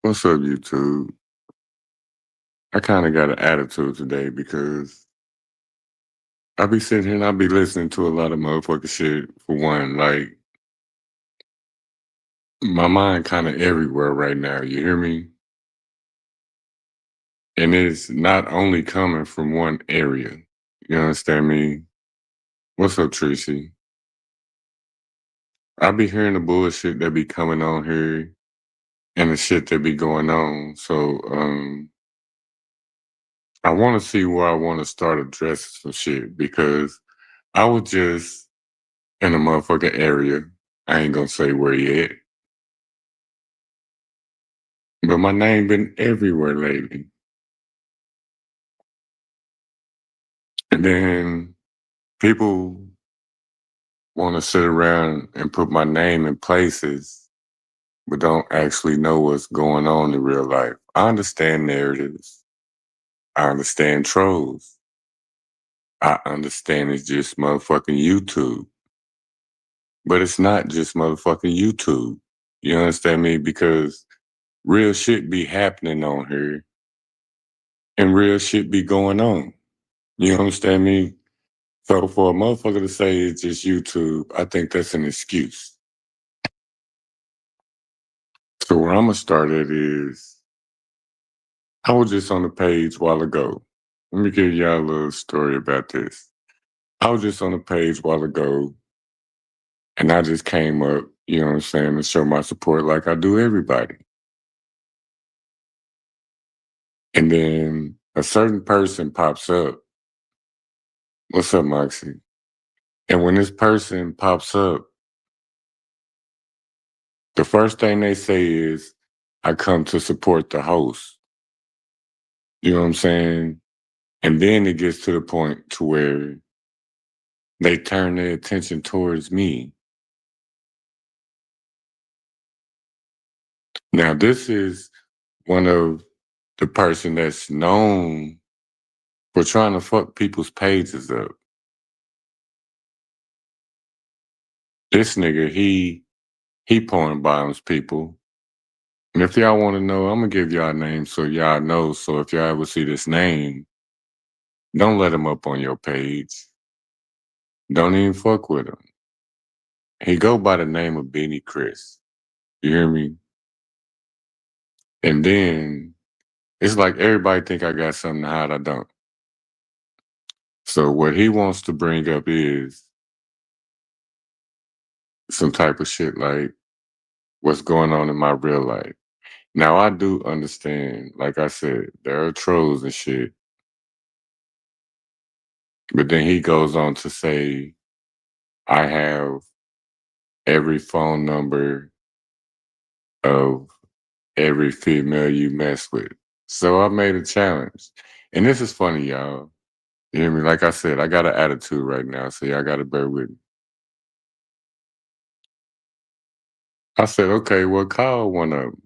What's up, YouTube? I kind of got an attitude today because I be sitting here and I be listening to a lot of motherfucking shit. For one, like my mind kind of everywhere right now. You hear me? And it's not only coming from one area. You understand me? What's up, Tracy? I be hearing the bullshit that be coming on here and the shit that be going on. So I want to see where I want to start addressing some shit because I was just in a motherfucking area. I ain't gonna say where yet, but my name been everywhere lately. And then people want to sit around and put my name in places, but don't actually know what's going on in real life. I understand narratives. I understand trolls. I understand it's just motherfucking YouTube, but it's not just motherfucking YouTube. You understand me? Because real shit be happening on here and real shit be going on. You understand me? So for a motherfucker to say it's just YouTube, I think that's an excuse. So where I'm gonna start at is I was just on the page a while ago. Let me give y'all a little story about this. I was just on the page a while ago and I just came up, you know what I'm saying, to show my support like I do everybody. And then a certain person pops up. What's up, Moxie? And when this person pops up, the first thing they say is, I come to support the host. You know what I'm saying? And then it gets to the point to where they turn their attention towards me. Now, this is one of the person that's known for trying to fuck people's pages up. This nigga, he porn bombs people. And if y'all want to know, I'm gonna give y'all a name so y'all know. So if y'all ever see this name, don't let him up on your page. Don't even fuck with him. He go by the name of Benny Chris. You hear me? And then it's like everybody think I got something to hide. I don't. So what he wants to bring up is some type of shit like what's going on in my real life. Now I do understand, like I said, there are trolls and shit. But then he goes on to say, I have every phone number of every female you mess with. So I made a challenge. And this is funny, y'all. You hear me? Like I said, I got an attitude right now, so y'all gotta bear with me. I said, okay, well, call one of them.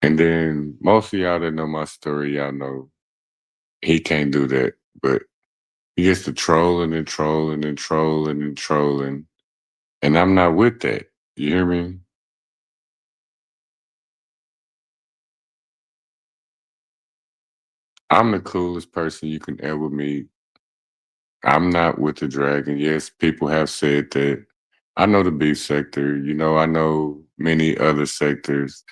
And then most of y'all that know my story, y'all know he can't do that. But he gets to trolling and trolling and trolling and trolling. And I'm not with that. You hear me? I'm the coolest person you can ever meet. I'm not with the dragon. Yes, people have said that. I know the beef sector, I know many other sectors,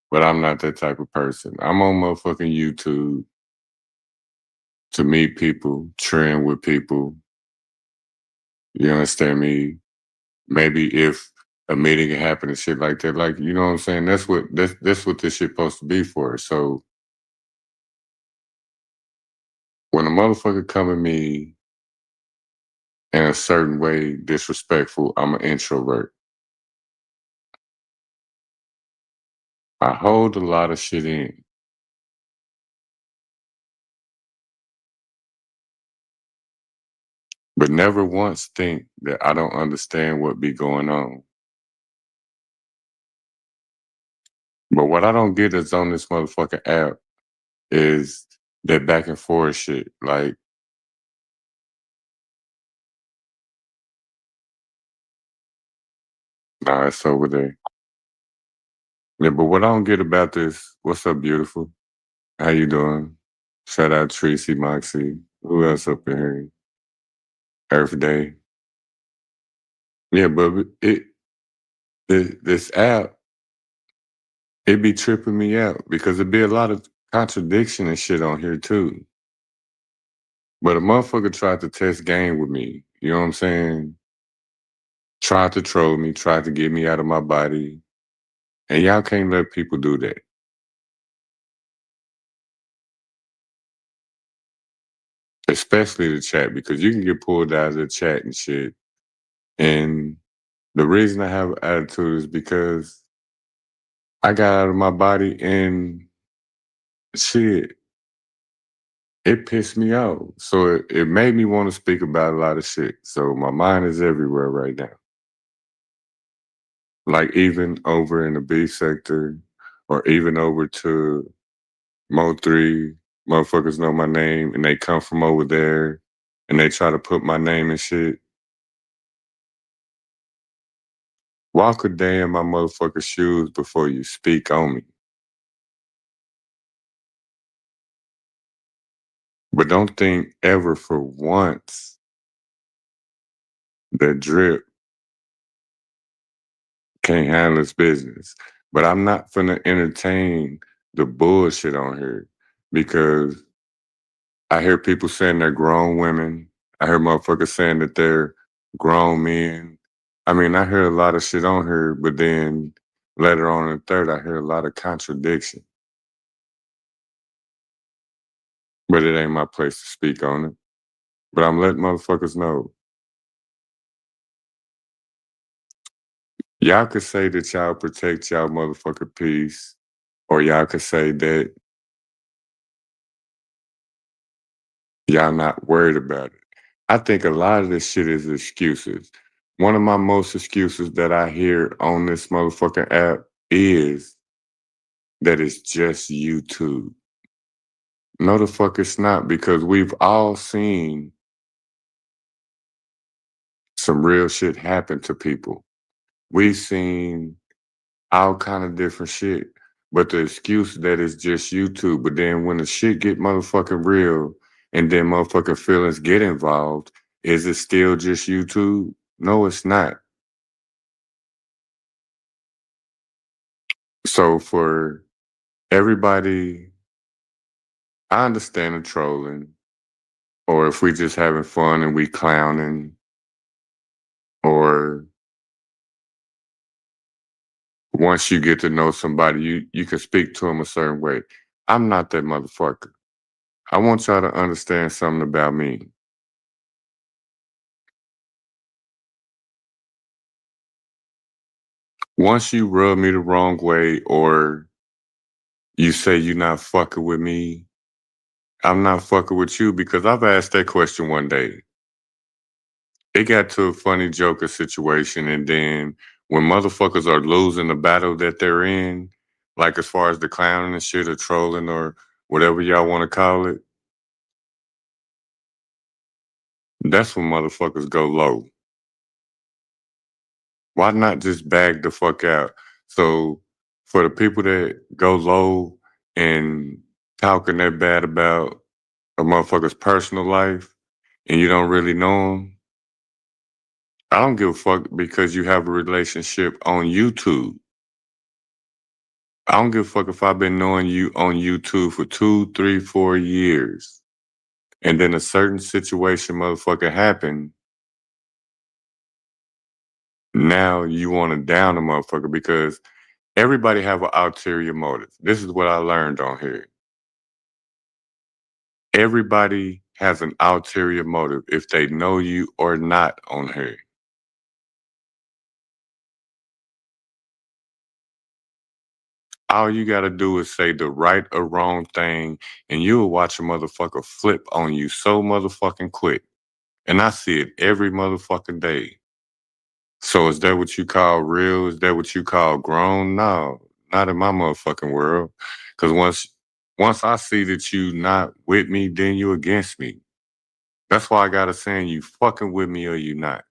but I'm not that type of person. I'm on motherfucking YouTube to meet people, trend with people. You understand me? Maybe if a meeting can happen and shit like that, like you know what I'm saying. That's what this shit supposed to be for. So when a motherfucker come at me in a certain way disrespectful, I'm an introvert. I hold a lot of shit in, but never once think that I don't understand what be going on. But what I don't get is on this motherfucking app is that back and forth shit. Like, nah, it's over there. Yeah, but what I don't get about this, what's up, beautiful? How you doing? Shout out Tracy, Moxie. Who else up in here? Earth Day. Yeah, but this app, it be tripping me out because it be a lot of contradiction and shit on here too. But a motherfucker tried to test game with me. You know what I'm saying? Tried to troll me, tried to get me out of my body. And y'all can't let people do that. Especially the chat, because you can get pulled out of the chat and shit. And the reason I have attitude is because I got out of my body and shit, it pissed me off. So it made me want to speak about a lot of shit. So my mind is everywhere right now. Like even over in the B sector or even over to Mo 3, motherfuckers know my name and they come from over there and they try to put my name and shit. Walk a day in my motherfucking shoes before you speak on me. But don't think ever for once that Drip can't handle his business. But I'm not finna entertain the bullshit on here because I hear people saying they're grown women. I hear motherfuckers saying that they're grown men. I mean, I hear a lot of shit on here, but then later on in the third, I hear a lot of contradiction. But it ain't my place to speak on it. But I'm letting motherfuckers know. Y'all could say that y'all protect y'all motherfucking peace, or y'all could say that y'all not worried about it. I think a lot of this shit is excuses. One of my most excuses that I hear on this motherfucking app is that it's just YouTube. No, the fuck it's not, because we've all seen some real shit happen to people. We've seen all kind of different shit. But the excuse that it's just YouTube, but then when the shit get motherfucking real and then motherfucking feelings get involved, is it still just YouTube? No, it's not. So for everybody, I understand the trolling, or if we just having fun and we clowning, or once you get to know somebody, you can speak to them a certain way. I'm not that motherfucker. I want y'all to understand something about me. Once you rub me the wrong way or you say you're not fucking with me, I'm not fucking with you, because I've asked that question one day. It got to a funny joker situation, and then when motherfuckers are losing the battle that they're in, like as far as the clowning and shit or trolling or whatever y'all want to call it, that's when motherfuckers go low. Why not just bag the fuck out? So for the people that go low and talking that bad about a motherfucker's personal life and you don't really know them, I don't give a fuck because you have a relationship on YouTube. I don't give a fuck if I've been knowing you on YouTube for 2, 3, 4 years. And then a certain situation motherfucker happened. Now you want to down a motherfucker because everybody have an ulterior motive. This is what I learned on here. Everybody has an ulterior motive if they know you or not on here. All you gotta do is say the right or wrong thing, and you'll watch a motherfucker flip on you so motherfucking quick. And I see it every motherfucking day. So is that what you call real? Is that what you call grown? No, not in my motherfucking world. Cause once I see that you not with me, then you against me. That's why I got a saying, you fucking with me or you not.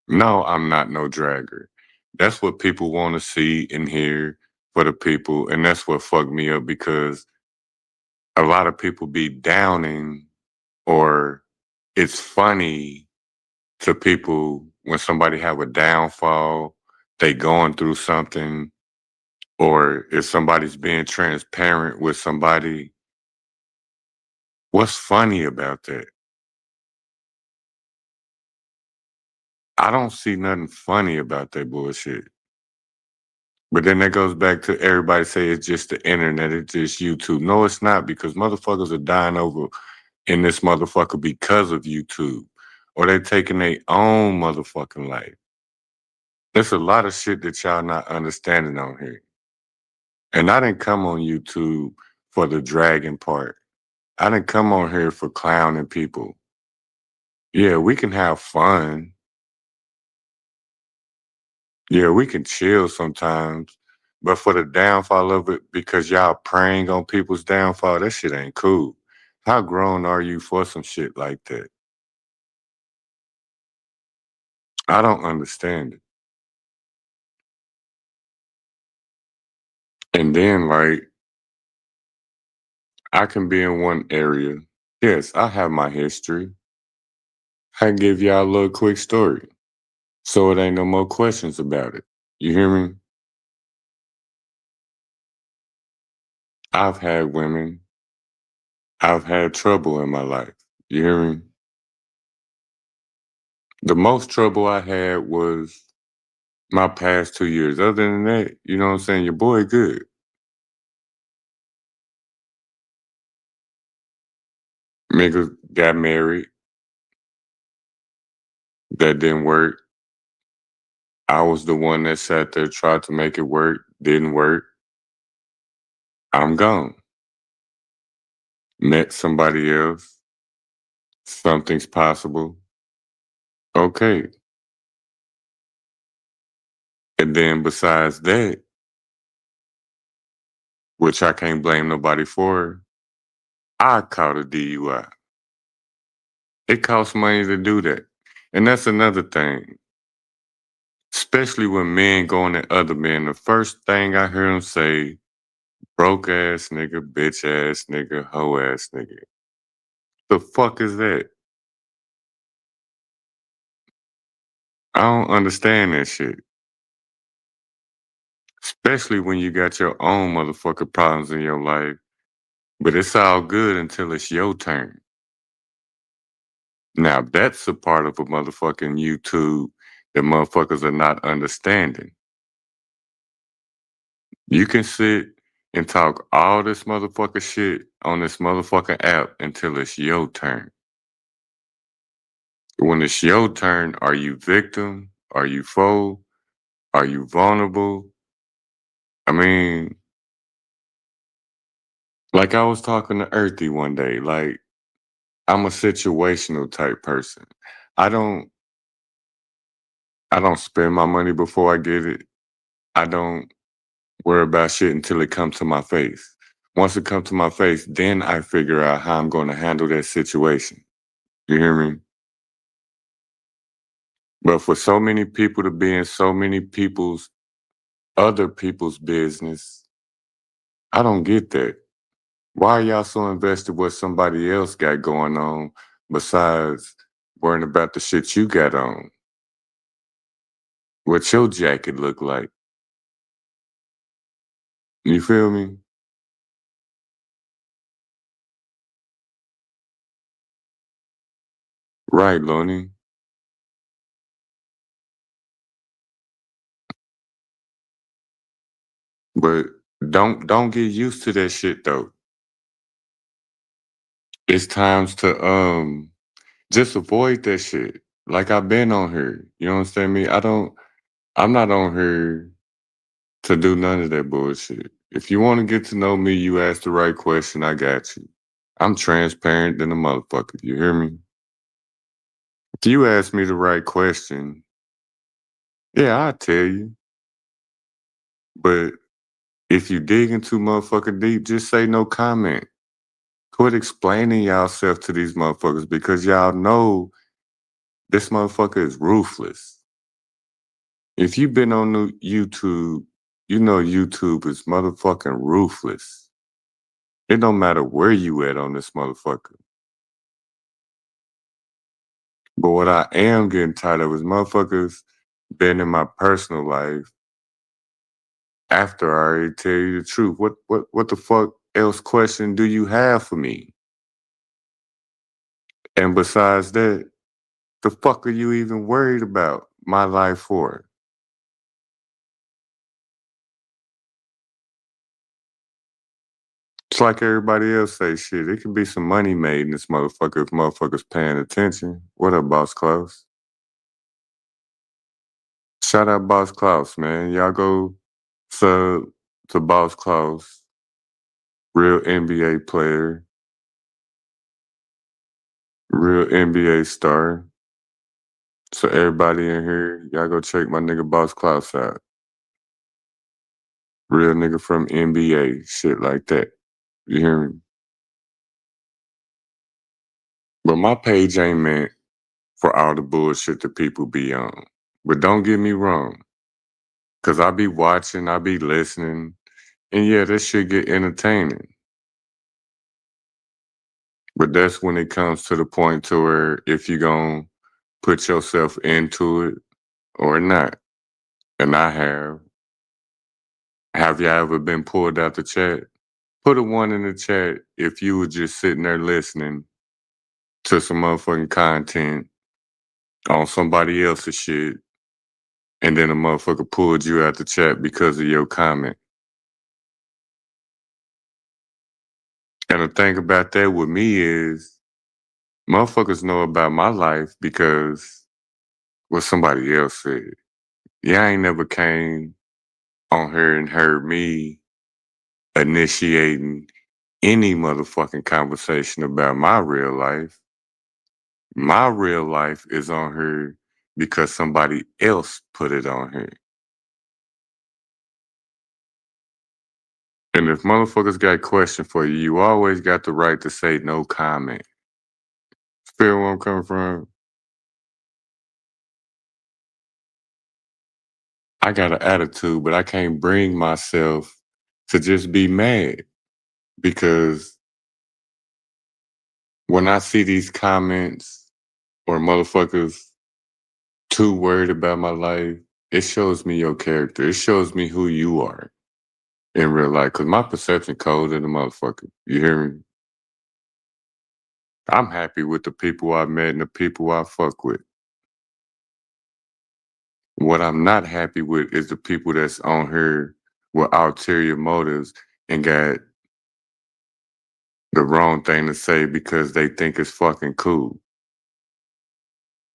No, I'm not no dragger. That's what people want to see and hear for the people. And that's what fucked me up because a lot of people be downing or it's funny to people when somebody have a downfall, they going through something, or if somebody's being transparent with somebody. What's funny about that? I don't see nothing funny about that bullshit. But then that goes back to everybody say it's just the internet, it's just YouTube. No, it's not because motherfuckers are dying over in this motherfucker because of YouTube. Or they taking their own motherfucking life. There's a lot of shit that y'all not understanding on here. And I didn't come on YouTube for the dragging part. I didn't come on here for clowning people. Yeah, we can have fun. Yeah, we can chill sometimes. But for the downfall of it, because y'all preying on people's downfall, that shit ain't cool. How grown are you for some shit like that? I don't understand it. And then, like, I can be in one area. Yes, I have my history. I can give y'all a little quick story. So it ain't no more questions about it. You hear me? I've had women. I've had trouble in my life. You hear me? The most trouble I had was my past 2 years. Other than that, you know what I'm saying? Your boy good. Nigga got married. That didn't work. I was the one that sat there, tried to make it work. Didn't work. I'm gone. Met somebody else. Something's possible. Okay. And then besides that, which I can't blame nobody for, I caught a DUI. It costs money to do that. And that's another thing. Especially when men going at other men. The first thing I hear them say, broke ass nigga, bitch ass nigga, hoe ass nigga. The fuck is that? I don't understand that shit. Especially when you got your own motherfucking problems in your life. But it's all good until it's your turn. Now that's a part of a motherfucking YouTube that motherfuckers are not understanding. You can sit and talk all this motherfucker shit on this motherfucking app until it's your turn. When it's your turn, are you victim? Are you foe? Are you vulnerable? I mean, like I was talking to Earthy one day, like I'm a situational type person. I don't I don't spend my money before I get it. I don't worry about shit until it comes to my face. Once it comes to my face, then I figure out how I'm going to handle that situation. You hear me? But for so many people to be in so many other people's business, I don't get that. Why are y'all so invested what somebody else got going on besides worrying about the shit you got on? What your jacket look like? You feel me? Right, Lonnie. But don't get used to that shit though. It's times to just avoid that shit. Like I've been on here. You understand me? I'm not on here to do none of that bullshit. If you want to get to know me, you ask the right question, I got you. I'm transparent than a motherfucker. You hear me? If you ask me the right question, yeah, I'll tell you. But if you digging too motherfucking deep, just say no comment. Quit explaining yourself to these motherfuckers because y'all know this motherfucker is ruthless. If you've been on YouTube, you know YouTube is motherfucking ruthless. It don't matter where you at on this motherfucker. But what I am getting tired of is motherfuckers been in my personal life after I already tell you the truth. What the fuck else question do you have for me? And besides that, the fuck are you even worried about my life for? It's like everybody else say shit. It can be some money made in this motherfucker if motherfuckers paying attention. What up, Boss Klaus? Shout out Boss Klaus, man. Y'all go sub to Boss Klaus, real NBA player, real NBA star. So everybody in here, y'all go check my nigga Boss Klaus out. Real nigga from NBA, shit like that. You hear me? But my page ain't meant for all the bullshit that people be on. But don't get me wrong, cause I be watching, I be listening, and yeah, this shit get entertaining. But that's when it comes to the point to where if you gon' put yourself into it or not. And I have. Have y'all ever been pulled out the chat? Put a one in the chat if you were just sitting there listening to some motherfucking content on somebody else's shit, and then a motherfucker pulled you out the chat because of your comment. And the thing about that with me is, motherfuckers know about my life because what somebody else said. Yeah, I ain't never came on here and heard me initiating any motherfucking conversation about my real life. My real life is on here because somebody else put it on here. And if motherfuckers got a question for you, you always got the right to say no comment. Feel where I'm coming from? I got an attitude, but I can't bring myself to just be mad because when I see these comments or motherfuckers too worried about my life, it shows me your character. It shows me who you are in real life. Cause my perception cold in the motherfucker. You hear me? I'm happy with the people I met and the people I fuck with. What I'm not happy with is the people that's on here with ulterior motives and got the wrong thing to say because they think it's fucking cool.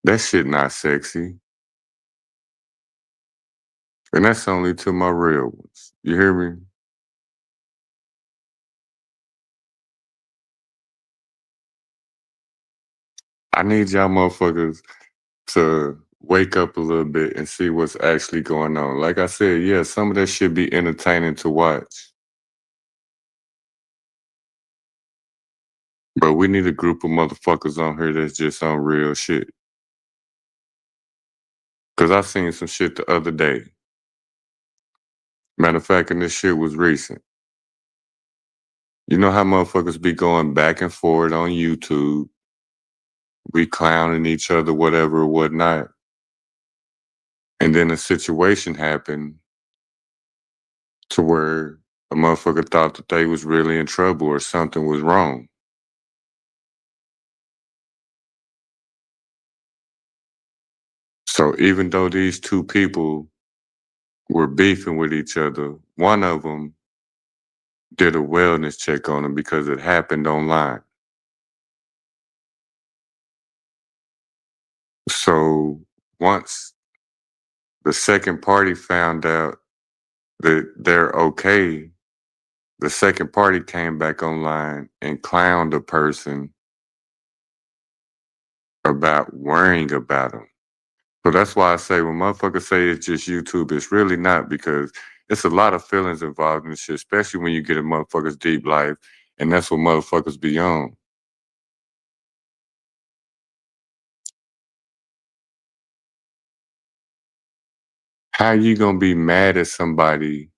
That shit not sexy. And that's only to my real ones. You hear me? I need y'all motherfuckers to wake up a little bit and see what's actually going on. Like I said, yeah, some of that shit be entertaining to watch. But we need a group of motherfuckers on here that's just on real shit. Cause I seen some shit the other day. Matter of fact, and this shit was recent. You know how motherfuckers be going back and forth on YouTube, we clowning each other, whatever, whatnot. And then a situation happened to where a motherfucker thought that they was really in trouble or something was wrong. So even though these two people were beefing with each other, one of them did a wellness check on him because it happened online. So once the second party found out that they're okay, the second party came back online and clowned a person about worrying about them. So that's why I say when motherfuckers say it's just YouTube, it's really not because it's a lot of feelings involved in this shit, especially when you get a motherfucker's deep life, and that's what motherfuckers be on. How you gonna be mad at somebody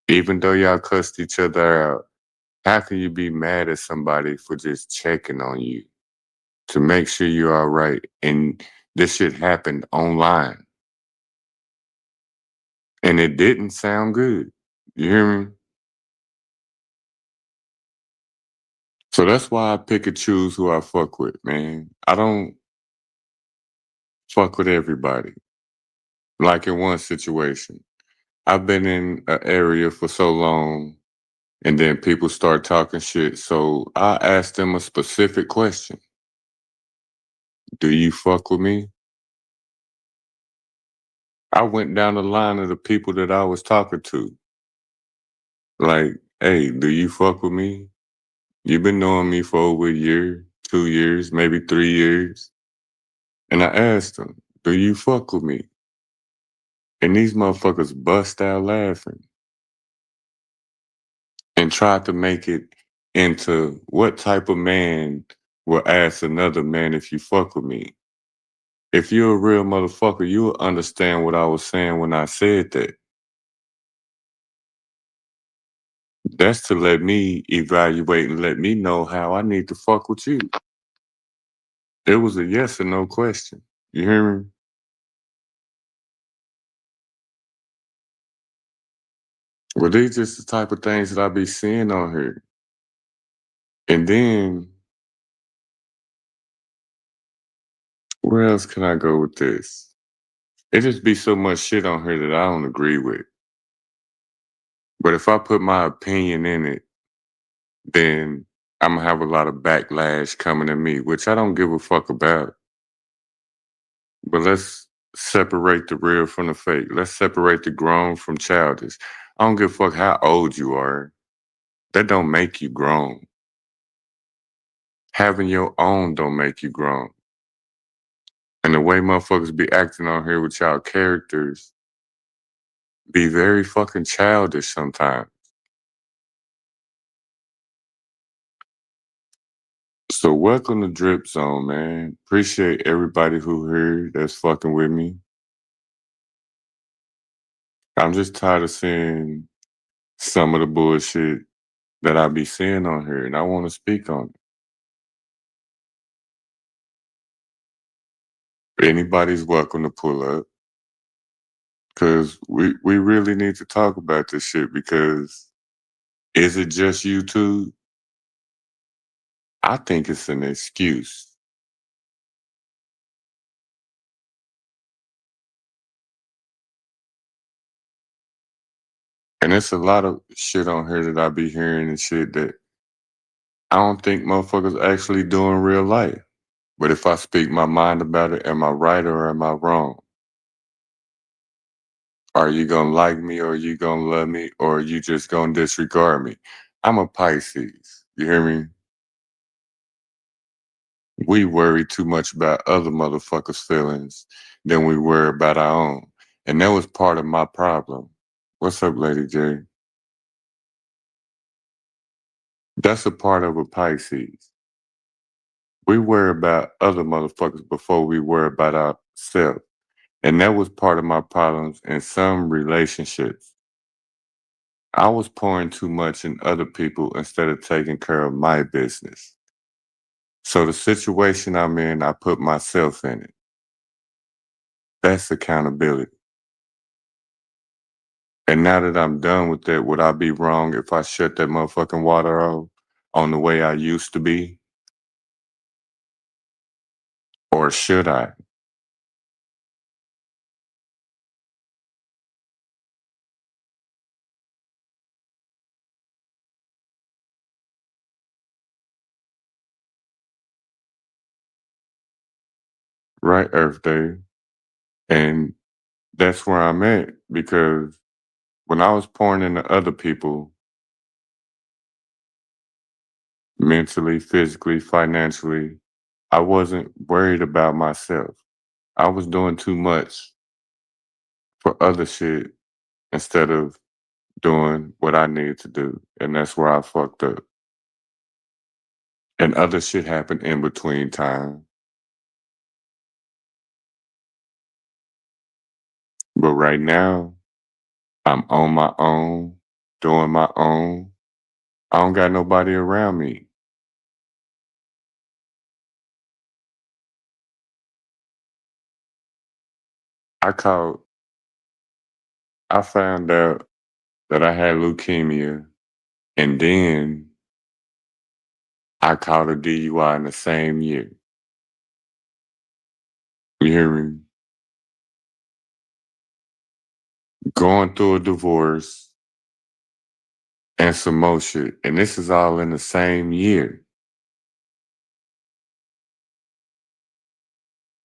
even though y'all cussed each other out? How can you be mad at somebody for just checking on you to make sure you're all right? And this shit happened online and it didn't sound good. You hear me? So that's why I pick and choose who I fuck with, man. I don't fuck with everybody. Like in one situation, I've been in an area for so long and then people start talking shit. So I asked them a specific question. Do you fuck with me? I went down the line of the people that I was talking to. Like, hey, do you fuck with me? You've been knowing me for over a year, 2 years, maybe 3 years. And I asked them, do you fuck with me? And these motherfuckers bust out laughing and tried to make it into what type of man will ask another man if you fuck with me. If you're a real motherfucker, you'll understand what I was saying when I said that. That's to let me evaluate and let me know how I need to fuck with you. It was a yes or no question. You hear me? Well, these just the type of things that I be seeing on here. And then where else can I go with this? It just be so much shit on here that I don't agree with. But if I put my opinion in it, then I'm gonna have a lot of backlash coming at me, which I don't give a fuck about. But let's separate the real from the fake. Let's separate the grown from childish. I don't give a fuck how old you are. That don't make you grown. Having your own don't make you grown. And the way motherfuckers be acting on here with y'all characters be very fucking childish sometimes. So welcome to Drip Zone, man. Appreciate everybody who here that's fucking with me. I'm just tired of seeing some of the bullshit that I be seeing on here, and I want to speak on it. Anybody's welcome to pull up because we really need to talk about this shit because is it just YouTube? I think it's an excuse. And it's a lot of shit on here that I be hearing and shit that I don't think motherfuckers actually do in real life. But if I speak my mind about it, am I right or am I wrong? Are you gonna like me or are you gonna love me or are you just gonna disregard me? I'm a Pisces. You hear me? We worry too much about other motherfuckers' feelings than we worry about our own. And that was part of my problem. What's up, Lady J? That's a part of a Pisces. We worry about other motherfuckers before we worry about ourselves. And that was part of my problems in some relationships. I was pouring too much in other people instead of taking care of my business. So the situation I'm in, I put myself in it. That's accountability. And now that I'm done with that, would I be wrong if I shut that motherfucking water off on the way I used to be? Or should I? Right, Earth Day? And that's where I'm at because when I was pouring into other people, mentally, physically, financially, I wasn't worried about myself. I was doing too much for other shit instead of doing what I needed to do. And that's where I fucked up. And other shit happened in between time. But right now, I'm on my own, doing my own. I don't got nobody around me. I called I found out that I had leukemia, and then I caught a DUI in the same year. You hear me? Going through a divorce and some more shit. And this is all in the same year.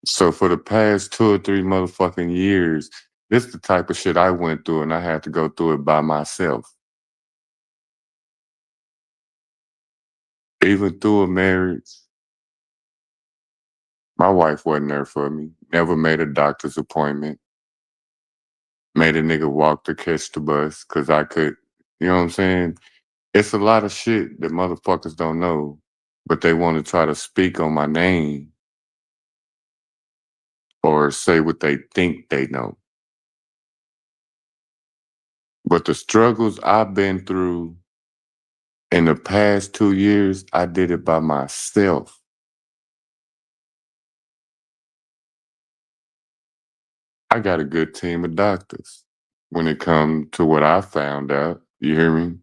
So for the past 2 or 3 motherfucking years, this the type of shit I went through, and I had to go through it by myself. Even through a marriage, my wife wasn't there for me. Never made a doctor's appointment. Made a nigga walk to catch the bus because I could, you know what I'm saying? It's a lot of shit that motherfuckers don't know, but they want to try to speak on my name or say what they think they know. But the struggles I've been through in the past 2 years, I did it by myself. I got a good team of doctors when it comes to what I found out. You hear me?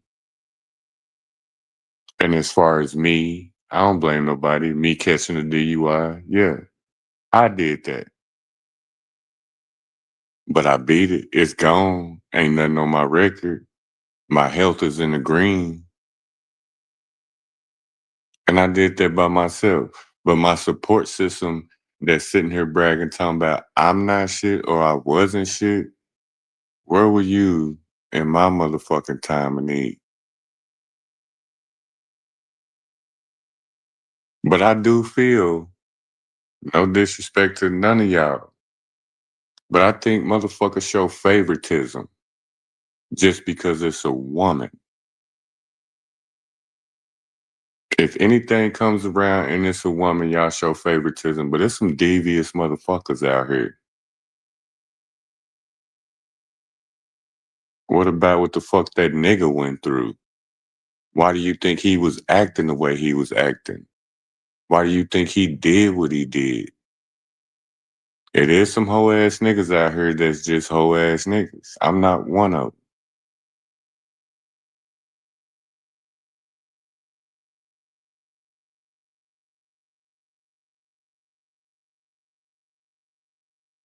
And as far as me, I don't blame nobody. Me catching a DUI, yeah, I did that. But I beat it. It's gone. Ain't nothing on my record. My health is in the green. And I did that by myself. But my support system that's sitting here bragging, talking about I'm not shit or I wasn't shit, where were you in my motherfucking time of need? But I do feel, no disrespect to none of y'all, but I think motherfuckers show favoritism just because it's a woman. If anything comes around and it's a woman, y'all show favoritism, but it's some devious motherfuckers out here. What about what the fuck that nigga went through? Why do you think he was acting the way he was acting? Why do you think he did what he did? It is some hoe ass niggas out here that's just hoe ass niggas. I'm not one of them.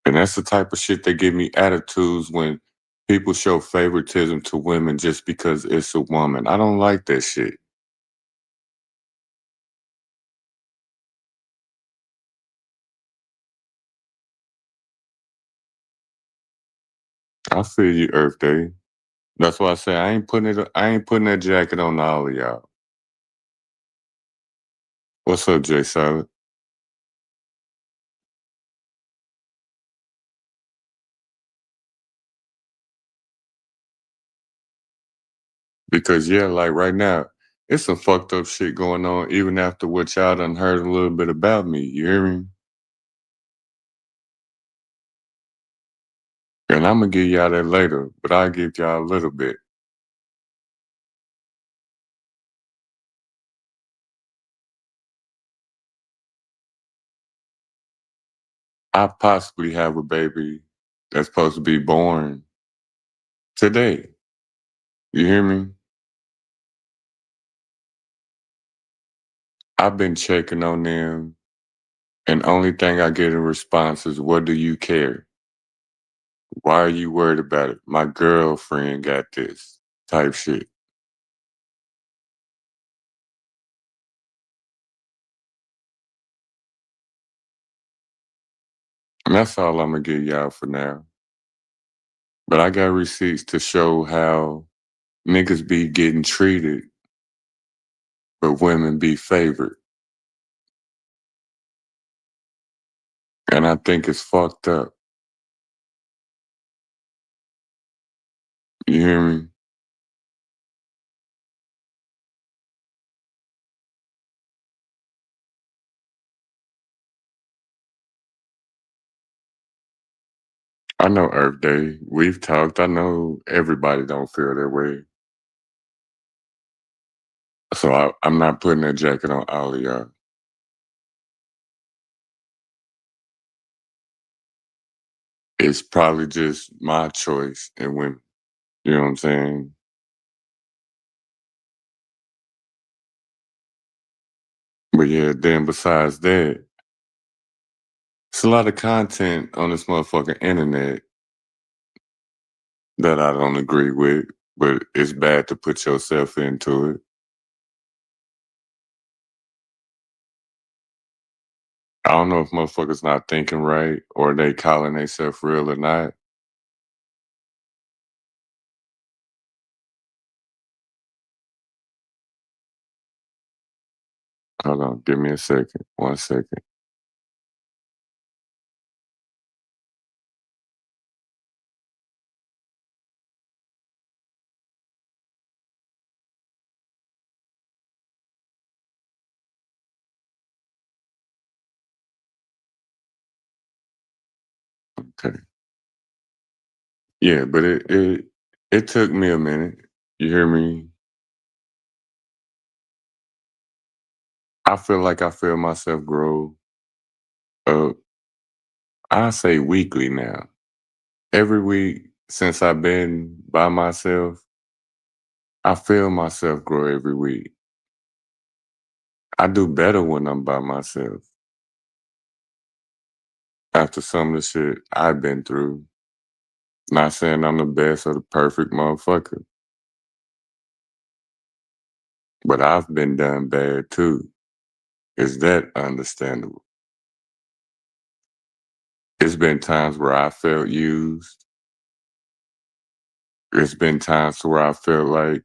And that's the type of shit that give me attitudes when people show favoritism to women just because it's a woman. I don't like that shit. I feel you, Earth Day. That's why I say I ain't putting that jacket on all of y'all. What's up, Jay Silent? Because yeah, like right now, it's some fucked up shit going on even after what y'all done heard a little bit about me. You hear me? And I'm gonna give y'all that later, but I'll give y'all a little bit. I possibly have a baby that's supposed to be born today. You hear me? I've been checking on them, and only thing I get in response is, "What do you care? Why are you worried about it? My girlfriend got this," type shit. And that's all I'm gonna give y'all for now. But I got receipts to show how niggas be getting treated, but women be favored. And I think it's fucked up. You hear me? I know Earth Day. We've talked. I know everybody don't feel that way. So I'm not putting that jacket on all of y'all. It's probably just my choice and women. You know what I'm saying? But yeah, then besides that, it's a lot of content on this motherfucking internet that I don't agree with, but it's bad to put yourself into it. I don't know if motherfuckers not thinking right or they calling themselves real or not. Hold on, give me a second. 1 second. Okay. Yeah, but it took me a minute. You hear me? I feel myself grow up. I say weekly now. Every week since I've been by myself, I feel myself grow every week. I do better when I'm by myself after some of the shit I've been through. Not saying I'm the best or the perfect motherfucker, but I've been done bad too. Is that understandable? It's been times where I felt used. It's been times where I felt like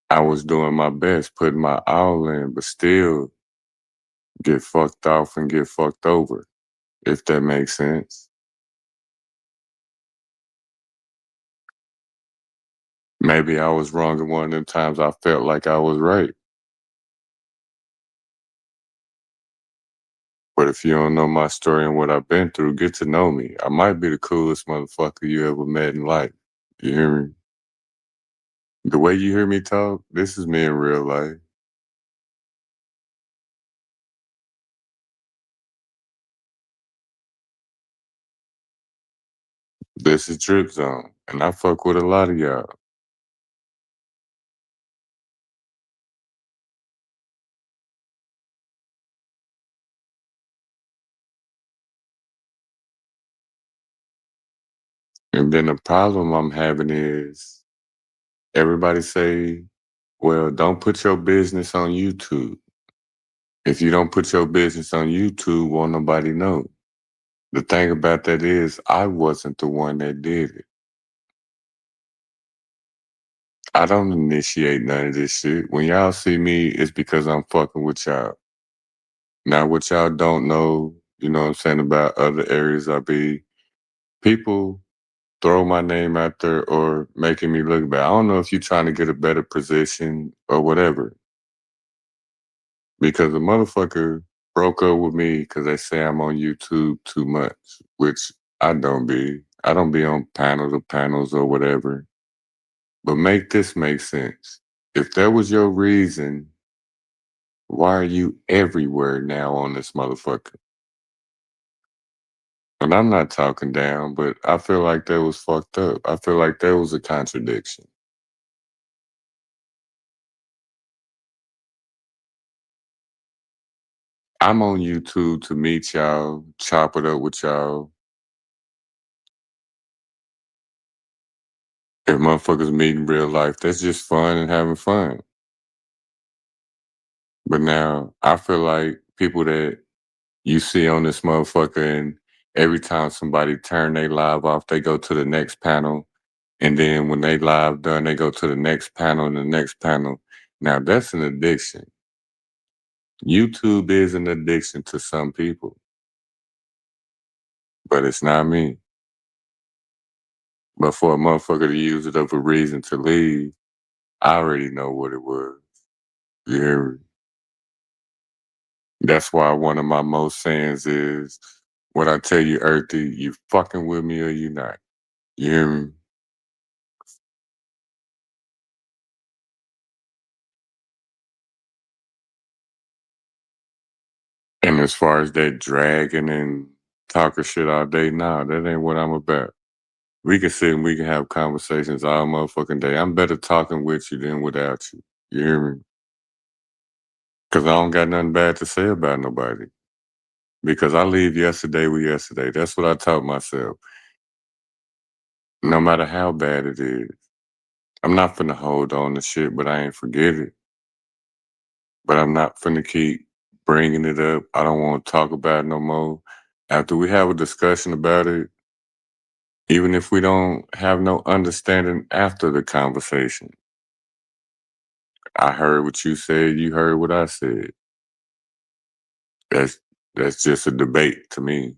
I was doing my best, putting my all in, but still get fucked off and get fucked over, if that makes sense. Maybe I was wrong in one of them times I felt like I was right. But if you don't know my story and what I've been through, get to know me. I might be the coolest motherfucker you ever met in life. You hear me? The way you hear me talk, this is me in real life. This is Drip Zone, and I fuck with a lot of y'all. And then the problem I'm having is everybody say, well, don't put your business on YouTube. If you don't put your business on YouTube, won't nobody know. The thing about that is I wasn't the one that did it. I don't initiate none of this shit. When y'all see me, it's because I'm fucking with y'all. Now, what y'all don't know, you know what I'm saying, about other areas I be, people throw my name out there or making me look bad. I don't know if you're trying to get a better position or whatever. Because a motherfucker broke up with me because they say I'm on YouTube too much, which I don't be. I don't be on panels or whatever. But make this make sense. If that was your reason, why are you everywhere now on this motherfucker? And I'm not talking down, but I feel like that was fucked up. I feel like that was a contradiction. I'm on YouTube to meet y'all, chop it up with y'all. If motherfuckers meet in real life, that's just fun and having fun. But now I feel like people that you see on this motherfucker and every time somebody turn their live off, they go to the next panel. And then when they live done, they go to the next panel and the next panel. Now that's an addiction. YouTube is an addiction to some people, but it's not me. But for a motherfucker to use it of a reason to leave, I already know what it was. You hear me? That's why one of my most sayings is what I tell you, Earthy, you fucking with me or you not. You hear me? And as far as that dragging and talking shit all day, nah, that ain't what I'm about. We can sit and we can have conversations all motherfucking day. I'm better talking with you than without you. You hear me? Because I don't got nothing bad to say about nobody. Because I leave yesterday with yesterday. That's what I taught myself. No matter how bad it is, I'm not finna hold on to shit, but I ain't forget it. But I'm not finna keep bringing it up. I don't want to talk about it no more. After we have a discussion about it, even if we don't have no understanding after the conversation, I heard what you said, you heard what I said. That's that's just a debate to me.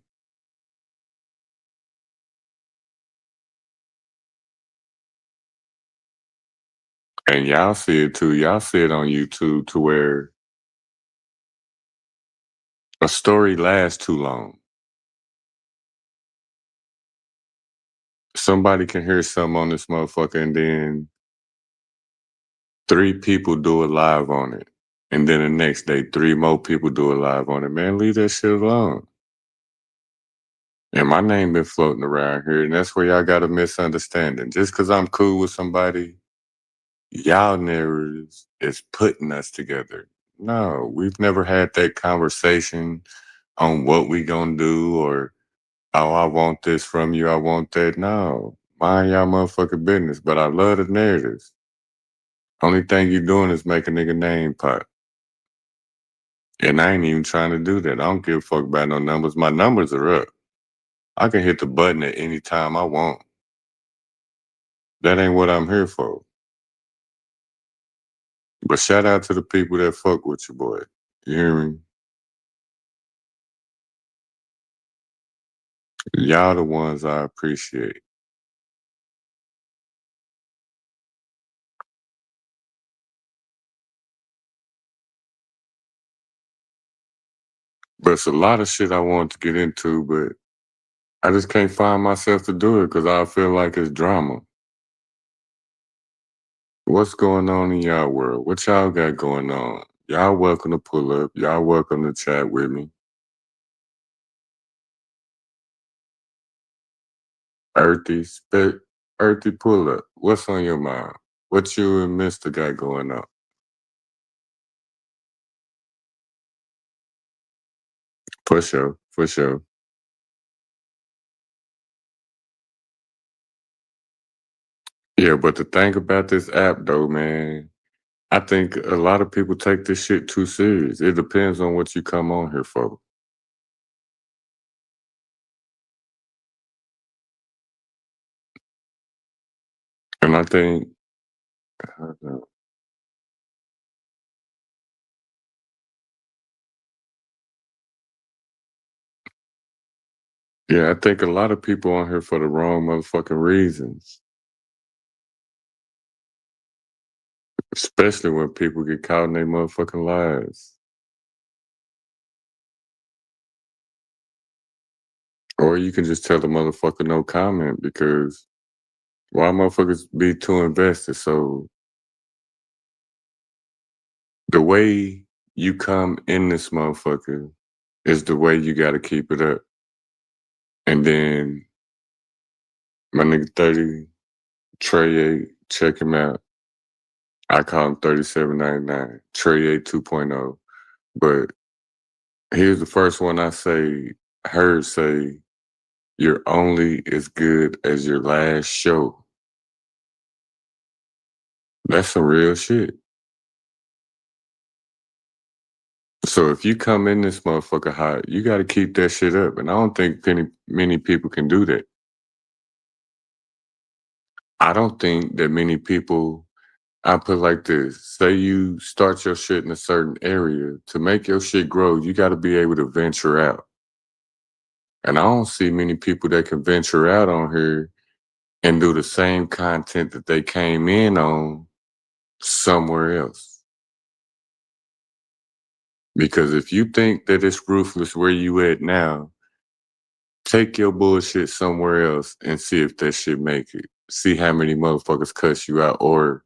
And y'all see it too. Y'all see it on YouTube to where a story lasts too long. Somebody can hear something on this motherfucker and then three people do a live on it. And then the next day, three more people do a live on it. Man, leave that shit alone. And my name been floating around here, and that's where y'all got a misunderstanding. Just because I'm cool with somebody, y'all narratives is putting us together. No, we've never had that conversation on what we gonna do or, oh, I want this from you, I want that. No, mind y'all motherfucking business. But I love the narratives. Only thing you doing is make a nigga name pop. And I ain't even trying to do that. I don't give a fuck about no numbers. My numbers are up. I can hit the button at any time I want. That ain't what I'm here for. But shout out to the people that fuck with you, boy. You hear me? Y'all the ones I appreciate. But it's a lot of shit I want to get into, but I just can't find myself to do it because I feel like it's drama. What's going on in y'all world? What y'all got going on? Y'all welcome to pull up. Y'all welcome to chat with me. Earthy, Earthy, pull up. What's on your mind? What you and Mister got going on? For sure, for sure. Yeah, but the thing about this app though, man, I think a lot of people take this shit too serious. It depends on what you come on here for. And I think, uh, yeah, I think a lot of people on here for the wrong motherfucking reasons. Especially when people get caught in their motherfucking lies. Or you can just tell the motherfucker no comment because why motherfuckers be too invested? So the way you come in this motherfucker is the way you gotta keep it up. And then my nigga 30, Trey 8, check him out. I call him 3799, Trey 8 2.0. But here's the first one I heard say, you're only as good as your last show. That's some real shit. So if you come in this motherfucker hot, you got to keep that shit up. And I don't think many people can do that. I don't think that many people, I put like this, say you start your shit in a certain area. To make your shit grow, you got to be able to venture out. And I don't see many people that can venture out on here and do the same content that they came in on somewhere else. Because if you think that it's ruthless where you at now, Take your bullshit somewhere else and see if that shit make it. See how many motherfuckers cuss you out, or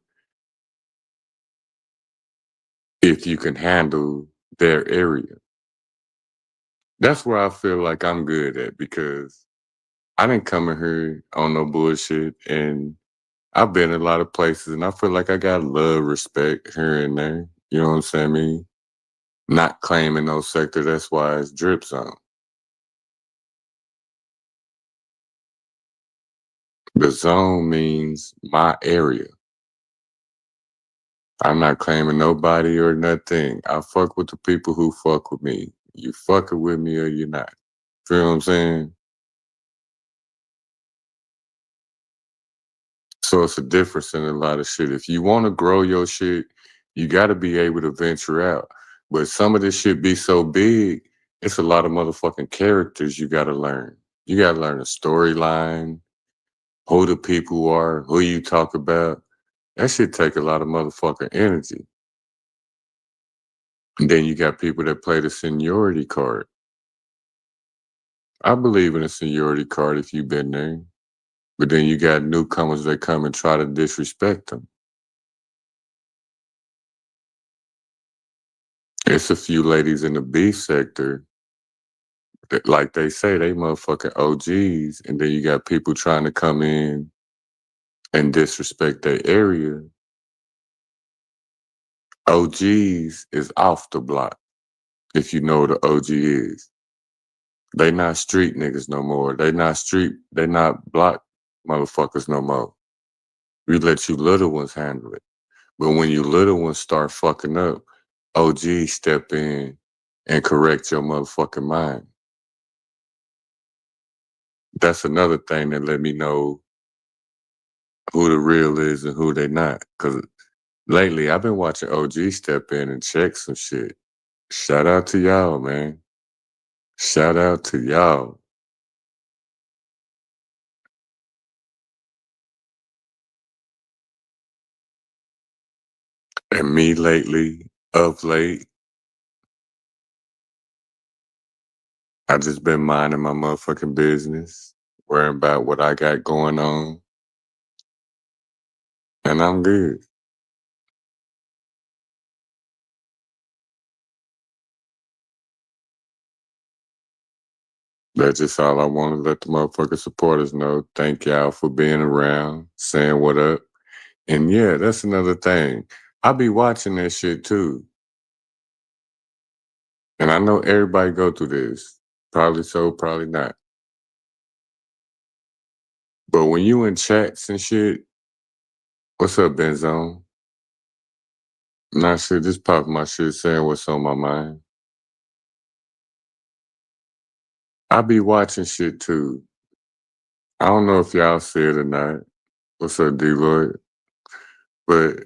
if you can handle their area. That's where I feel like I'm good at, because I didn't come in here on no bullshit, and I've been in a lot of places, and I feel like I got love, respect here and there. You know what I'm saying? Not claiming no sector. That's why it's drip zone. The zone means my area. I'm not claiming nobody or nothing. I fuck with the people who fuck with me. You fucking with me or you're not. Feel what I'm saying? So it's a difference in a lot of shit. If you want to grow your shit, you got to be able to venture out. But some of this shit be so big, it's a lot of motherfucking characters you got to learn. You got to learn a storyline, who the people are, who you talk about. That shit take a lot of motherfucking energy. And then you got people that play the seniority card. I believe in a seniority card if you've been there. But then you got newcomers that come and try to disrespect them. It's a few ladies in the beef sector that, like they say, they motherfucking OGs, and then you got people trying to come in and disrespect their area. OGs is off the block, if you know what the OG is. They not street niggas no more. They not block motherfuckers no more. We let you little ones handle it. But when you little ones start fucking up, OGs step in and correct your motherfucking mind. That's another thing that let me know who the real is and who they not. Cause lately I've been watching OG step in and check some shit. Shout out to y'all, man. Shout out to y'all. And me lately, of late, I just been minding my motherfucking business, worrying about what I got going on, and I'm good. That's just all I want to let the motherfucking supporters know. Thank y'all for being around, saying what up. And yeah, that's another thing. I be watching that shit too. And I know everybody go through this. Probably so, probably not. But when you in chats and shit, what's up, Benzone? Nah, shit, just pop my shit saying what's on my mind. I be watching shit too. I don't know if y'all see it or not. What's up, D-Lloyd? But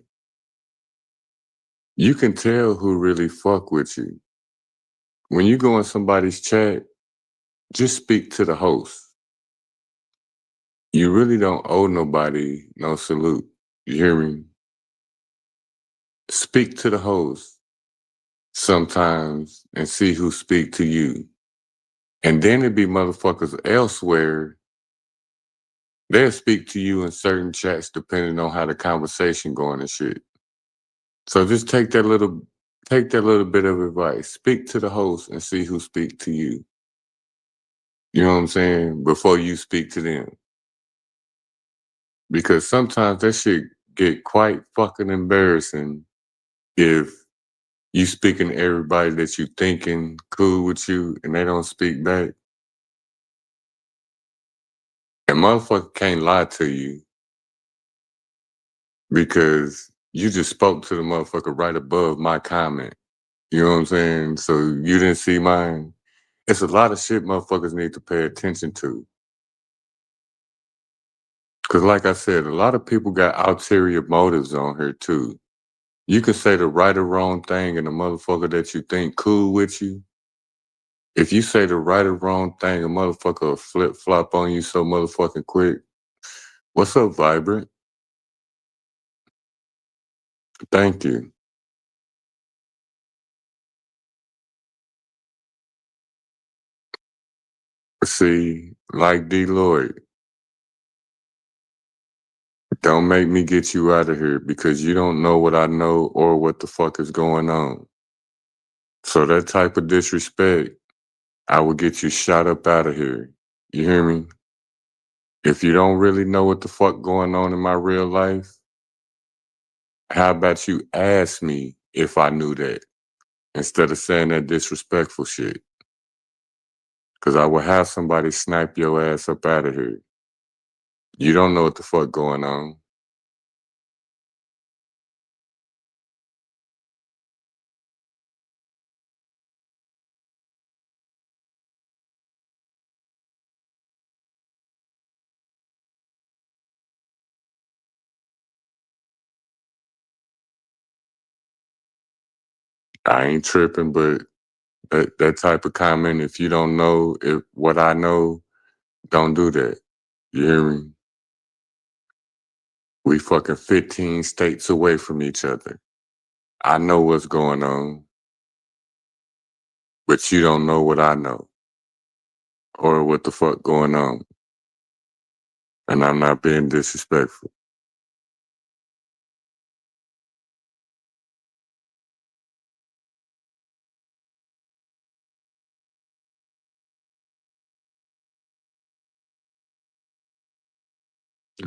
you can tell who really fuck with you. When you go in somebody's chat, just speak to the host. You really don't owe nobody no salute. You hear me? Speak to the host sometimes and see who speak to you. And then it be motherfuckers elsewhere. They'll speak to you in certain chats depending on how the conversation going and shit. So just take that little bit of advice. Speak to the host and see who speak to you. You know what I'm saying? Before you speak to them. Because sometimes that shit get quite fucking embarrassing if you speaking to everybody that you thinking cool with you and they don't speak back. And motherfucker can't lie to you because you just spoke to the motherfucker right above my comment. You know what I'm saying? So you didn't see mine. It's a lot of shit motherfuckers need to pay attention to. Cause like I said, a lot of people got ulterior motives on here too. You can say the right or wrong thing and the motherfucker that you think cool with you. If you say the right or wrong thing, a motherfucker will flip flop on you so motherfucking quick. What's up, Vibrant? Thank you. See, like D. Lloyd, don't make me get you out of here because you don't know what I know or what the fuck is going on. So that type of disrespect, I will get you shot up out of here. You hear me? If you don't really know what the fuck going on in my real life, how about you ask me if I knew that instead of saying that disrespectful shit? Cause I will have somebody snipe your ass up out of here. You don't know what the fuck going on. I ain't tripping, but that type of comment, if you don't know if what I know, don't do that. You hear me? We fucking 15 states away from each other. I know what's going on, but you don't know what I know or what the fuck going on. And I'm not being disrespectful.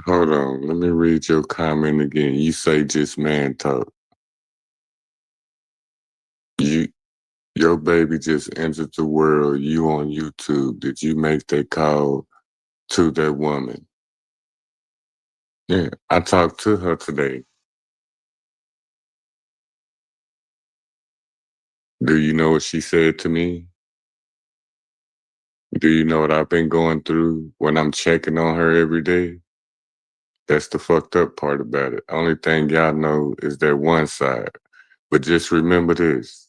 Hold on, let me read your comment again. You say just man talk. You your baby just entered the world. You on YouTube. Did you make that call to that woman? Yeah, I talked to her today. Do you know what she said to me? Do you know what I've been going through when I'm checking on her every day? That's the fucked up part about it. Only thing y'all know is that one side. But just remember this.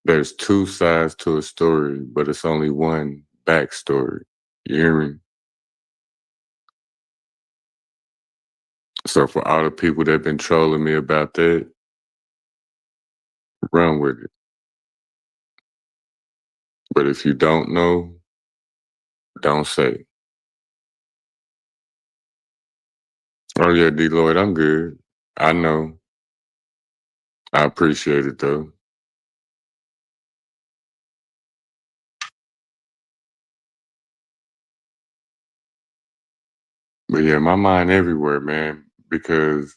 There's two sides to a story, but it's only one backstory. You hear me? So for all the people that been trolling me about that, run with it. But if you don't know, don't say. Oh yeah, D Lloyd, I'm good. I know. I appreciate it though. But yeah, my mind everywhere, man, because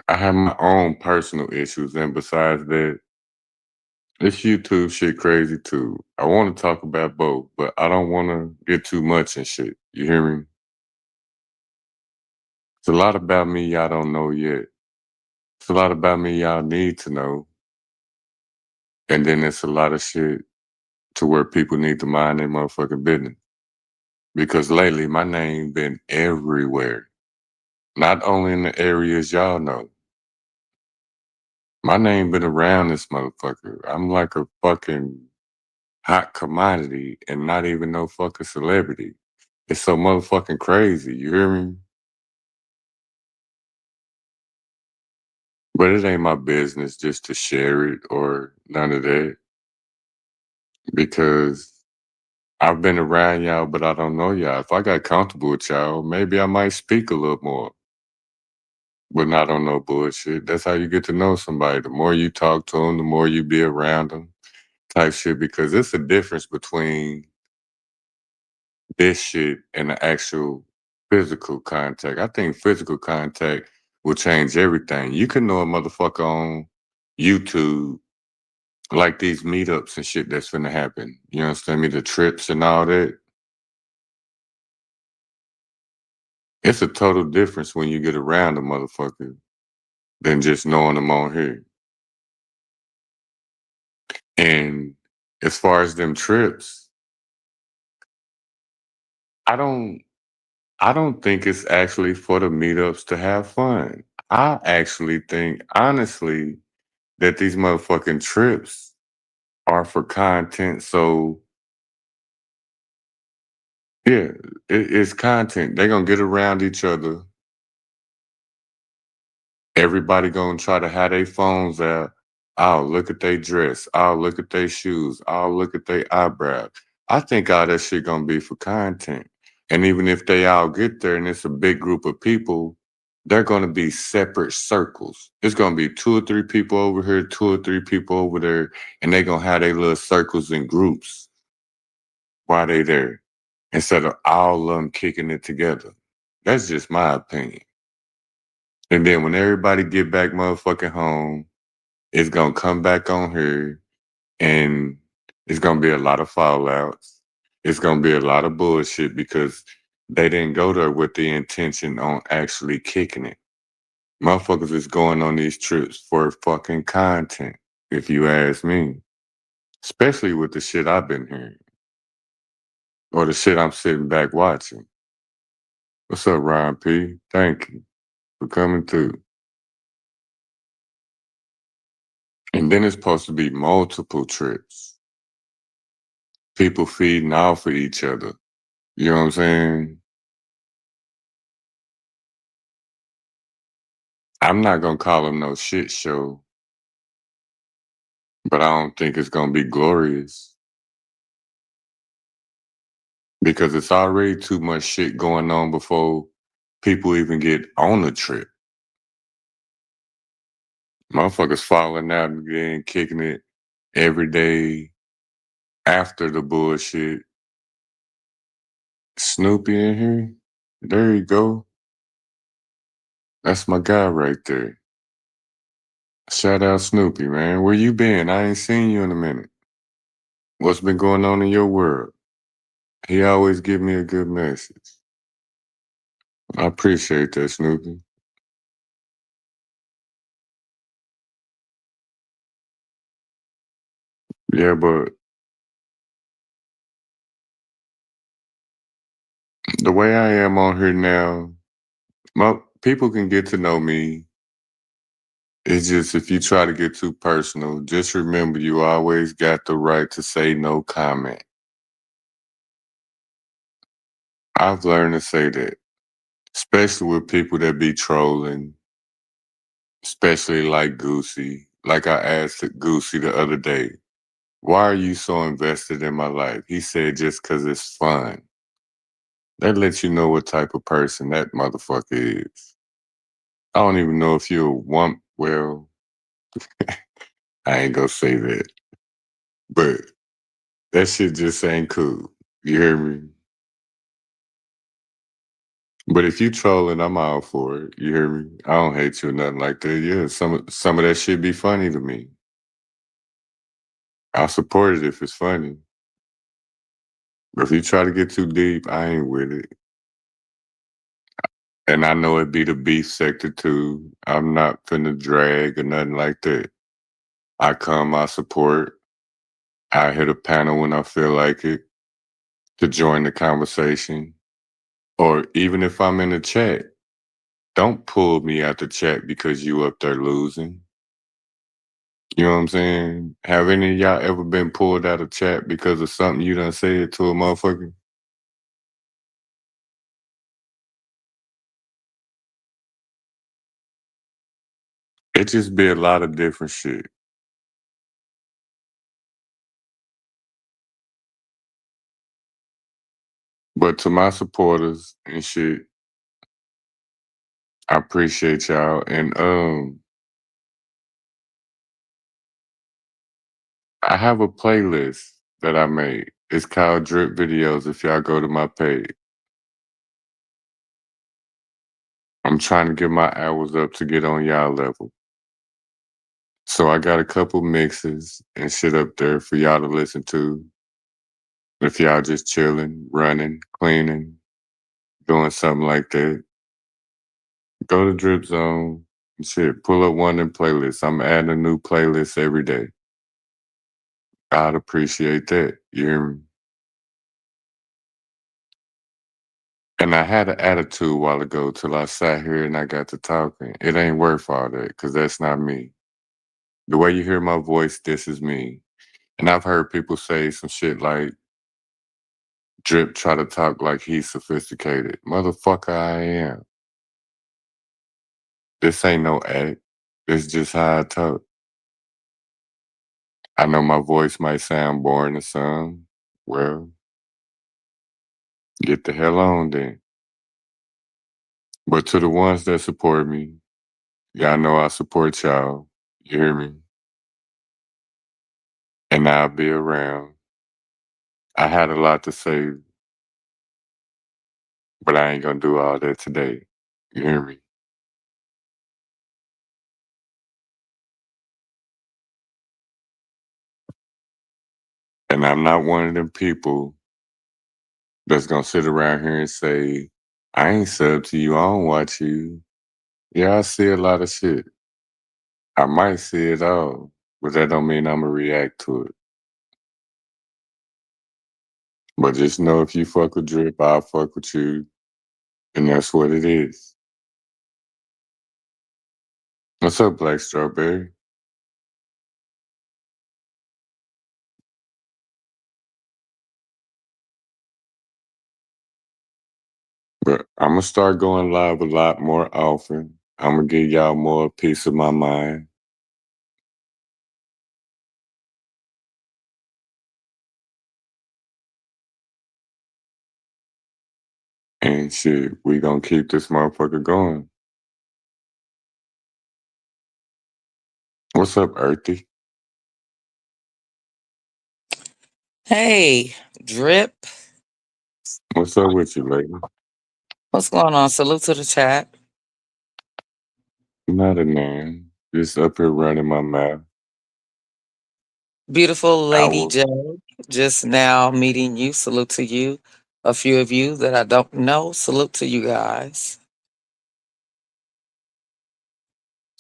I have my own personal issues, and besides that, this YouTube shit crazy too. I want to talk about both, but I don't want to get too much and shit. You hear me? It's a lot about me y'all don't know yet. It's a lot about me y'all need to know, and then it's a lot of shit to where people need to mind their motherfucking business. Because lately, my name been everywhere. Not only in the areas y'all know. My name been around this motherfucker. I'm like a fucking hot commodity and not even no fucking celebrity. It's so motherfucking crazy. You hear me? But it ain't my business just to share it or none of that because I've been around y'all, but I don't know y'all. If I got comfortable with y'all, maybe I might speak a little more, but not on no bullshit. That's how you get to know somebody. The more you talk to them, the more you be around them type shit because it's a difference between this shit and the actual physical contact. I think physical contact will change everything. You can know a motherfucker on YouTube, like these meetups and shit that's finna happen. You understand me? The trips and all that. It's a total difference when you get around a motherfucker than just knowing them on here. And as far as them trips, I don't I don't think it's actually for the meetups to have fun. I actually think, honestly, that these motherfucking trips are for content. So yeah, it's content. They gonna get around each other. Everybody gonna try to have their phones out. Oh, look at their dress. Oh, look at their shoes. Oh, look at their eyebrows. I think all that shit gonna be for content. And even if they all get there and it's a big group of people, they're gonna be separate circles. It's gonna be two or three people over here, two or three people over there, and they're gonna have their little circles and groups while they there instead of all of them kicking it together. That's just my opinion. And then when everybody get back motherfucking home, it's gonna come back on here and it's gonna be a lot of fallouts. It's gonna be a lot of bullshit because they didn't go there with the intention on actually kicking it. Motherfuckers is going on these trips for fucking content, if you ask me. Especially with the shit I've been hearing. Or the shit I'm sitting back watching. What's up, Ryan P? Thank you for coming through. And then it's supposed to be multiple trips. People feeding off of each other. You know what I'm saying? I'm not gonna call them no shit show, but I don't think it's gonna be glorious because it's already too much shit going on before people even get on the trip. Motherfuckers falling out and then kicking it every day after the bullshit. Snoopy in here? There you go. That's my guy right there. Shout out Snoopy, man. Where you been? I ain't seen you in a minute. What's been going on in your world? He always give me a good message. I appreciate that, Snoopy. Yeah, but the way I am on here now, people can get to know me. It's just if you try to get too personal, just remember you always got the right to say no comment. I've learned to say that, especially with people that be trolling, especially like Goosey. Like I asked Goosey the other day, why are you so invested in my life? He said, just because it's fun. That lets you know what type of person that motherfucker is. I don't even know if you're one. Well, I ain't gonna say that, but that shit just ain't cool. You hear me? But if you trolling, I'm all for it. You hear me? I don't hate you or nothing like that. Yeah, some of that shit be funny to me. I'll support it if it's funny. But if you try to get too deep, I ain't with it. And I know it be the beef sector too. I'm not finna drag or nothing like that. I come, I support. I hit a panel when I feel like it to join the conversation. Or even if I'm in the chat, don't pull me out the chat because you up there losing. You know what I'm saying? Have any of y'all ever been pulled out of chat because of something you done said to a motherfucker? It just be a lot of different shit. But to my supporters and shit, I appreciate y'all. And I have a playlist that I made. It's called Drip Videos if y'all go to my page. I'm trying to get my hours up to get on y'all level. So I got a couple mixes and shit up there for y'all to listen to. If y'all just chilling, running, cleaning, doing something like that, go to Drip Zone. Shit, pull up one of them playlists. I'm adding a new playlist every day. I'd appreciate that. You hear me? And I had an attitude a while ago till I sat here and I got to talking. It ain't worth all that because that's not me. The way you hear my voice, this is me. And I've heard people say some shit like, Drip try to talk like he's sophisticated. Motherfucker, I am. This ain't no act. It's just how I talk. I know my voice might sound boring to some. Well, get the hell on then. But to the ones that support me, y'all know I support y'all. You hear me? And I'll be around. I had a lot to say, but I ain't gonna do all that today. You hear me? And I'm not one of them people that's gonna sit around here and say, I ain't sub to you, I don't watch you. Yeah, I see a lot of shit. I might see it all, but that don't mean I'ma react to it. But just know if you fuck with Drip, I'll fuck with you. And that's what it is. What's up, Black Strawberry? But I'm gonna start going live a lot more often. I'm gonna give y'all more peace of my mind. And shit, we gonna keep this motherfucker going. What's up, Earthy? Hey, Drip. What's up with you, lady? What's going on? Salute to the chat. Not a man. Just up here running my mouth. Beautiful I Lady will. J. Just now meeting you. Salute to you. A few of you that I don't know. Salute to you guys.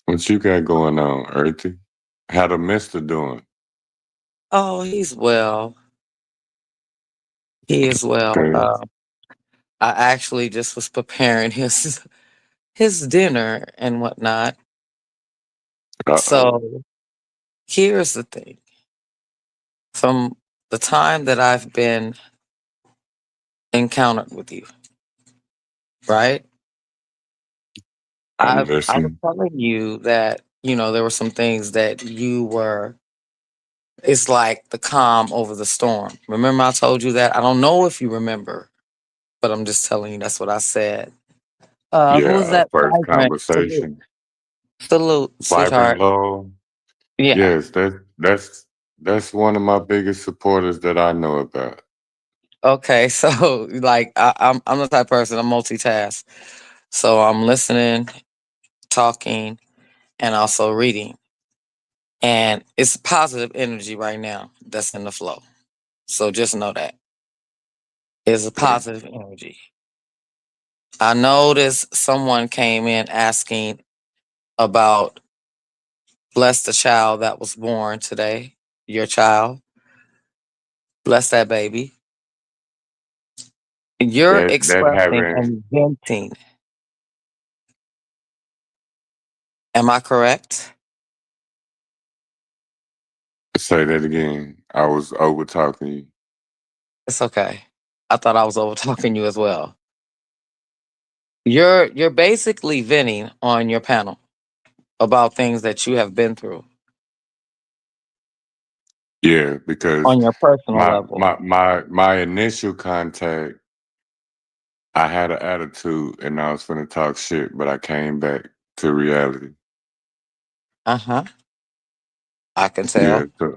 What you got going on, Earthy? How the mister doing? Oh, he's well. He is well. Okay. I actually just was preparing his dinner and whatnot. Uh-oh. So here's the thing. From the time that I've been encountered with you, right? I'm I was listening. telling you that, there were some things that it's like the calm over the storm. Remember I told you that? I don't know if you remember, but I'm just telling you that's what I said. Who Yeah, was our that? first Vibrant. Salute. conversation. Salute, Vibrant sweetheart. Law. Yeah. Yes, that's one of my biggest supporters that I know about. Okay. So like I'm the type of person, I'm multitask. So I'm listening, talking, and also reading. And it's positive energy right now that's in the flow. So just know that. It's a Okay. positive energy. I noticed someone came in asking about bless the child that was born today, your child. Bless that baby. You're That expressing having and venting. Am I correct? say that again. I was over talking you. It's okay. I thought I was over talking you as well. You're basically venting on your panel about things that you have been through Yeah, because on your personal my level. my my my initial contact, I had an attitude and I was finna talk shit, but I came back to reality. Uh-huh. I can Yeah, tell. so,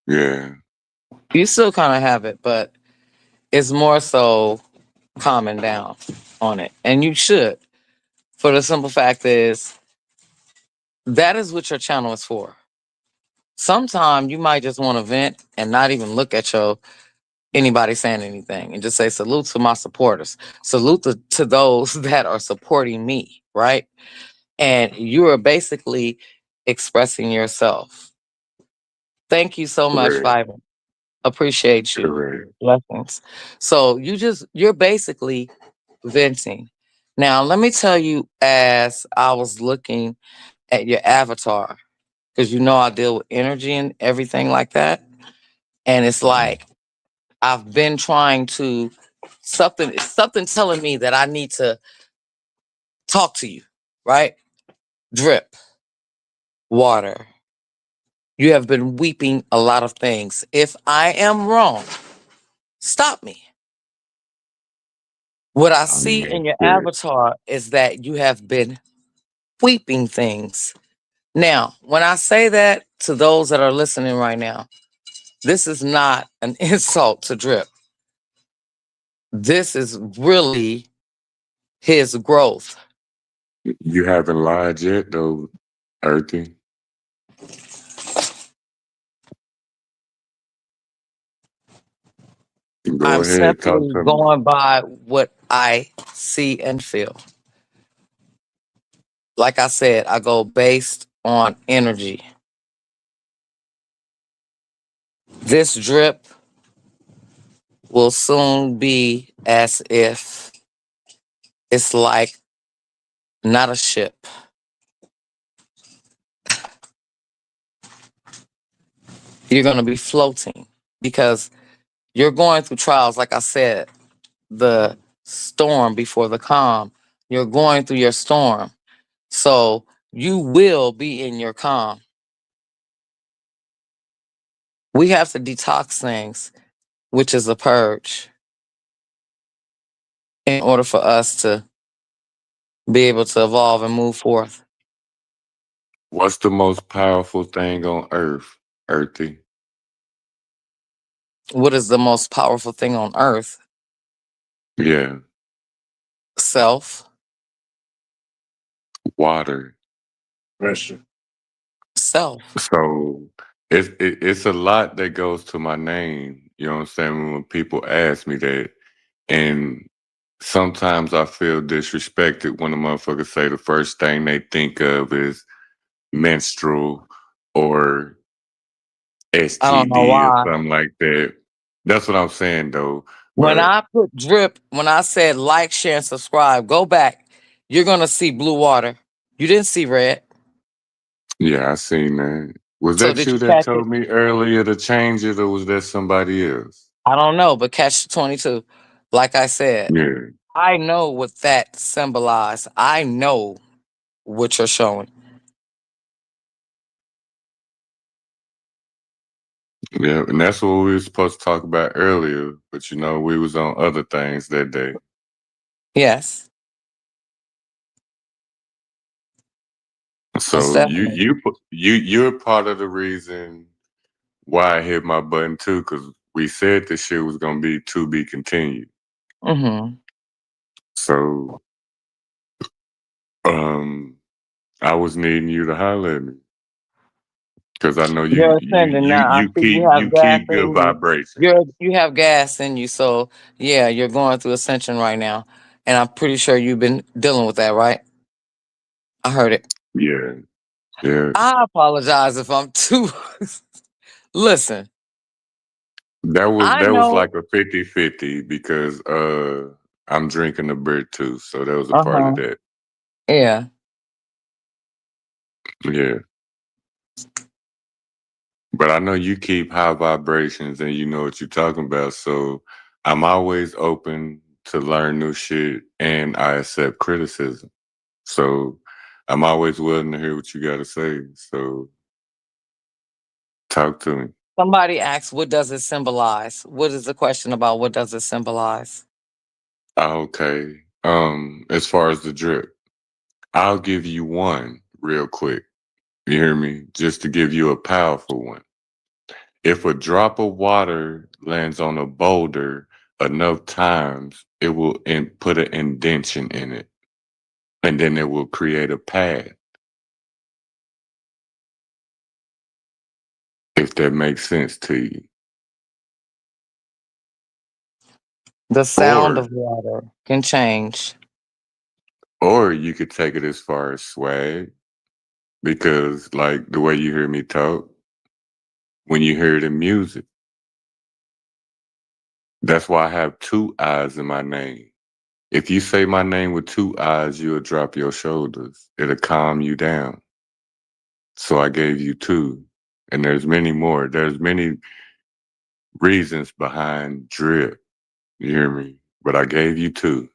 yeah, You still kind of have it, but it's more so calming down on it. And you should. For the simple fact is that is what your channel is for. Sometimes you might just want to vent and not even look at anybody saying anything and just say salute to my supporters. Salute to those that are supporting me, right? And you are basically expressing yourself. Thank you so much, correct, Vibrant. Appreciate you. correct. Blessings. So you're basically venting. Now, let me tell you, as I was looking at your avatar, because I deal with energy and everything like that. And it's like I've been trying to something telling me that I need to talk to you, right? Drip, water. You have been weeping a lot of things. If I am wrong, stop me. What I I'm see not in your sure. avatar is that you have been weeping things. Now, when I say that to those that are listening right now, this is not an insult to Drip. This is really his growth. You haven't lied yet, though, Earthy. Go I'm ahead, talk simply to me. going by what I see and feel. Like I said, I go based on energy. This drip will soon be as if it's like not a ship. You're going to be floating because you're going through trials. Like I said, the storm before the calm. You're going through your storm. So you will be in your calm. We have to detox things, which is a purge, in order for us to be able to evolve and move forth. What's the most powerful thing on earth, Earthy? What is the most powerful thing on earth? Yeah, Self, water. Pressure. self. So it's a lot that goes to my name. You know what I'm saying? When people ask me that, and sometimes I feel disrespected when a motherfucker say the first thing they think of is menstrual or I don't know STD or why. something like that. That's what I'm saying though. When But I put drip, when I said like, share, and subscribe, go back. You're gonna see blue water. You didn't see red. yeah, I seen that. Was So that did you you that catch it? told me earlier to change it, or was that somebody else? I don't know, but catch the 22. Like I said, Yeah, I know what that symbolized. I know what you're showing. yeah, and that's what we were supposed to talk about earlier. But you know, we was on other things that day. Yes, most So definitely. you're part of the reason why I hit my button too, because we said this shit was gonna be to be continued. Mm-hmm. So um, I was needing you to holler at me because I know You're ascending now. I see you have you gas keep good in you. vibration. You have gas in you, so yeah, you're going through ascension right now, and I'm pretty sure you've been dealing with that, right? I heard it. Yeah, yeah. I apologize if I'm too. Listen, I That was know. like a 50-50 because I'm drinking a beer too, so that was a Uh part of huh. that. Yeah. Yeah. But I know you keep high vibrations and you know what you're talking about. So I'm always open to learn new shit and I accept criticism. So I'm always willing to hear what you got to say. So talk to me. Somebody asked, "What does it symbolize?" What is the question about? What does it symbolize? Okay. As far as the drip, I'll give you one real quick. You hear me? Just to give you a powerful one. If a drop of water lands on a boulder enough times, it will put an indention in it, and then it will create a pad. If that makes sense to you, The sound or of water can change. you could take it as far as swag, because like the way you hear me talk, when you hear it in music, that's why I have two eyes in my name. If you say my name with two eyes, you'll drop your shoulders. It'll calm you down. So I gave you two. And there's many more. There's many reasons behind drip. You hear me? But I gave you two.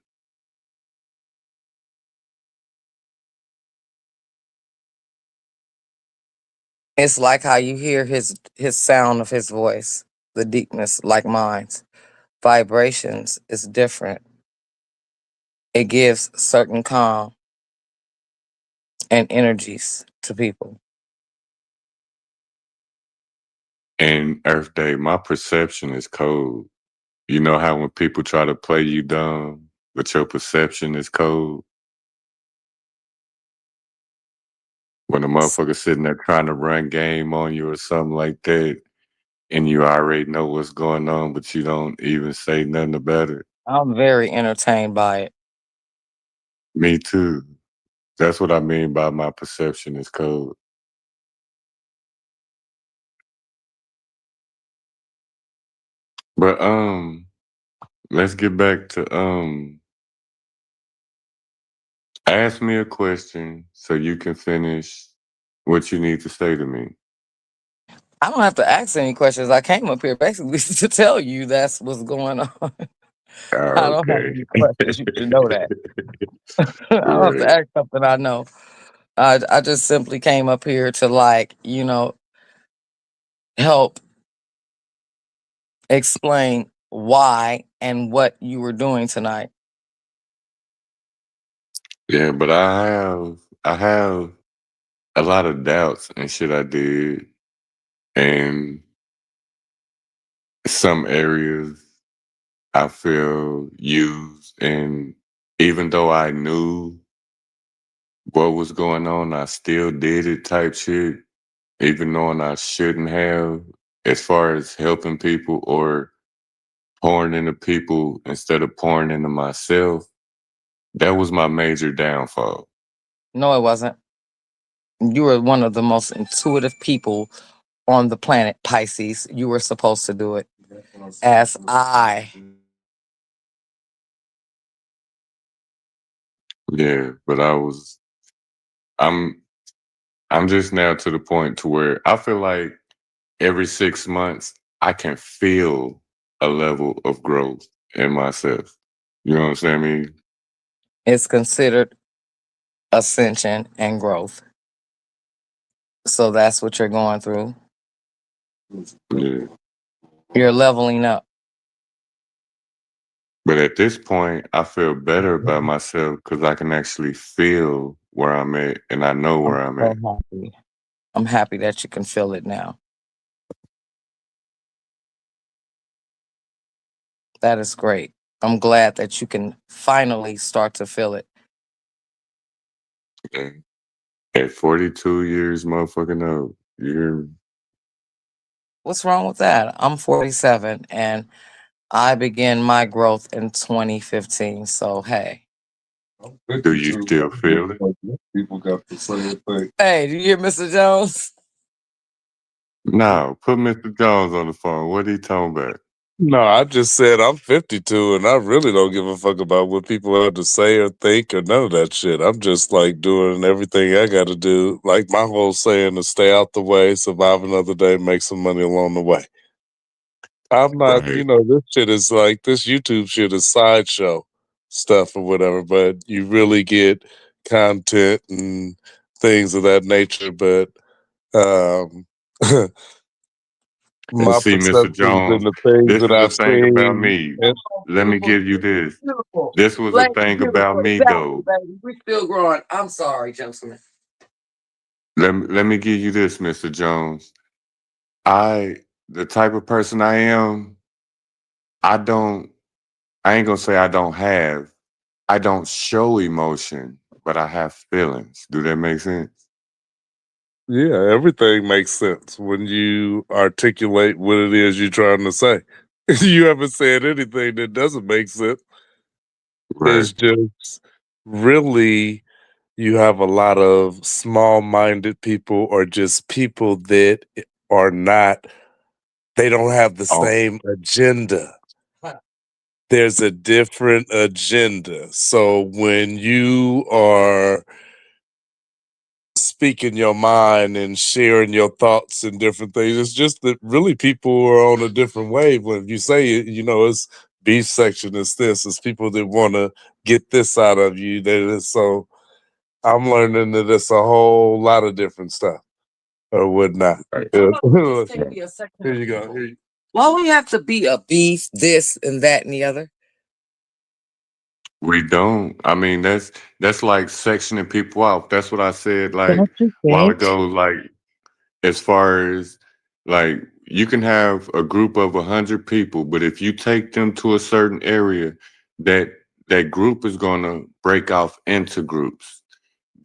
It's like how you hear his sound of his voice, the deepness, like mine's. Vibrations is different. It gives certain calm and energies to people. And Earth Day, my perception is cold. You know how when people try to play you dumb, but your perception is cold? When a motherfucker sitting there trying to run game on you or something like that, and you already know what's going on, but you don't even say nothing about it. I'm very entertained by it. Me too. That's what I mean by my perception is cold. But let's get back to ask me a question so you can finish what you need to say to me. I don't have to ask any questions. I came up here basically to tell you that's what's going on. I don't have Okay. any questions. You should know that. I don't have to Right. ask something I know. I just simply came up here to help explain why and what you were doing tonight. Yeah, but I have a lot of doubts and shit I did. And some areas I feel used. And even though I knew what was going on, I still did it type shit, even knowing I shouldn't have, as far as helping people or pouring into people instead of pouring into myself. That was my major downfall. No, it wasn't. You were one of the most intuitive people on the planet, Pisces. You were supposed to do it. As I. Yeah, but I'm I'm just now to the point to where I feel like every 6 months I can feel a level of growth in myself. You know what I'm saying? I mean, It's considered ascension and growth. So that's what you're going through. yeah. You're leveling up. But at this point, I feel better about myself because I can actually feel where I'm at and I know I'm where I'm so at. happy. I'm happy that you can feel it now. That is great. I'm glad that you can finally start to feel it. And at 42 years, motherfucking old, you hear me? What's wrong with that? I'm 47 and I began my growth in 2015. So, hey. Do you still feel it? People got the same thing. Hey, do you hear Mr. Jones? No, put Mr. Jones on the phone. What he talking about? No, I just said I'm 52 and I really don't give a fuck about what people have to say or think or none of that shit. I'm just like doing everything I got to do. Like my whole saying is stay out the way, survive another day, make some money along the way. I'm not, Right. this shit is like this YouTube shit is sideshow stuff or whatever, but you really get content and things of that nature. But um And my see, Mr. perceptions and Jones, the things this that is the I've thing about seen. me. And, Let me give you this. Beautiful. This was the Blank is thing about beautiful. me, Exactly, though. baby. We're still growing. I'm sorry, gentlemen. Let me give you this, Mr. Jones. The type of person I am, I don't, I ain't gonna say I don't show emotion, but I have feelings. Do that make sense? yeah, everything makes sense when you articulate what it is you're trying to say. You haven't said anything that doesn't make sense. Right. It's just really you have a lot of small-minded people or just people that are not they don't have the Oh, same agenda. Huh. There's a different agenda. So when you are speaking your mind and sharing your thoughts and different things, it's just that really people are on a different wave. When you say it, it's beef section, it's this, it's people that want to get this out of you. So I'm learning that it's a whole lot of different stuff. or would not. Right. Yeah. Just take me a second. Here you go. Here you Why we have to be a beef, this and that and the other? We don't. I mean, that's like sectioning people off. That's what I said like Don't you a while think? ago. Like as far as like you can have a group of 100 people, but if you take them to a certain area, that that group is gonna break off into groups.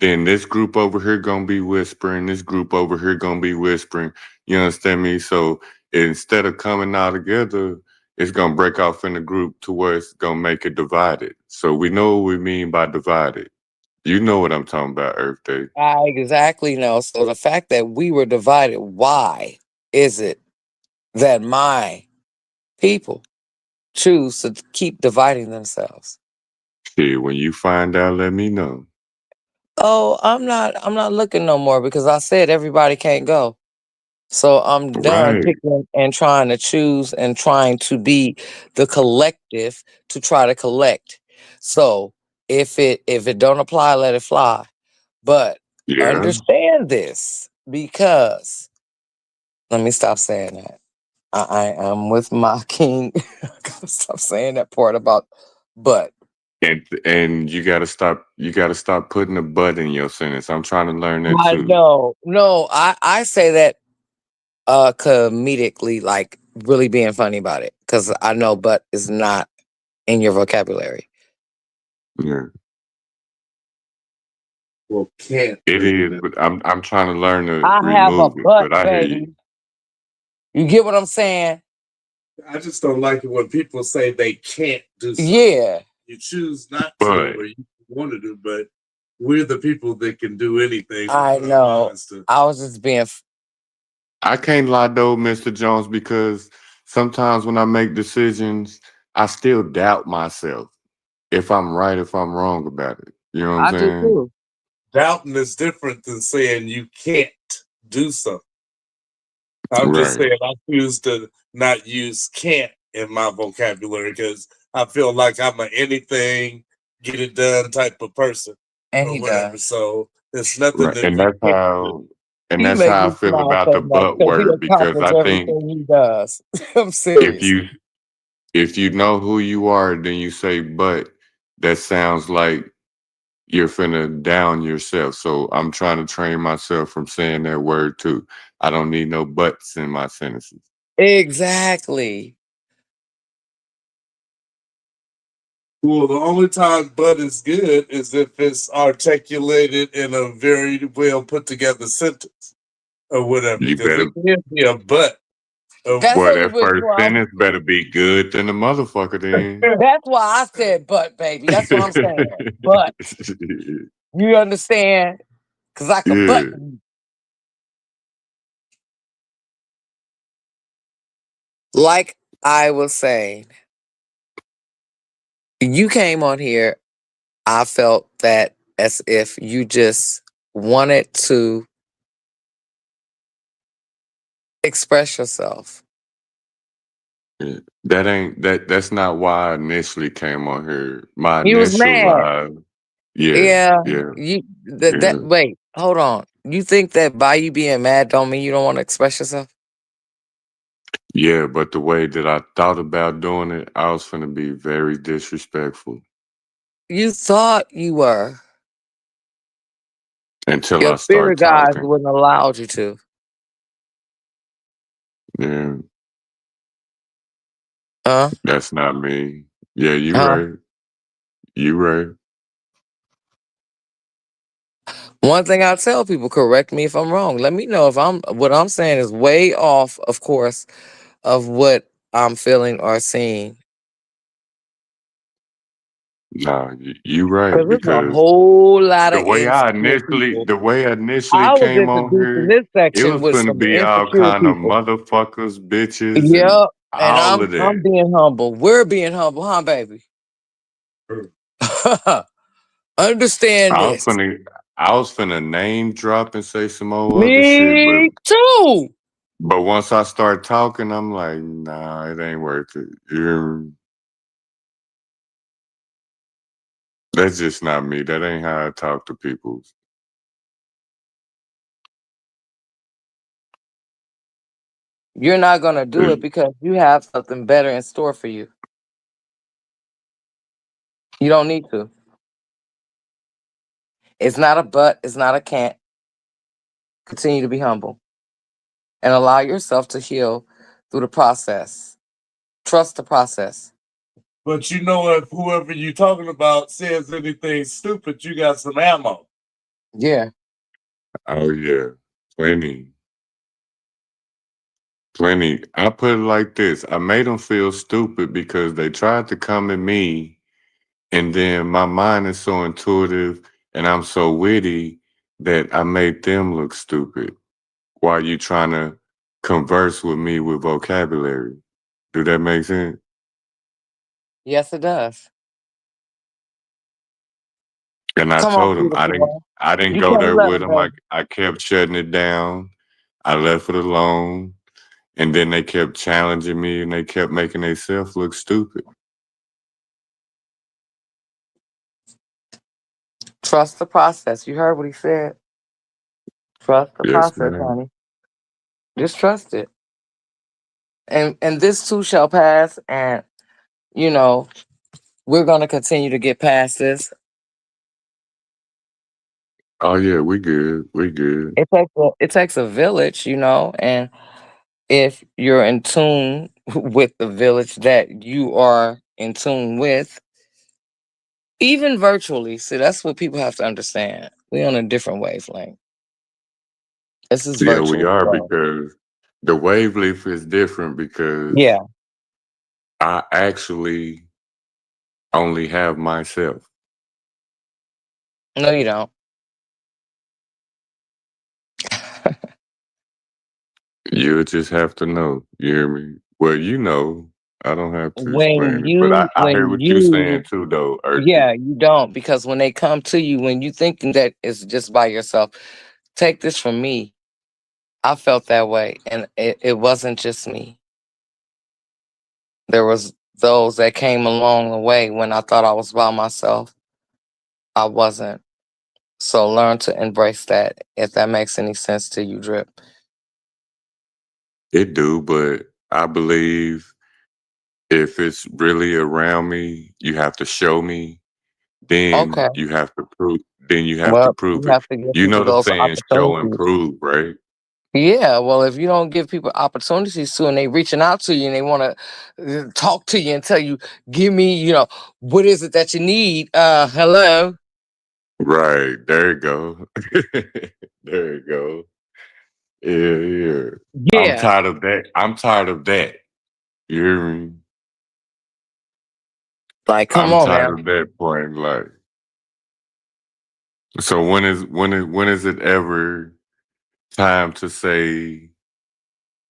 Then this group over here gonna be whispering, this group over here gonna be whispering. You understand me? So instead of coming out together, it's gonna break off in a group to where it's gonna make it divided. So we know what we mean by divided. You know what I'm talking about, Earth Day. I exactly know. So the fact that we were divided, why is it that my people choose to keep dividing themselves? Shit, when you find out, let me know. Oh, I'm not looking no more because I said everybody can't go. So I'm done Right. picking and trying to choose and trying to be the collective to try to collect. So if it don't apply, let it fly. But Yeah. understand this because let me stop saying that. I am with my king. I gotta stop saying that part about but. And you gotta stop putting a butt in your sentence. I'm trying to learn that I too. know. No, I say that comedically, like really being funny about it. Cause I know but is not in your vocabulary. Yeah. Well, can't. It is, but I'm trying to learn to I have a remove it. but, But I hear you. baby. You get what I'm saying? I just don't like it when people say they can't do something. Yeah. You choose not to, But or you want to do, but we're the people that can do anything. I know. I was just being I can't lie though, Mr. Jones, because sometimes when I make decisions, I still doubt myself if I'm right, if I'm wrong about it. You know what I'm I do saying? too. Doubting is different than saying you can't do something. I'm just Right. saying I choose to not use can't in my vocabulary because I feel like I'm an anything, get it done type of person And or he whatever. does. So there's nothing Right. that we can't do. And He that's make how I me feel smile about so the much but because he word, because accomplishes I think everything he does. I'm if serious. you know who you are, then you say but, that sounds like you're finna down yourself. So I'm trying to train myself from saying that word too. I don't need no buts in my sentences. Exactly. Well, the only time but is good is if it's articulated in a very well put together sentence or whatever, You because better, it can be a but. That's boy, only that which first one. sentence better be good than the motherfucker then. That's why I said but, baby. That's what I'm saying. But you understand? Cause I could Yeah. button. Like I was saying, you came on here. I felt that as if you just wanted to express yourself. Yeah. That's not why I initially came on here. My You was initial mad. yeah, Yeah. yeah, You that yeah. wait, hold on. You think that by you being mad don't mean you don't want to express yourself? Yeah, but the way that I thought about doing it, I was finna be very disrespectful You thought you were. until Your I start spirit guides talking. wouldn't allow you to. Yeah, Huh? that's not me. Yeah, you Huh? right. You right. One thing I tell people, correct me if I'm wrong. Let me know if what I'm saying is way off, of course, of what I'm feeling or seeing. Nah, you right Because there's a because whole lot of insecure people. the way I initially I was came on introducing here, this it section was with gonna some be all insecure kind of people. motherfuckers, bitches, and Yep. And all of I'm that. being humble. We're being humble, huh, baby? Understand I was this. finna, I was finna name drop and say some old other shit, Me too. but once I start talking, I'm like, nah, it ain't worth it. That's just not me. That ain't how I talk to people. You're not going to do It's- it because you have something better in store for you. You don't need to. It's not a but, it's not a can't. Continue to be humble and allow yourself to heal through the process. Trust the process. But you know, if whoever you're talking about says anything stupid, you got some ammo. Yeah. oh yeah, plenty, plenty. I put it like this: I made them feel stupid because they tried to come at me, and then my mind is so intuitive and I'm so witty that I made them look stupid while you trying to converse with me with vocabulary. Do that make sense? Yes, it does. And I Come on, told him beautiful one. I didn't You go can't there let with them, him. baby. I kept shutting it down. I left it alone. And then they kept challenging me and they kept making themselves look stupid. Trust the process. You heard what he said. Trust the Yes, process, man. honey. Just trust it. And this too shall pass. And you know, we're gonna continue to get past this. Oh yeah, we good. We good. It takes a village, and if you're in tune with the village that you are in tune with, even virtually. See, that's what people have to understand. We're on a different wavelength. This is Yeah, we virtual. are So, because the wavelength is different because yeah. I actually only have myself. No, you don't. You just have to know. You hear me? Well, you know, I don't have to when explain it. But you I hear when what you're saying you too though, Earthy. yeah, you don't, because when they come to you, when you thinking that it's just by yourself, take this from me. I felt that way, and it wasn't just me. There was those that came along the way when I thought I was by myself. I wasn't. So learn to embrace that, if that makes any sense to you, Drip. It do, but I believe if it's really around me, you have to show me, then Okay. you have to Well, prove you it. have to give You know people the those saying show and opportunities. prove, right? Yeah, well, if you don't give people opportunities to, and they reaching out to you and they want to talk to you and tell you, give me, what is it that you need? Hello. Right. There you go. There you go. Yeah, yeah. I'm Yeah. tired of that. I'm tired of that. You hear me? Like, come I'm on tired now. of that point. Like, so when is it ever time to say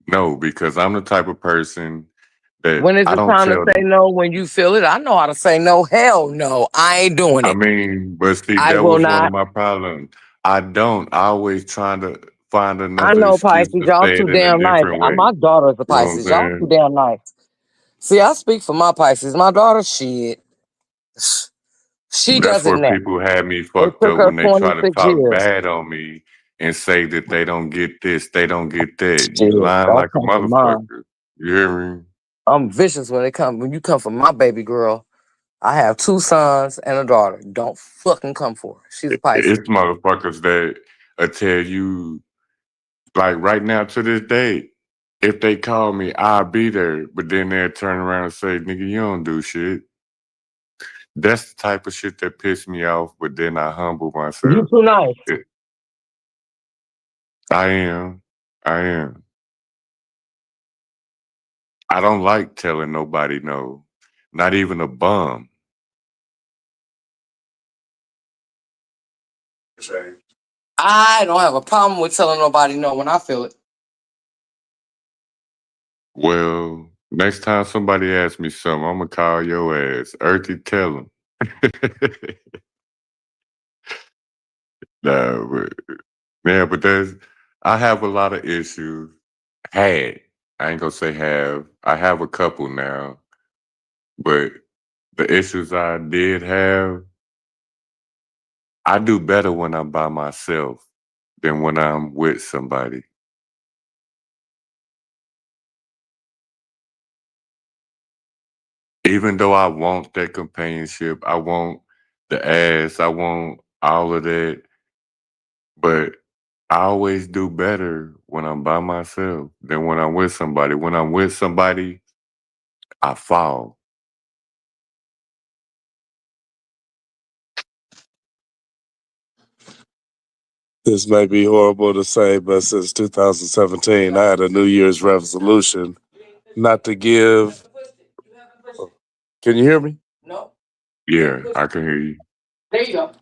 no? Because I'm the type of person that When is I it don't time to tell say no? When you feel it? I know how to say no. Hell no. I ain't doing I it. mean, but see, I that will was one of not. my problems. I don't. I always trying to find I another know, excuse Pisces. to Y'all say too it in a damn nice. different way. My daughter's a You know what I'm Pisces. Y'all too saying? damn nice. See, I speak for my Pisces. My daughter, she That's does it where now. people had me It fucked took up her when they try to 26 talk years. bad on me and say that they don't get this, they don't get that. You Shit, lying don't like a come for mine. motherfucker. You hear me? I'm vicious when you come for my baby girl. I have 2 sons and a daughter. Don't fucking come for her. She's a Pisces. It's motherfuckers that tell you, like right now to this day, if they call me, I'll be there. But then they'll turn around and say, nigga, you don't do shit. That's the type of shit that pissed me off, but then I humble You myself. too nice. It- I am. I am. I don't like telling nobody no. Not even a bum. I don't have a problem with telling nobody no when I feel it. Well, next time somebody asks me something, I'm gonna call your ass. Earthy, tell them. Nah, but yeah, but I have a lot of issues. Had. I ain't gonna say have. I have a couple now. But the issues I did have, I do better when I'm by myself than when I'm with somebody. Even though I want that companionship, I want the ass, I want all of that, but I always do better when I'm by myself than when I'm with somebody. When I'm with somebody, I fall. This may be horrible to say, but since 2017, I had a New Year's resolution not to give. Can you hear me? No. Yeah, I can hear you. There you go.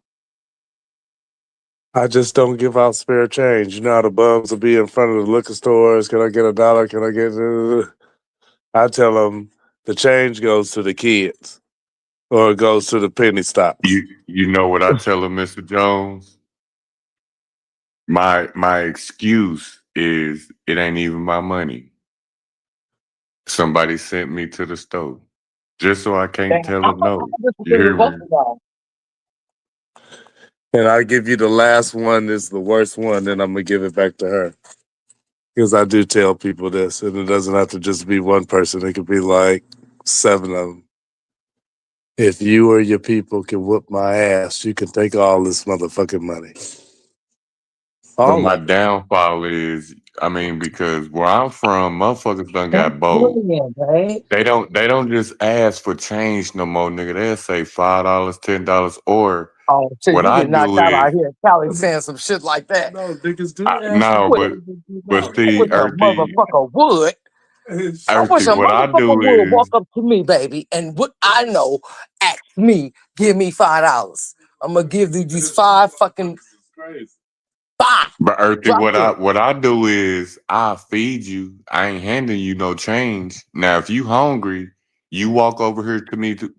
I just don't give out spare change. You know how the bums will be in front of the liquor stores. Can I get $1? Can I get? I tell them the change goes to the kids or it goes to the penny stops. You know what I tell him, Mr. Jones? My excuse is it ain't even my money. Somebody sent me to the store. Just so I can't tell them no. You hear me? And I give you the last one is the worst one, then I'm gonna give it back to her. Because I do tell people this, and it doesn't have to just be one person. It could be like 7 of them. If you or your people can whoop my ass, you can take all this motherfucking money. But All my of it. downfall is, I mean, because where I'm from, motherfuckers done got bold. Right? They don't just ask for change no more, nigga. They'll say $5, $10, or Oh shit, what you I get knocked do out is out here in Cali saying some shit like that. No, niggas do I, ask no, for What? but I see, wish a motherfucker would. I wish a What I motherfucker do would walk is, up to me, baby, and what I know, ask me, give me $5. I'm gonna give you these 5 fucking five. but Earthy, Drop it. what I do is I feed you. I ain't handing you no change. Now, if you hungry, you walk over here to me to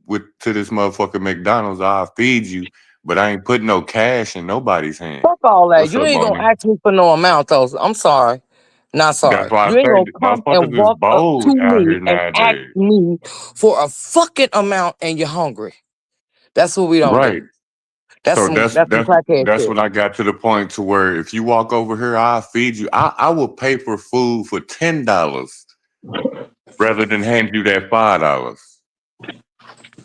this motherfucking McDonald's. I'll feed you, but I ain't putting no cash in nobody's hand. Fuck all that. What's You up, ain't gonna Bonnie? ask me for no amount, though. I'm sorry. Not That's sorry. why I You ain't say gonna that come and motherfuckers is walk up to bold out me here and ask nowadays. me for a fucking amount and you're hungry. That's what we don't do. Right. That's So some crackhead that's shit. when I got to the point to where if you walk over here, I'll feed you. I will pay for food for $10 rather than hand you that $5.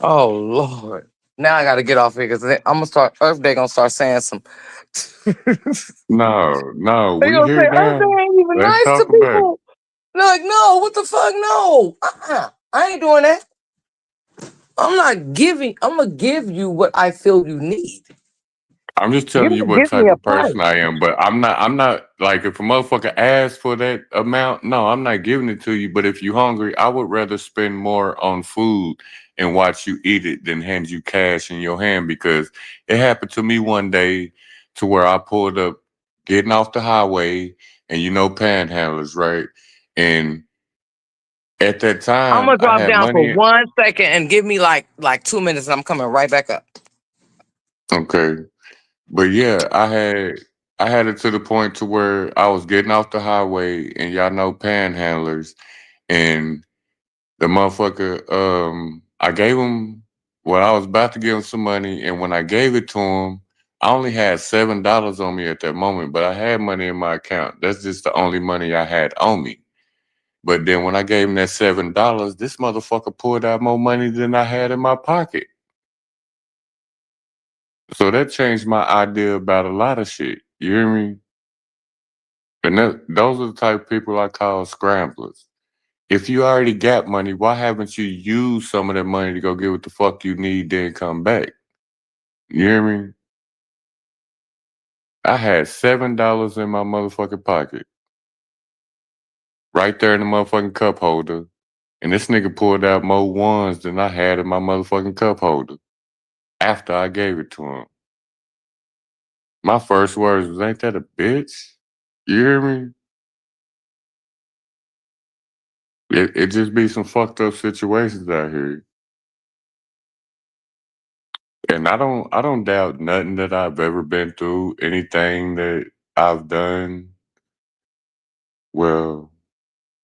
Oh Lord. Now I gotta get off here because I'm gonna start Earth Day gonna start saying some No, they we gonna say here Earth now. Day ain't even Let's nice to talk about it. people. They're like, no, what the fuck? No. I ain't doing that. I'm gonna give you what I feel you need. I'm just telling you what Give me type a of price. person I am, but I'm not like if a motherfucker asks for that amount, no, I'm not giving it to you. But if you hungry, I would rather spend more on food and watch you eat it than hand you cash in your hand because it happened to me one day to where I pulled up getting off the highway and panhandlers, right? And at that I'm time gonna I drop had down for money 1 second and give me like 2 minutes and I'm coming right back up. okay. But yeah, I had it to the point to where I was getting off the highway and y'all know panhandlers and the motherfucker I gave him I was about to give him some money and when I gave it to him, I only had $7 on me at that moment, but I had money in my account. That's just the only money I had on me. But then when I gave him that $7, this motherfucker pulled out more money than I had in my pocket. So that changed my idea about a lot of shit. You hear me? And those are the type of people I call scramblers. If you already got money, why haven't you used some of that money to go get what the fuck you need, then come back? You hear me? I had $7 in my motherfucking pocket, right there in the motherfucking cup holder, and this nigga pulled out more ones than I had in my motherfucking cup holder after I gave it to him. My first words was, "Ain't that a bitch?" You hear me? It just be some fucked up situations out here. And I don't doubt nothing that I've ever been through, anything that I've done. Well,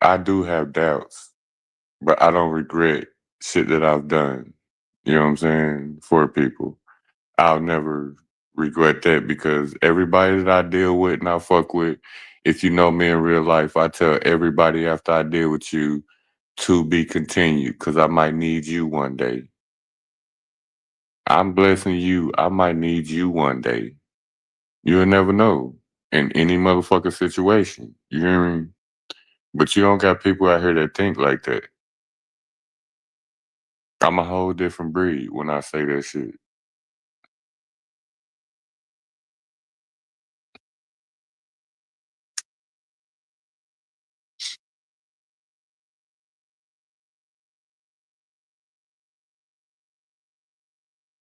I do have doubts, but I don't regret shit that I've done. You know what I'm saying? For people. I'll never regret that because everybody that I deal with and I fuck with, if you know me in real life, I tell everybody after I deal with you, to be continued because I might need you one day. I'm blessing you. I might need you one day. You'll never know in any motherfucking situation. You hear me? But you don't got people out here that think like that. I'm a whole different breed when I say that shit.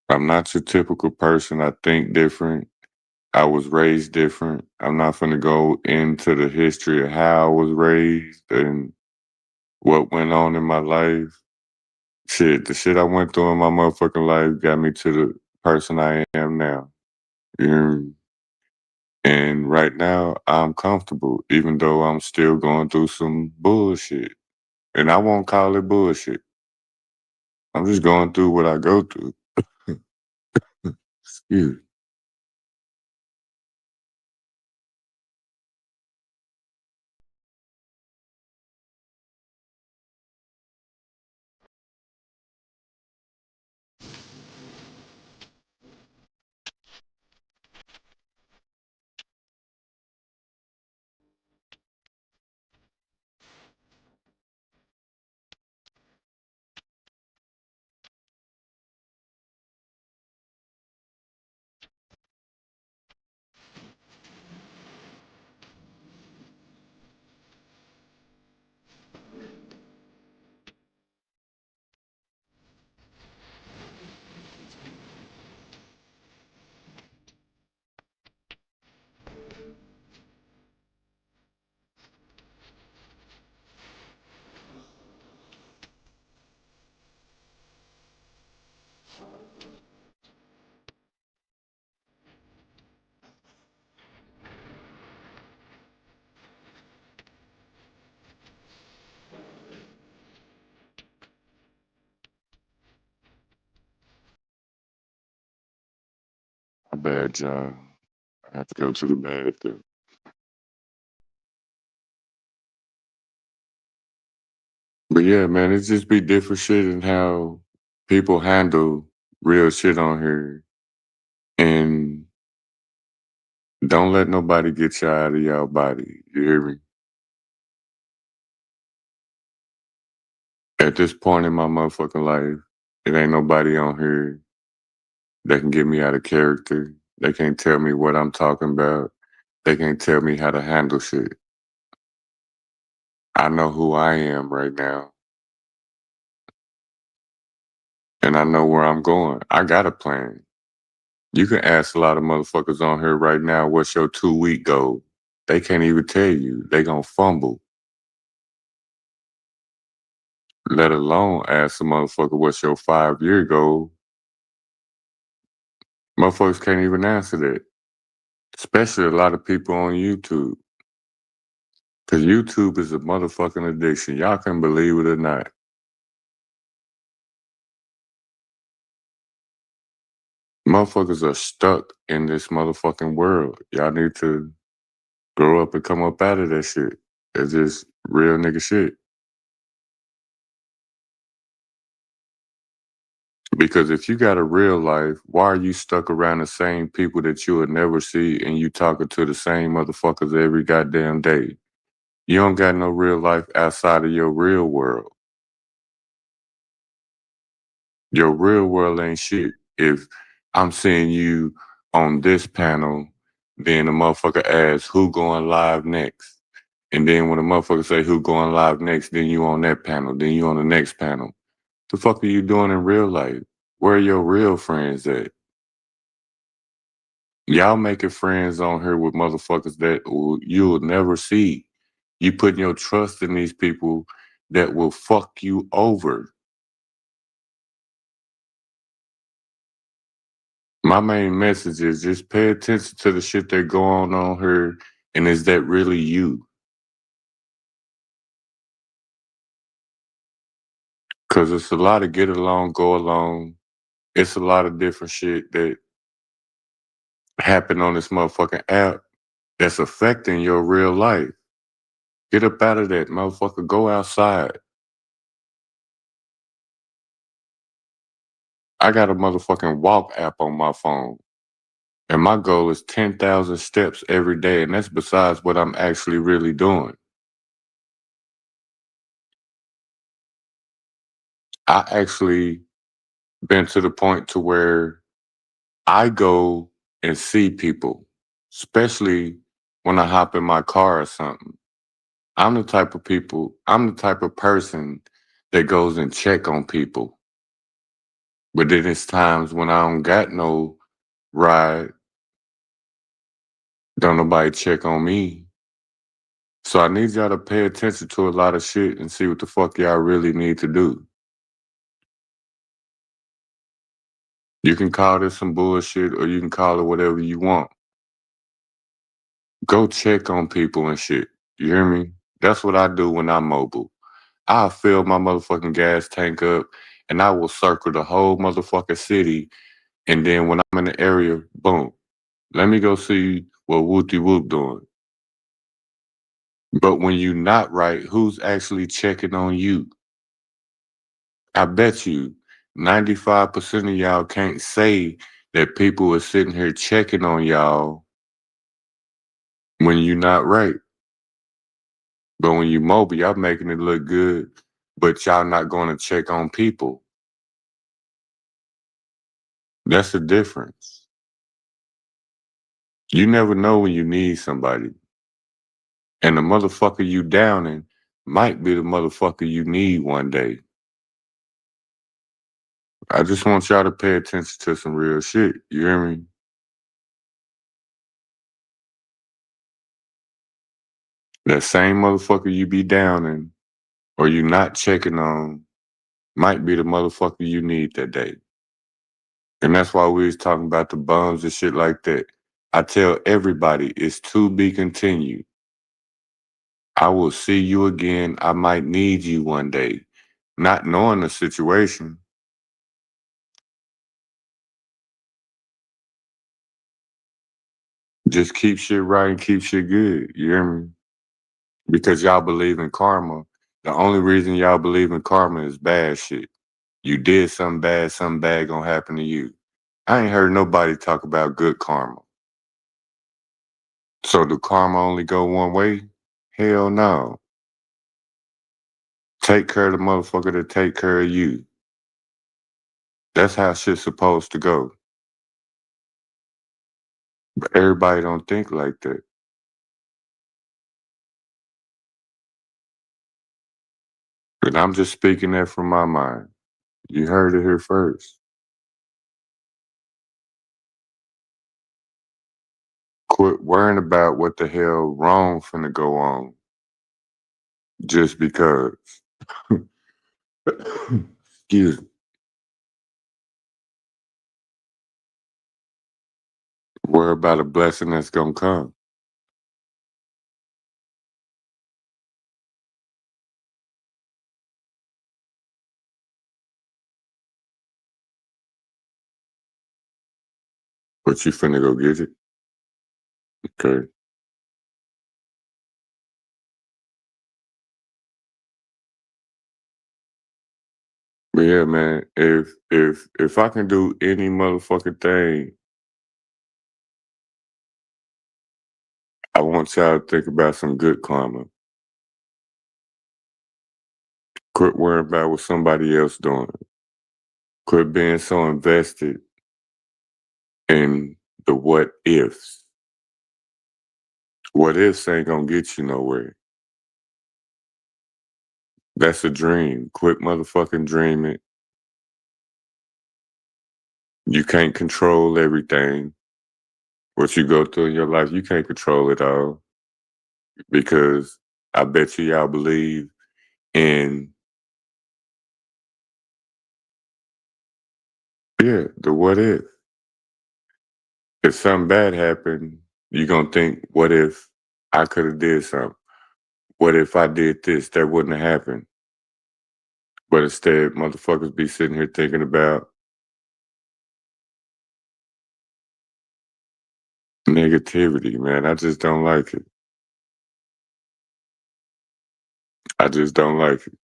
I'm not your typical person. I think different. I was raised different. I'm not going to go into the history of how I was raised and what went on in my life. Shit, the shit I went through in my motherfucking life got me to the person I am now. You hear me? And right now, I'm comfortable, even though I'm still going through some bullshit. And I won't call it bullshit. I'm just going through what I go through. Excuse me. My bad, John. I have to go to the bathroom. But yeah, man, it just be different shit and how people handle real shit on here. And don't let nobody get you out of your body. You hear me? At this point in my motherfucking life, it ain't nobody on here that can get me out of character. They can't tell me what I'm talking about. They can't tell me how to handle shit. I know who I am right now. And I know where I'm going. I got a plan. You can ask a lot of motherfuckers on here right now, what's your 2-week goal? They can't even tell you. They gonna fumble. Let alone ask a motherfucker, what's your 5-year goal? Motherfuckers can't even answer that. Especially a lot of people on YouTube. Cause YouTube is a motherfucking addiction. Y'all can believe it or not. Motherfuckers are stuck in this motherfucking world. Y'all need to grow up and come up out of that shit. It's just real nigga shit. Because if you got a real life, why are you stuck around the same people that you would never see and you talking to the same motherfuckers every goddamn day? You don't got no real life outside of your real world. Your real world ain't shit. If I'm seeing you on this panel, then the motherfucker asks who going live next. And then when the motherfucker say who going live next, then you on that panel, then you on the next panel. The fuck are you doing in real life? Where are your real friends at? Y'all making friends on here with motherfuckers that you'll never see. You putting your trust in these people that will fuck you over. My main message is just pay attention to the shit that go on here, and is that really you? Because it's a lot of get along, go along. It's a lot of different shit that happen on this motherfucking app that's affecting your real life. Get up out of that, motherfucker. Go outside. I got a motherfucking walk app on my phone. And my goal is 10,000 steps every day. And that's besides what I'm actually really doing. I actually been to the point to where I go and see people, especially when I hop in my car or something. I'm the type of person that goes and check on people. But then it's times when I don't got no ride, don't nobody check on me. So I need y'all to pay attention to a lot of shit and see what the fuck y'all really need to do. You can call this some bullshit or you can call it whatever you want. Go check on people and shit. You hear me? That's what I do when I'm mobile. I'll fill my motherfucking gas tank up and I will circle the whole motherfucking city. And then when I'm in the area, boom, let me go see what Whoopty Whoop doing. But when you not right, who's actually checking on you? I bet you 95% of y'all can't say that people are sitting here checking on y'all when you not right. But when you mobile, y'all making it look good, but y'all not going to check on people. That's the difference. You never know when you need somebody. And the motherfucker you downing might be the motherfucker you need one day. I just want y'all to pay attention to some real shit. You hear me? That same motherfucker you be downing or you not checking on might be the motherfucker you need that day. And that's why we was talking about the bums and shit like that. I tell everybody it's to be continued. I will see you again. I might need you one day. Not knowing the situation. Just keep shit right and keep shit good. You hear me? Because y'all believe in karma. The only reason y'all believe in karma is bad shit. You did something bad gonna happen to you. I ain't heard nobody talk about good karma. So do karma only go one way? Hell no. Take care of the motherfucker to take care of you. That's how shit's supposed to go. But everybody don't think like that. But I'm just speaking that from my mind. You heard it here first. Quit worrying about what the hell wrong finna go on just because. Excuse me. Worry about a blessing that's gonna come. But you finna go get it? Okay. But yeah, man, if I can do any motherfucking thing, I want y'all to think about some good karma. Quit worrying about what somebody else doing. Quit being so invested in the what ifs. What ifs ain't gonna get you nowhere. That's a dream. Quit motherfucking dreaming. You can't control everything. What you go through in your life, you can't control it all. Because I bet you y'all believe in, yeah, the what if. If something bad happened, you're gonna think, what if I could have did something? What if I did this? That wouldn't have happened. But instead, motherfuckers be sitting here thinking about negativity, man. I just don't like it. I just don't like it.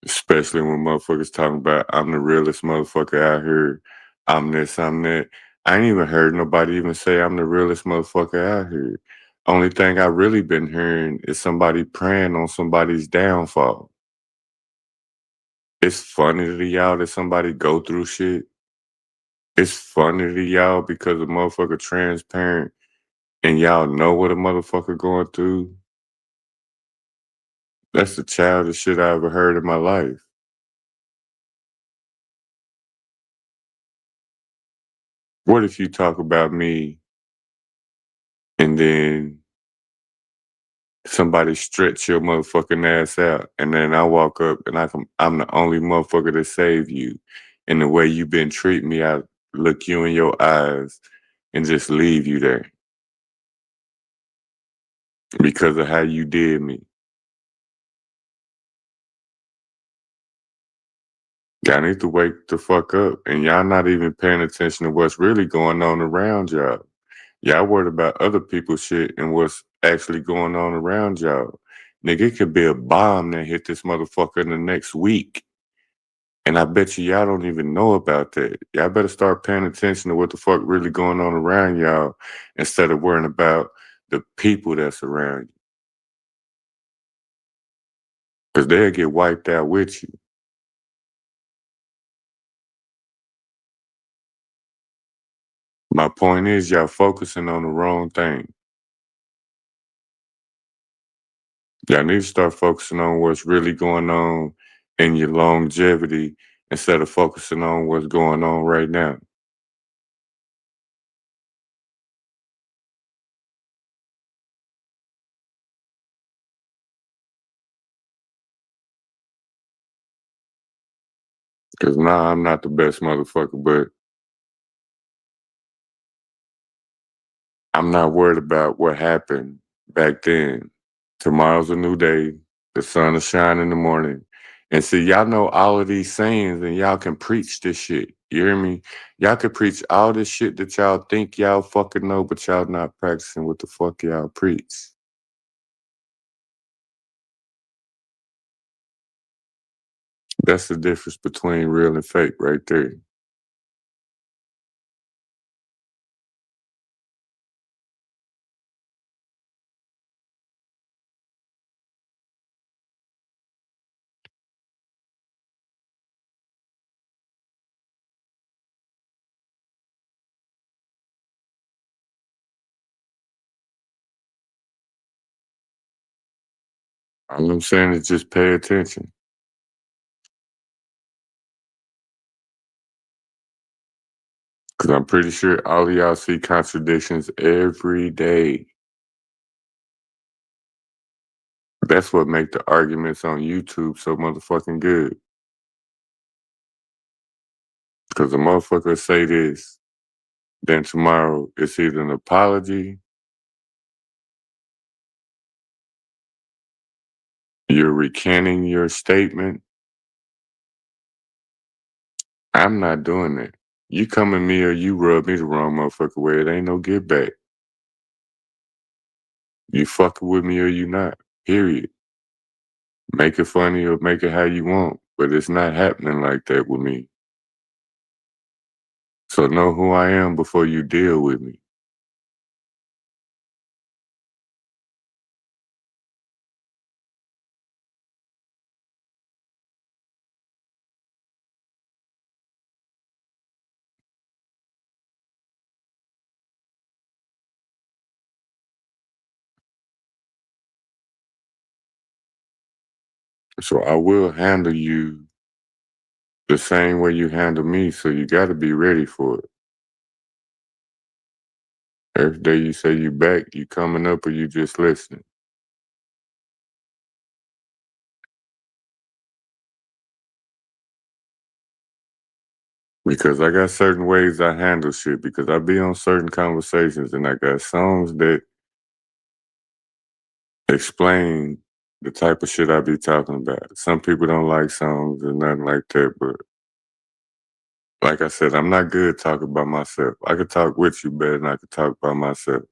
Especially when motherfuckers talking about I'm the realest motherfucker out here. I'm this, I'm that. I ain't even heard nobody even say I'm the realest motherfucker out here. Only thing I really been hearing is somebody praying on somebody's downfall. It's funny to y'all that somebody go through shit. It's funny to y'all because a motherfucker transparent and y'all know what a motherfucker going through. That's the childish shit I ever heard in my life. What if you talk about me and then somebody stretch your motherfucking ass out and then I walk up and I'm the only motherfucker to save you. And the way you been treating me, I look you in your eyes and just leave you there because of how you did me. Y'all need to wake the fuck up. And y'all not even paying attention to what's really going on around y'all. Y'all worried about other people's shit and what's actually going on around y'all. Nigga, it could be a bomb that hit this motherfucker in the next week. And I bet y'all don't even know about that. Y'all better start paying attention to what the fuck really going on around y'all instead of worrying about the people that's around you. Because they'll get wiped out with you. My point is y'all focusing on the wrong thing. Y'all need to start focusing on what's really going on in your longevity instead of focusing on what's going on right now. Because nah, I'm not the best motherfucker, but I'm not worried about what happened back then. Tomorrow's a new day. The sun will shine in the morning. And see, y'all know all of these sayings and y'all can preach this shit. You hear me? Y'all can preach all this shit that y'all think y'all fucking know, but y'all not practicing what the fuck y'all preach. That's the difference between real and fake right there. All I'm saying is just pay attention. Because I'm pretty sure all of y'all see contradictions every day. That's what make the arguments on YouTube so motherfucking good. Because a motherfucker say this, then tomorrow it's either an apology, you're recanting your statement. I'm not doing that. You come at me or you rub me the wrong motherfucker way, it ain't no get back. You fucking with me or you not. Period. Make it funny or make it how you want, but it's not happening like that with me. So know who I am before you deal with me. So I will handle you the same way you handle me, so you gotta be ready for it. Every day you say you back, you coming up or you just listening. Because I got certain ways I handle shit because I be on certain conversations and I got songs that explain the type of shit I be talking about. Some people don't like songs or nothing like that, but like I said, I'm not good talking by myself. I could talk with you better than I could talk by myself.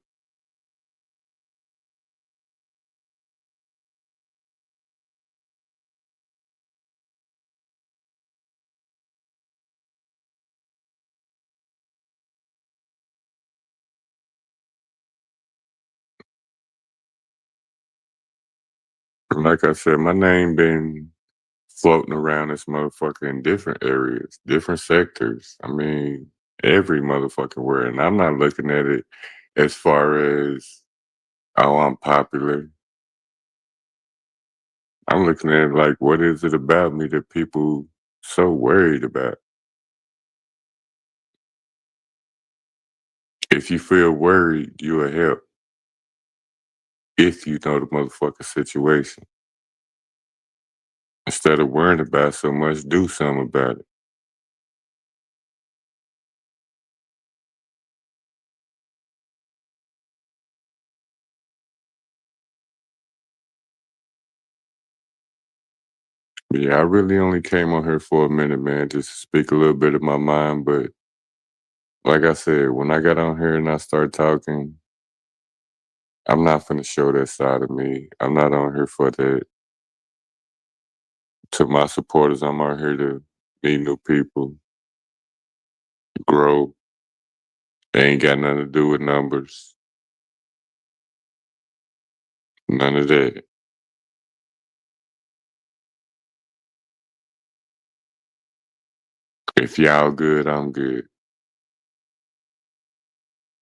Like I said, my name been floating around this motherfucker in different areas, different sectors. I mean, every motherfucking word. And I'm not looking at it as far as, oh, I'm popular. I'm looking at it like, what is it about me that people so worried about? If you feel worried, you will help. If you know the motherfucking situation. Instead of worrying about so much, do something about it. But yeah, I really only came on here for a minute, man, just to speak a little bit of my mind. But like I said, when I got on here and I started talking, I'm not finna show that side of me. I'm not on here for that. To my supporters, I'm on here to meet new people, grow. They ain't got nothing to do with numbers. None of that. If y'all good, I'm good.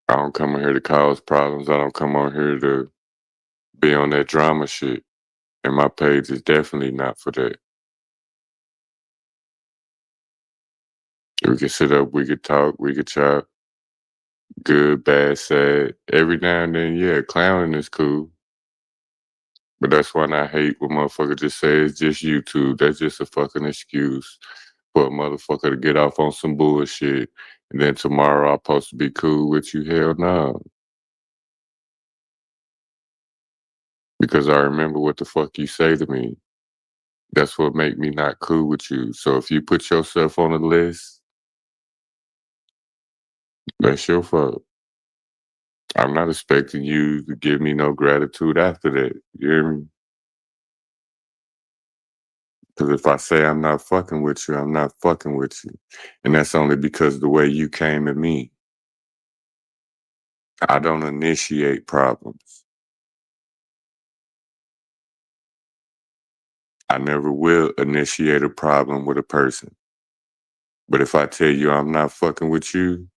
I don't come on here to cause problems. I don't come on here to be on that drama shit. And my page is definitely not for that. We can sit up, we could talk, we could chat. Good, bad, sad. Every now and then, yeah, clowning is cool. But that's why I hate when motherfuckers just say it's just YouTube. That's just a fucking excuse for a motherfucker to get off on some bullshit. And then tomorrow I'm supposed to be cool with you. Hell no. Because I remember what the fuck you say to me. That's what make me not cool with you. So if you put yourself on a list, that's your fault. I'm not expecting you to give me no gratitude after that. You hear me? Because if I say I'm not fucking with you, I'm not fucking with you. And that's only because of the way you came at me. I don't initiate problems. I never will initiate a problem with a person. But if I tell you I'm not fucking with you,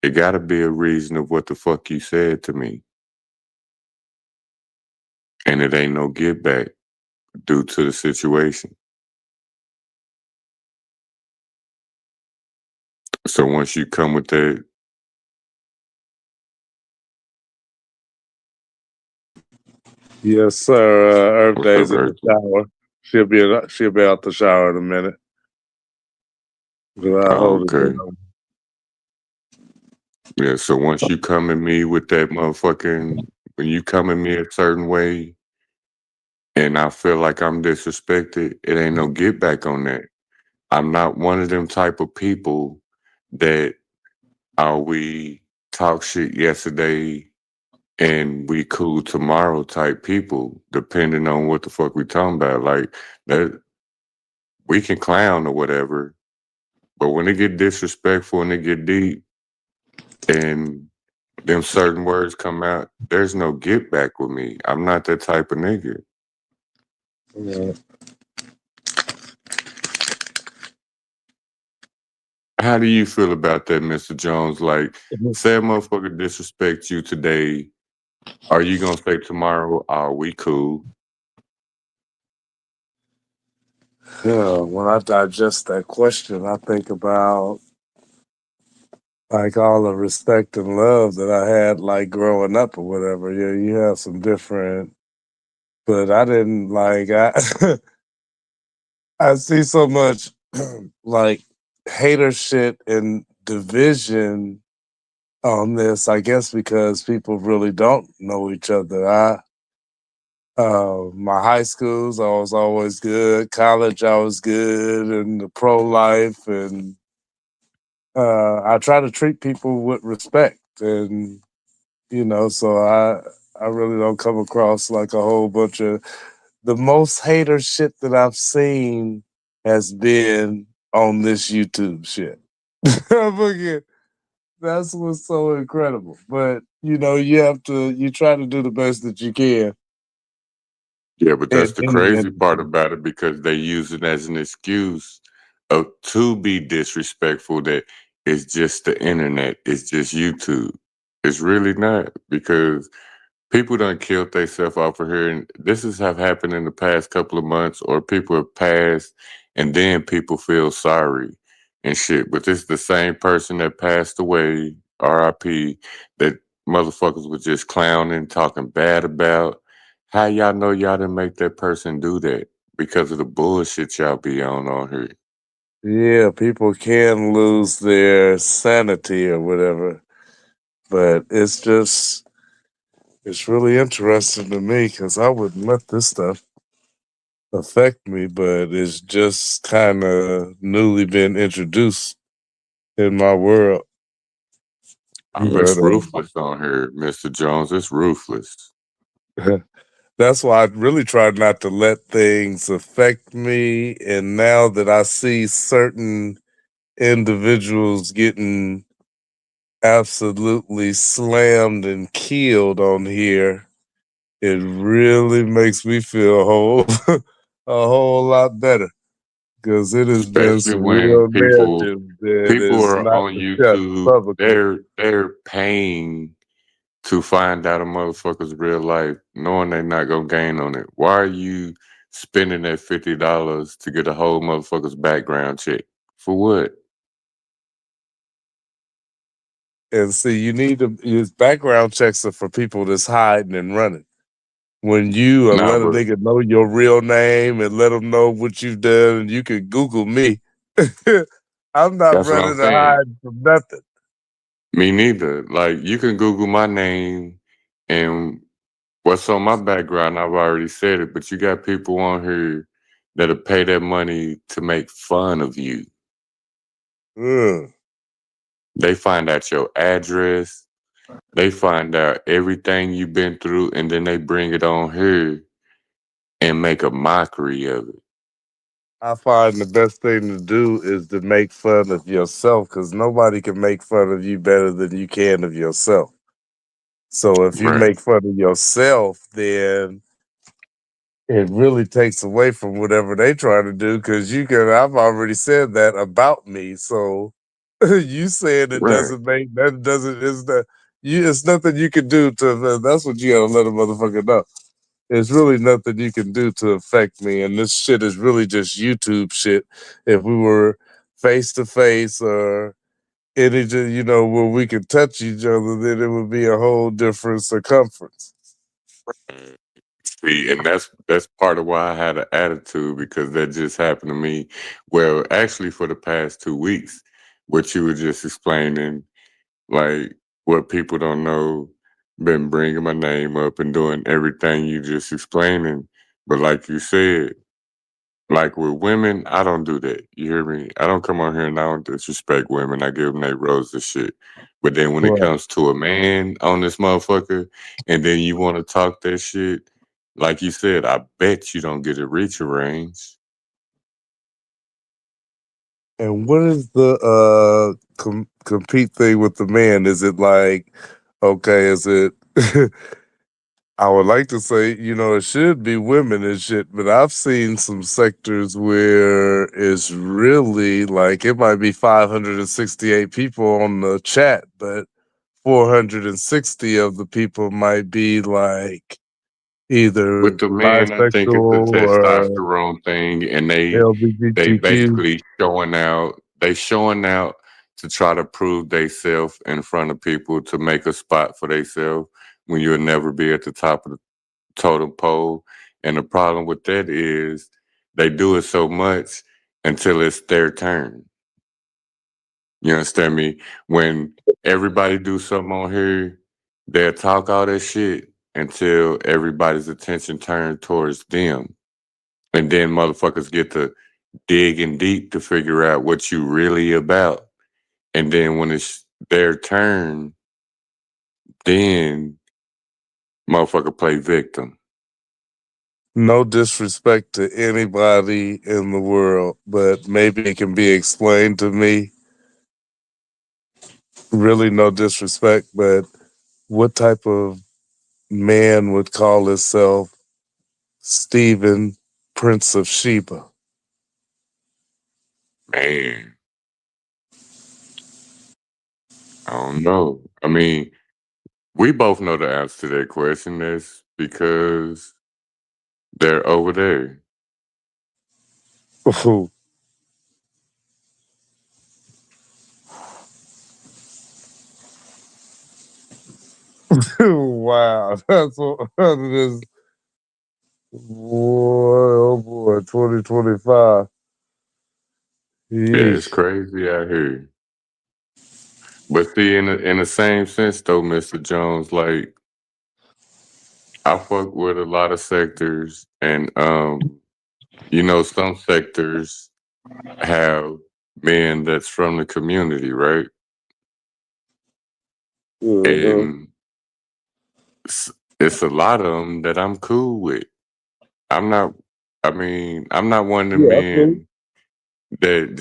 it gotta be a reason of what the fuck you said to me. And it ain't no get back due to the situation. So once you come with that, Yes, sir. Earth what's up, Day's in the Earthy? shower. She'll be out the shower in a minute. But I Oh, hold it okay. down. Yeah, so once you come at me with that motherfucking, when you come at me a certain way and I feel like I'm disrespected, it ain't no get back on that. I'm not one of them type of people that we talk shit yesterday and we cool tomorrow type people, depending on what the fuck we talking about. Like that, we can clown or whatever, but when it get disrespectful and it get deep and them certain words come out, there's no get back with me. I'm not that type of nigga. Yeah. How do you feel about that, Mr. Jones? Like, say a motherfucker disrespect you today, are you gonna say tomorrow, "Oh, we cool"? Yeah, when I digest that question, I think about like all the respect and love that I had like growing up or whatever. Yeah, you have some different, but I didn't like I I see so much like hater shit and division on this, I guess because people really don't know each other. My high schools, I was always good. College, I was good, and the pro life, and I try to treat people with respect, and so I really don't come across like a whole bunch of the most hater shit that I've seen has been on this YouTube shit. Fucking- That's what's so incredible. But you try to do the best that you can. Yeah, but in that's the any crazy part industry. about it because they use it as an excuse to be disrespectful that it's just the internet, it's just YouTube. It's really not because people done killed themselves off of here, and this has have happened in the past couple of months, or people have passed, and then people feel sorry and shit. But this is the same person that passed away, R.I.P. That motherfuckers was just clowning, talking bad about. How y'all know y'all didn't make that person do that because of the bullshit y'all be on here? Yeah, people can lose their sanity or whatever, but it's really interesting to me because I wouldn't let this stuff affect me, but it's just kind of newly been introduced in my world. Oh, it's But ruthless on here, Mr. Jones. It's ruthless. that's why I really try not to let things affect me. And now that I see certain individuals getting absolutely slammed and killed on here, it really makes me feel a whole a whole lot better because it has been Especially some when real narratives that people is are not on discussed YouTube, publicly. they're paying to find out a motherfucker's real life, knowing they're not gonna gain on it. Why are you spending that $50 to get a whole motherfucker's background check? For what? And see, you need to use background checks are for people that's hiding and running. When you Nah, let a but nigga know your real name and let them know what you've done, and you can Google me. I'm not that's what I'm running or saying. hiding from nothing. Me neither. Like you can Google my name and what's on my background, I've already said it, but you got people on here that'll pay that money to make fun of you. Ugh. They find out your address. They find out everything you've been through, and then they bring it on here and make a mockery of it. I find the best thing to do is to make fun of yourself because nobody can make fun of you better than you can of yourself. So if you Right. make fun of yourself, then it really takes away from whatever they try to do because you can. I've already said that about me, so you saying it Right. doesn't make that doesn't is that you. It's nothing you can do to. That's what you gotta let a motherfucker know. There's really nothing you can do to affect me, and this shit is really just YouTube shit. If we were face to face or any, where we could touch each other, then it would be a whole different circumference. See, and that's part of why I had an attitude because that just happened to me. Well, actually, for the past 2 weeks, what you were just explaining, like what people don't know, been bringing my name up and doing everything you just explaining. But like you said, like with women, I don't do that. You hear me? I don't come on here and I don't disrespect women. I give them their roses and shit. But then when it Right. comes to a man on this motherfucker, and then you want to talk that shit, like you said, I bet you don't get a reach range. And what is the compete thing with the man? Is it like, okay, is it I would like to say, it should be women and shit, but I've seen some sectors where it's really like it might be 568 people on the chat, but 460 of the people might be like either With the man, I think it's the bisexual or testosterone thing, and they LGBTQ. basically showing out. They showing out to try to prove themselves in front of people to make a spot for themselves when you'll never be at the top of the totem pole. And the problem with that is they do it so much until it's their turn. You understand me? When everybody do something on here, they'll talk all that shit until everybody's attention turned towards them. And then motherfuckers get to digging deep to figure out what you really about. And then when it's their turn, then motherfucker play victim. No disrespect to anybody in the world, but maybe it can be explained to me. Really, no disrespect, but what type of man would call himself Stephen, Prince of Sheba. Man, I don't know. I mean, we both know the answer to that question. That's because they're over there. Wow, that's what it is. Boy, oh boy, 2025. Yeah, it's Yeesh. crazy out here. But see, in the same sense though, Mr. Jones, like I fuck with a lot of sectors, and some sectors have men that's from the community, right? Mhm. And it's a lot of them that I'm cool with. I'm not. I mean, I'm not one of the Yeah, I feel men that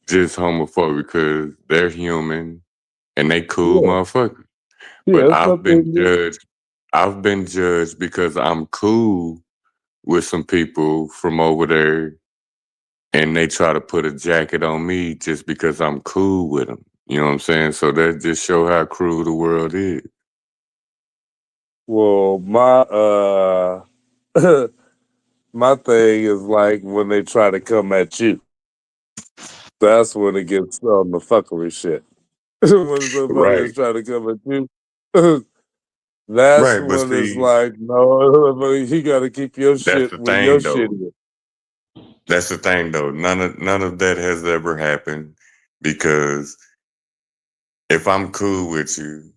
just homophobic because they're human and they cool yeah, motherfuckers. yeah, But it's something that, I've been judged because I'm cool with some people from over there, and they try to put a jacket on me just because I'm cool with them. You know what I'm saying? So that just show how cruel the world is. well, my thing is like when they try to come at you. That's when it gets on the fuckery shit. When somebody Right. is trying to come at you, that's Right. But when it's see, like, no, you got to keep your that's shit the where your thing shit though. is. That's the thing though. None of that has ever happened because if I'm cool with you,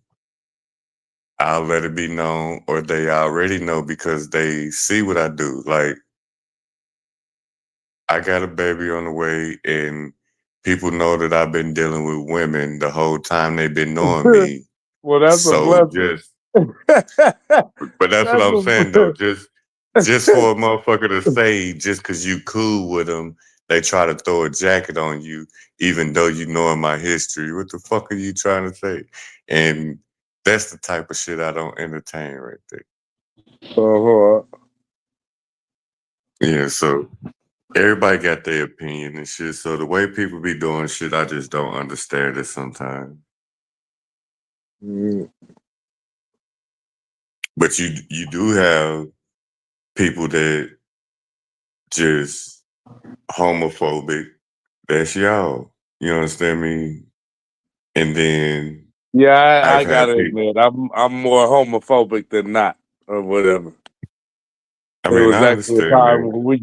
I'll let it be known, or they already know because they see what I do. Like I got a baby on the way, and people know that I've been dealing with women the whole time they've been knowing me. Well, that's a So blessing. just, but that's what That's I'm saying though. a Just for a motherfucker to say, just because you cool with them, they try to throw a jacket on you, even though you know my history. What the fuck are you trying to say? And that's the type of shit I don't entertain right there. uh-huh. Yeah, so everybody got their opinion and shit. So the way people be doing shit, I just don't understand it sometimes. Mm. But you do have people that just homophobic. That's y'all. You understand me? And then Yeah, I I've had gotta people. admit, I'm more homophobic than not, or whatever. I It mean, was I actually a understand time that. when we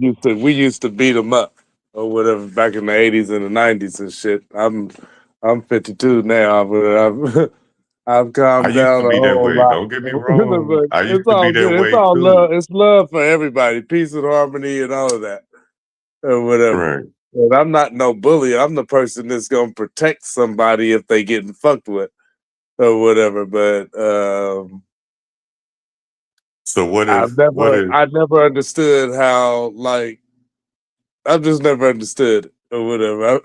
used to beat them up, or whatever, back in the '80s and the '90s and shit. I'm 52 now, but I've I calmed used down to a be that whole way. lot. Don't get me wrong. But I used it's to be all that good. It's way all too. love. It's love for everybody, peace and harmony, and all of that, or whatever. Right. But I'm not no bully. I'm the person that's gonna protect somebody if they getting fucked with, or whatever. But So what I've if what never, if I never understood how, like, I've just never understood it or whatever.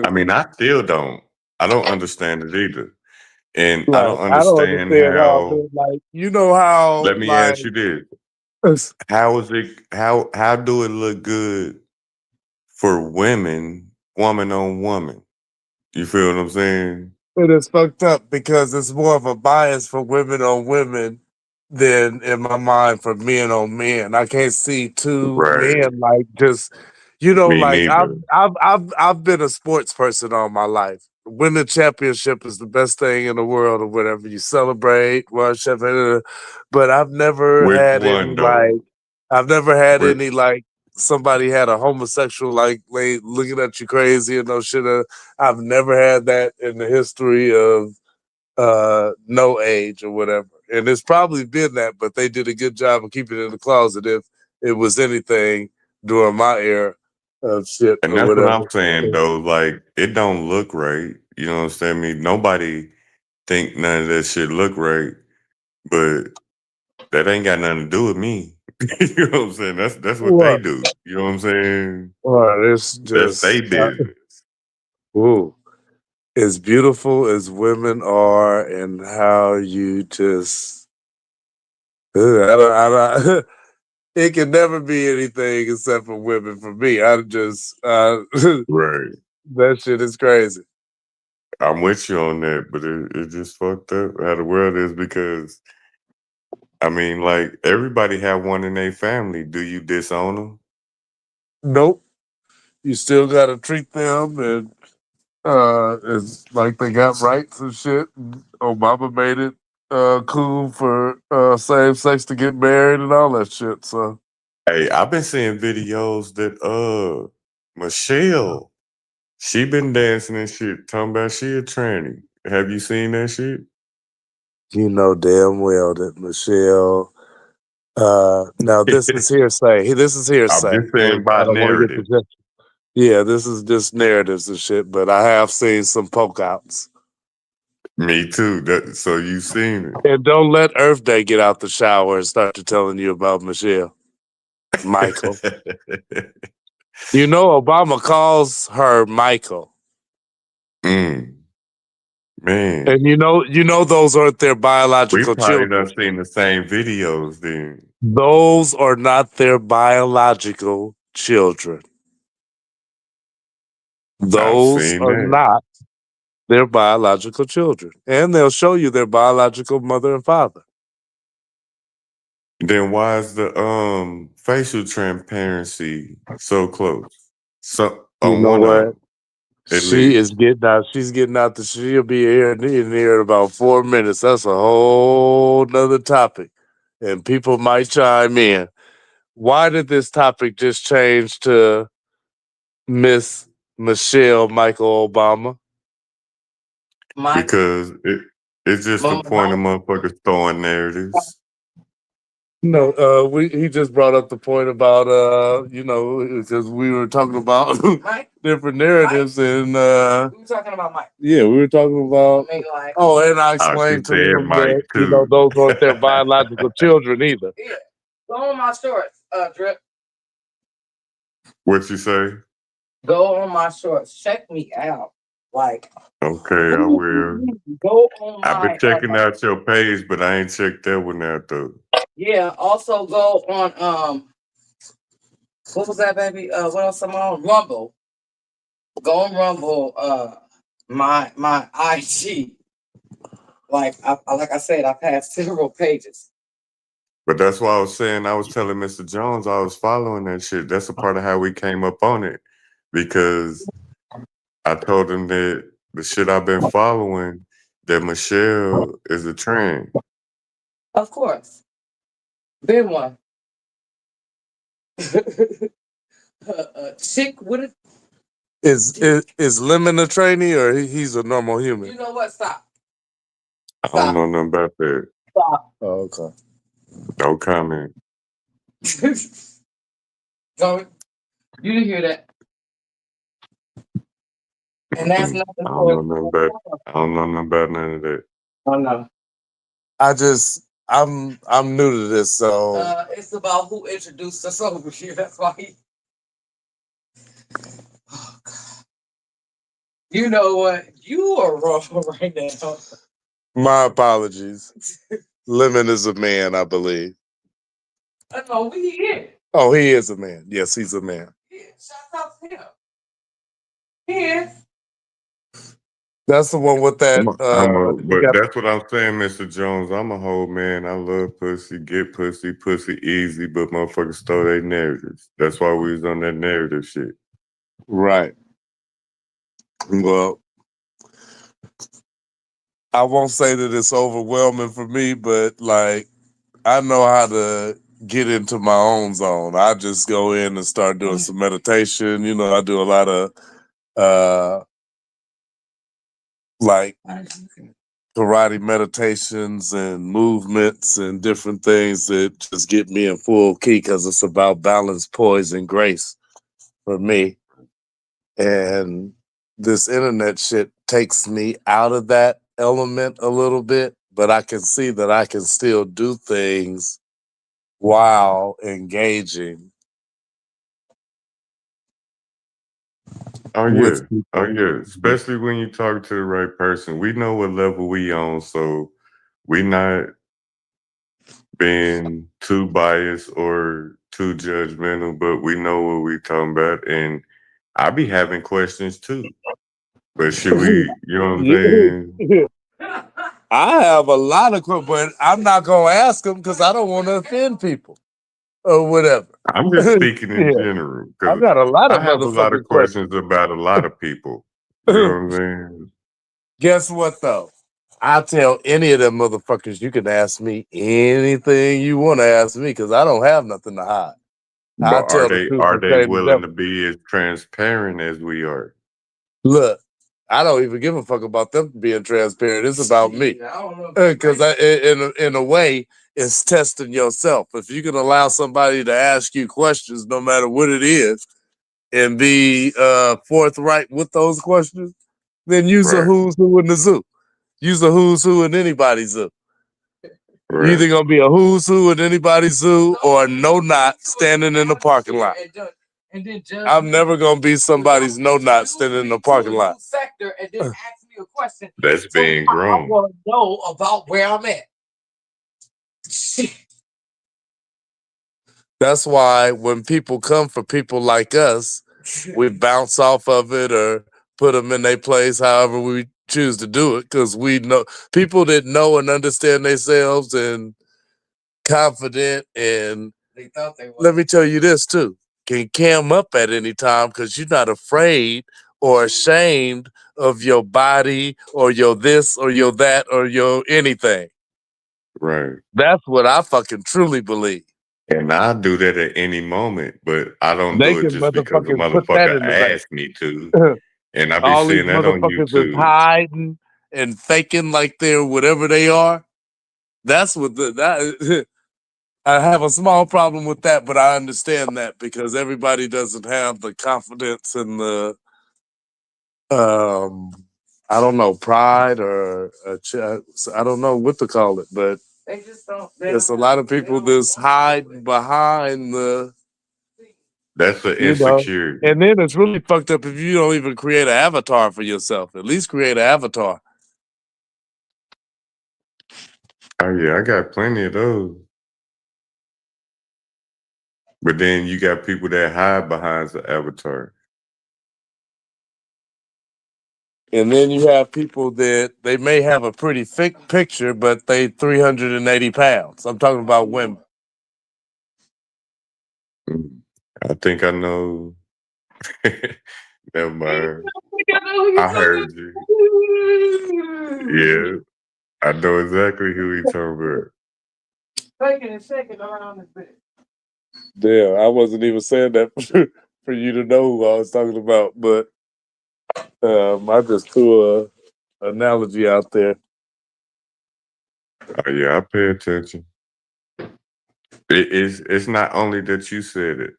I mean I still don't. I don't understand it either. And I Like, don't I don't understand understand how, how. like, how, Let me like, ask you this. How is it how do it look good for women, woman on woman? You feel what I'm saying? it is fucked up because it's more of a bias for women on women than in my mind for men on men. I can't see two Right. men like just Me like I've neither. I've I've I've been a sports person all my life. Winning a championship is the best thing in the world or whatever. You celebrate, worship, but Which one though? I've never had Which, any like somebody had a homosexual like looking at you crazy and no shit. I've never had that in the history of no age or whatever. And it's probably been that, but they did a good job of keeping it in the closet if it was anything during my era of shit and or that's what whatever. I'm saying though. Like it don't look right. You know what I'm saying? I mean, nobody think none of that shit look right, but that ain't got nothing to do with me. You know what I'm saying? That's what they Right. do. You know what I'm saying? Right. It's That's just they business. ooh. As beautiful as women are and how you just It can never be anything except for women for me. I just Right. that shit is crazy. I'm with you on that, but it just fucked up how the world is because I mean, like everybody have one in their family. Do you disown them? Nope. You still gotta treat them and it's like they got rights and shit. Obama made it cool for same sex to get married and all that shit. So Hey, I've been seeing videos that Michelle, she been dancing and shit, talking about she a tranny. Have you seen that shit? you know damn well that Michelle. Now this is hearsay. This is I'm hearsay. just saying I by don't want to get narrative. the. Yeah, this is just narratives and shit. But I have seen some poke outs. Me too. So you seen And don't let Earth Day get out the shower and start to telling you about Michelle, Michael. it. You know, Obama calls her Michael, Man, and you know those aren't their we biological probably children. done seen the same videos then. Those are not their biological children. I've Those seen are that. not their biological children, and they'll show you their biological mother and father. Then why is the facial transparency so close? So You on know one of what? them, at least. She's getting out the. She'll be here in about 4 minutes. That's a whole nother topic, and people might chime in. Why did this topic just change to Miss Michelle Michael Obama? My Because it's just the mama, point of motherfuckers throwing narratives. No, he just brought up the point about because we were talking about Mike, different narratives and we were talking about Mike. yeah, we were talking about Maybe like, and I She explained to said him Mike that too. those weren't their biological children either. yeah, go on my shorts, Drip. What you say? Go on my shorts. Check me out. Like, Okay, I will. go on I've been my checking out your page, but I ain't checked that one out though. yeah. Also go on what was that, baby? What else I'm on? Rumble. Go on Rumble. My IG. Like I said, I've had several pages. But that's why I was saying, I was telling Mr. Jones I was following that shit. That's a part of how we came up on it. Because I told him that the shit I've been following, that Michelle is a trend. Of course, been one. Chick with it. Is Lemon a trainee or he's a normal human? You know what? Stop. I don't know nothing about that. Stop. Oh, okay. No comment. No, you didn't hear that. And that's nothing I don't for know nothing about. I don't know nothing about none of that. Oh no. I'm new to this, so It's about who introduced us over here. That's why he. Oh, God. You know what? You are wrong right now. my apologies. Lemon is a man, I believe. I know we here. Oh, he is a man. Yes, he's a man. Yeah, shout out to him. He is. That's the one with that. But that's what I'm saying, Mr. Jones. I'm a whole man. I love pussy, get pussy, pussy easy, but motherfuckers stole their narratives. That's why we was on that narrative shit. Right. Well, I won't say that it's overwhelming for me, but like I know how to get into my own zone. I just go in and start doing some meditation. You know, I do a lot of like karate meditations and movements and different things that just get me in full key because it's about balance, poise, and grace for me. And this internet shit takes me out of that element a little bit, but I can see that I can still do things while engaging Oh yeah. with people. Oh yeah. Especially when you talk to the right person. We know what level we on, so we not being too biased or too judgmental, but we know what we talking about, and I be having questions too. But should we? You know what I'm saying? I have a lot of questions, but I'm not gonna ask them because I don't want to offend people or whatever. I'm just speaking in Yeah, general I because got a lot I of have a lot of motherfucking questions. questions about a lot of people. You know what I'm saying? Guess what though? I tell any of them motherfuckers you can ask me anything you want to ask me because I don't have nothing to hide. I But tell the truth are and they say the willing to devil. be as transparent as we are? Look, I don't even give a fuck about them being transparent. It's about me. Because in a way, it's testing yourself. If you can allow somebody to ask you questions, no matter what it is, and be forthright with those questions, then use a Right, who's who in the zoo. Use a who's who in anybody's zoo. You right. either gonna be a who's who in anybody's zoo or a no not standing in the parking lot. I'm never gonna be somebody's no not standing in the parking lot. Sector and then ask me a question. That's So being I grown. want to know about where I'm at. That's why when people come for people like us, we bounce off of it or put them in their place, however we choose to do it, because we know people that know and understand themselves and confident and They thought they let were. me tell you this too, can cam up at any time because you're not afraid or ashamed of your body or your this or your that or your anything. Right. That's what I fucking truly believe. And I do that at any moment, but I don't They do it can just because a motherfucking put that motherfucker in the bank. asked me to. And I be All these seeing that on motherfuckers is YouTube. hiding and faking like they're whatever they are. That's what that I have a small problem with that, but I understand that because everybody doesn't have the confidence and the um I don't know, pride or I don't know what to call it, but They just don't. there's a lot of people that's hiding behind the, That's an you know, insecurity. and then it's really fucked up if you don't even create an avatar for yourself. At least create an avatar. Oh yeah, I got plenty of those. But then you got people that hide behind the avatar. And then you have people that they may have a pretty thick picture, but they 380 pounds. I'm talking about women. Mm. I think I know. Never mind. I heard you. Yeah, I know exactly who he talking about. Taking and shaking around this bit. Damn, I wasn't even saying that for you to know who I was talking about, but I just threw a analogy out there. Oh yeah, I pay attention. It's not only that you said it.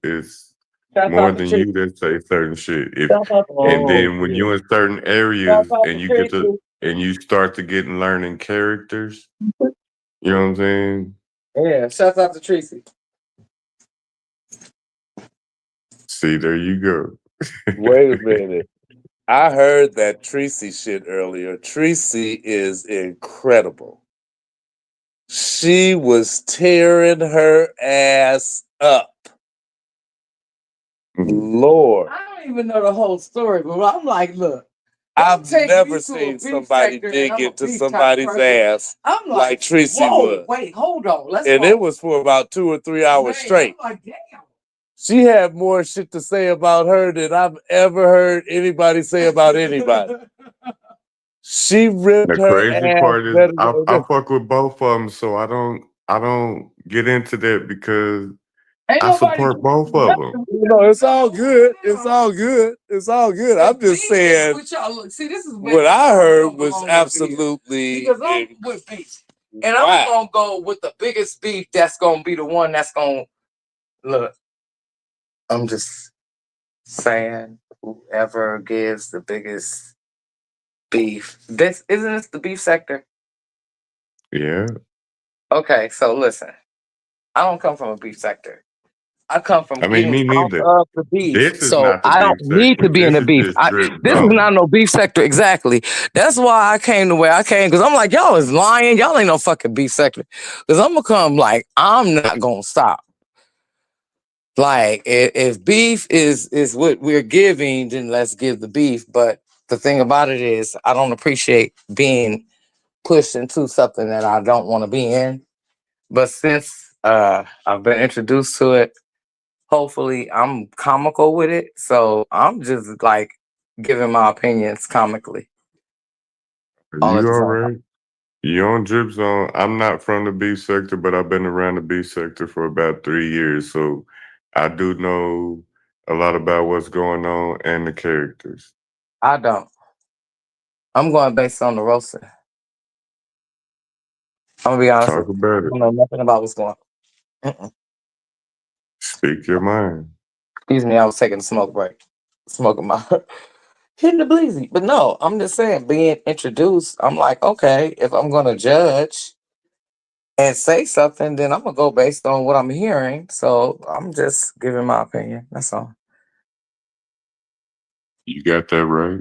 It's Shout more out to than Tracy. you that say certain shit. Shout out to And Tracy. then when you're in certain Shout areas out and to you get Tracy. to and you start to get and learning characters, you know what I'm saying? Yeah, shout out to Tracy. See, there you go. Wait a minute. I heard that Tracy shit earlier. Tracy is incredible. She was tearing her ass up. Lord. I don't even know the whole story, but I'm like, look. I've take never me to a seen beef somebody sector and dig I'm a into beef type somebody's person. ass I'm like Tracy whoa, was. wait, hold on. Let's And go. it was for about 2 or 3 hours Man, straight. I'm like, damn. She had more shit to say about her than I've ever heard anybody say about anybody. She ripped The her crazy ass part is better I than fuck with both of them, so I don't get into that because Ain't I nobody support both of them. you know, it's all good. It's all good. It's all good. I'm just saying with y'all. Look, see, this is what I heard was absolutely because I'm with beef. And I'm gonna go with the biggest beef that's gonna be the one that's gonna look. I'm just saying whoever gives the biggest beef. This isn't this the beef sector? Yeah. Okay, so listen. I don't come from a beef sector. I come from I mean, getting me out neither. of the beef, This is so not the I beef don't need to sector. be in This the is beef. just drip This is not zone. no beef sector exactly. That's why I came the way I came, because I'm like, y'all is lying. Y'all ain't no fucking beef sector. Because I'm gonna come like I'm not gonna stop. Like if beef is what we're giving, then let's give the beef. But the thing about it is, I don't appreciate being pushed into something that I don't want to be in. But since I've been introduced to it, hopefully I'm comical with it. So I'm just like giving my opinions comically all at You the all same time. right? You on drip zone? I'm not from the beef sector, but I've been around the beef sector for about 3 years, so I do know a lot about what's going on and the characters. I don't. I'm going based on the roasting. I'm gonna be honest with Talk you. about I it. don't know nothing about what's going on. Speak your mind. Excuse me, I was taking a smoke break. Smoking my hitting the bleezy. But no, I'm just saying, being introduced, I'm like, okay, if I'm gonna judge and say something, then I'm gonna go based on what I'm hearing. So I'm just giving my opinion. That's all. You got that right.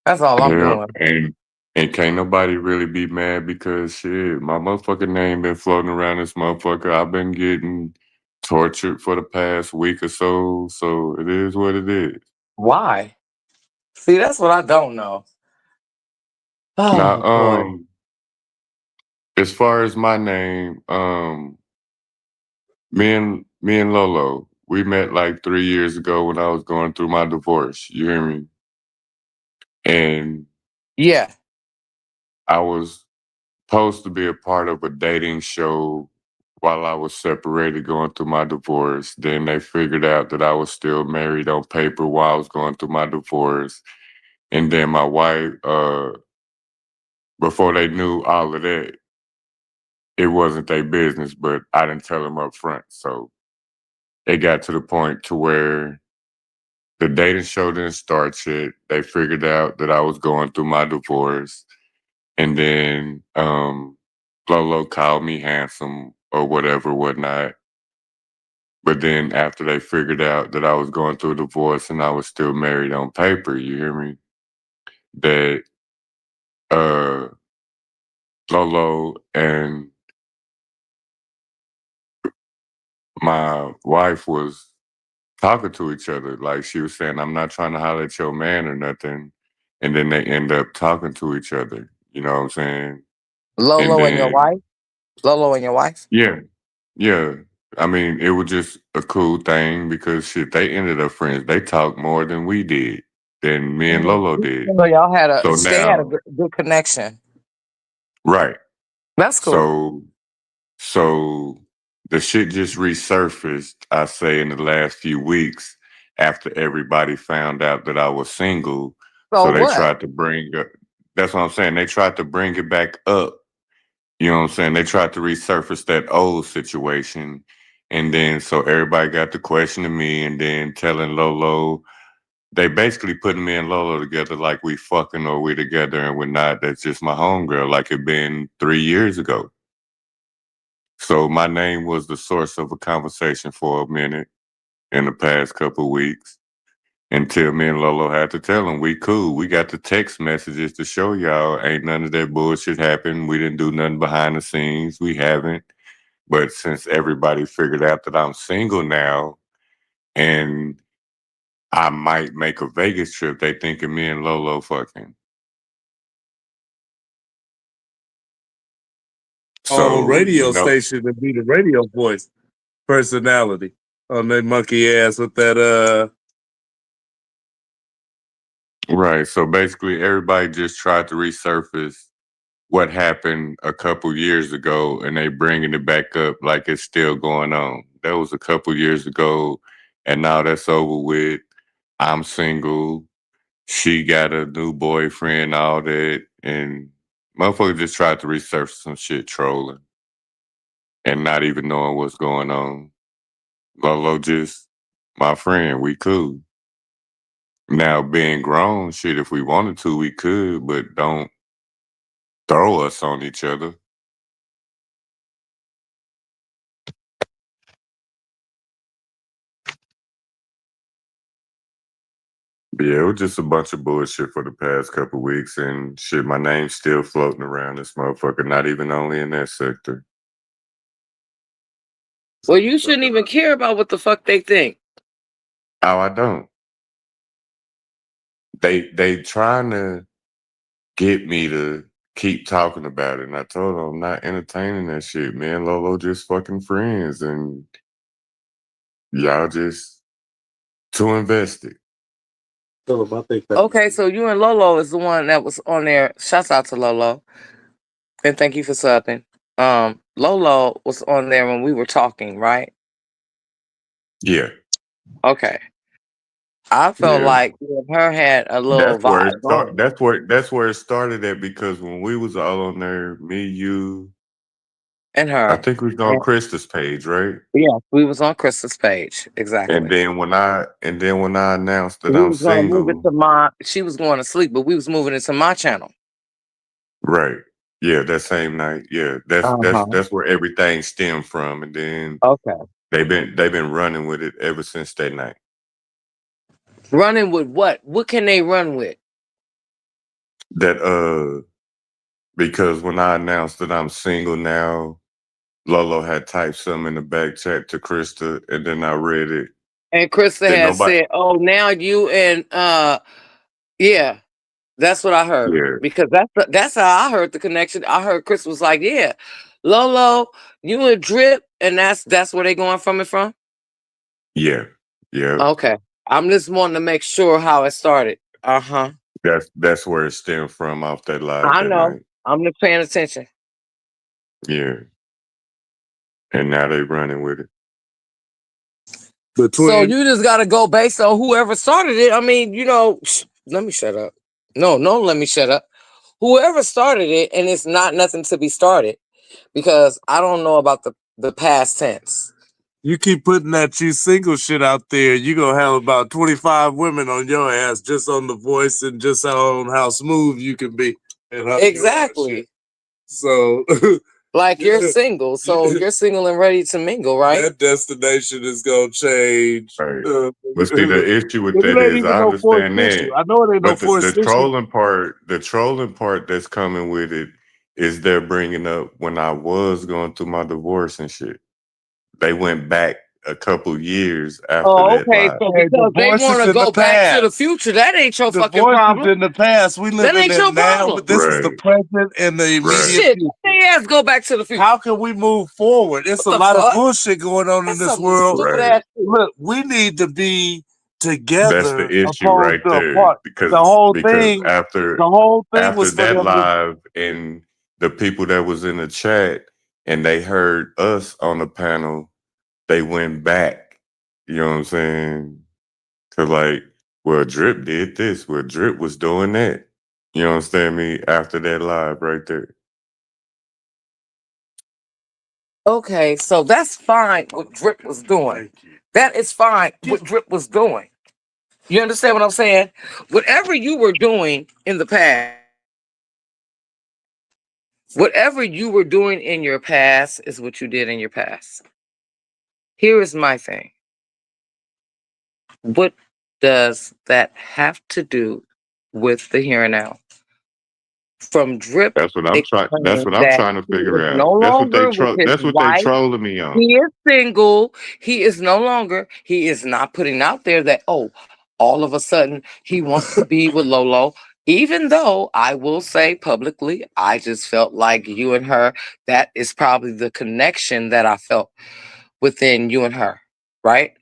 That's all I'm Yeah, doing. and can't nobody really be mad because shit, my motherfucking name been floating around this motherfucker. I've been getting tortured for the past week or so it is what it is. Why? See, that's what I don't know. Now, Oh boy. as far as my name, me and Lolo, we met like 3 years ago when I was going through my divorce. You hear me? And Yeah. I was supposed to be a part of a dating show while I was separated going through my divorce. Then they figured out that I was still married on paper while I was going through my divorce. And then my wife, before they knew all of that, it wasn't their business, but I didn't tell them up front. So it got to the point to where the dating show didn't start yet. They figured out that I was going through my divorce. And then Lolo called me handsome or whatever, whatnot. But then after they figured out that I was going through a divorce and I was still married on paper, you hear me? That uh Lolo and my wife was talking to each other. Like she was saying, I'm not trying to holler at your man or nothing. And then they end up talking to each other. You know what I'm saying? And Lolo and your then wife? Lolo and your wife? yeah, yeah. I mean, it was just a cool thing because shit, they ended up friends. They talked more than we did, than me and Lolo did. So y'all had So they had a now, good connection. right. That's cool. So the shit just resurfaced, I say, in the last few weeks after everybody found out that I was single. So So they what? tried to bring up, that's what I'm saying. They tried to bring it back up. You know what I'm saying? They tried to resurface that old situation. And then so everybody got to questioning me and then telling Lolo, they basically putting me and Lolo together like we fucking or we together and we're not. That's just my homegirl, like it been 3 years ago. So my name was the source of a conversation for a minute in the past couple of weeks until me and Lolo had to tell him we cool. We got the text messages to show y'all ain't none of that bullshit happened. We didn't do nothing behind the scenes. We haven't. But since everybody figured out that I'm single now and I might make a Vegas trip, they thinking me and Lolo fucking. On So, radio station to be the radio voice personality on that monkey ass with that right. So basically everybody just tried to resurface what happened a couple years ago and they bringing it back up like it's still going on. That was a couple years ago and now that's over with. I'm single. She got a new boyfriend, all that. And motherfucker just tried to resurface some shit trolling and not even knowing what's going on. Lolo just my friend. We cool. Now being grown, shit, if we wanted to, we could, but don't throw us on each other. Yeah, it was just a bunch of bullshit for the past couple weeks, and shit, my name's still floating around this motherfucker, not even only in that sector. Well, you shouldn't even care about what the fuck they think. Oh, I don't. They trying to get me to keep talking about it, and I told them I'm not entertaining that shit, man. Lolo just fucking friends, and y'all just too invested. Philip, I think that. Okay, so you and Lolo is the one that was on there. Shouts out to Lolo. And thank you for subbing. Lolo was on there when we were talking, right? Yeah, Okay. I felt yeah. like you and her had a little That's where it vibe going. That's where it started at, because when we was all on there, me, you, And I her. think we was on Krista's page, right? Yeah, we was on Krista's page. Exactly. And then when I announced that we I'm was gonna move it single, to my she was going to sleep, but we was moving it to my channel. right? Yeah, that same night. Yeah, that's where everything stemmed from, and then Okay. they've been running with it ever since that night. Running with what? What can they run with? That because when I announced that I'm single now, Lolo had typed something in the back chat to Krista, and then I read it. And Krista Then had nobody, said, "Oh, now you and yeah." That's what I heard, yeah, because that's how I heard the connection. I heard Chris was like, "Yeah, Lolo, you and Drip," and that's where they going from it from. yeah, yeah. Okay, I'm just wanting to make sure how it started. That's where it stemmed from, off that live I that know. night. I'm just paying attention. Yeah, and now they running with it. So you just got to go based on whoever started it. I mean, let me shut up. No, let me shut up. Whoever started it, and it's not nothing to be started, because I don't know about the past tense. You keep putting that you single shit out there, you gonna have about 25 women on your ass just on the voice and just on how smooth you can be. And how Exactly. So Like you're single, so you're single and ready to mingle, right? that destination is gonna change. Right. But see, the issue with it that ain't is, even I no forced understand issue. that, I know it ain't no but forced the issue. trolling part that's coming with it is they're bringing up when I was going through my divorce and shit. They went back a couple years after that Okay. live. So because they divorce is want to in go the back to the past. future, that ain't your fucking Divorce is problem. in the past. We live That in ain't your it now. problem. But this is the Right. present and the immediate Shit, future. they ass go back to the future. How can we move forward? It's What a the lot fuck? of bullshit going on in That's this some world. stupid Right. ass shit. Look, we need to be That's together the issue opposed right to there, apart. because The whole thing after was for that them to live, and the people that was in the chat and they heard us on the panel, they went back. You know what I'm saying? To like, well, Drip did this. Well, Drip was doing that. You understand me? After that live right there. Okay, so that's fine what Drip was doing. That is fine what Drip was doing. You understand what I'm saying? Whatever you were doing in the past, whatever you were doing in your past is what you did in your past. Here is my thing. What does that have to do with the here and now? From Drip, That's what I'm trying. That's explaining what I'm that trying to he figure is out. no longer with his That's what they wife. trolling me on. He is single. He is no longer. He is not putting out there that, oh, all of a sudden he wants to be with Lolo. Even though I will say publicly, I just felt like you and her, that is probably the connection that I felt within you and her, right?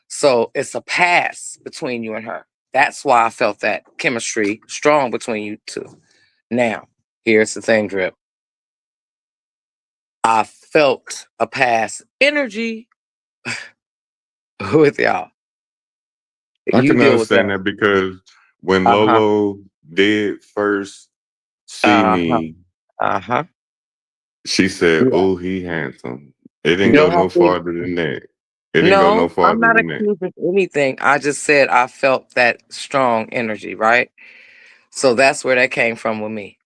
So it's a pass between you and her. That's why I felt that chemistry strong between you two. Now, here's the thing, Drip. I felt a past energy with y'all. I You can deal with understand that. that, because when Uh-huh. Lolo did first see Uh-huh. me, Uh-huh. she said, Yeah. "Oh, he handsome." It didn't You go don't no have to. farther than that. It didn't go no No, I'm farther not than that. accusing anything. I just said I felt that strong energy, right? So that's where that came from with me.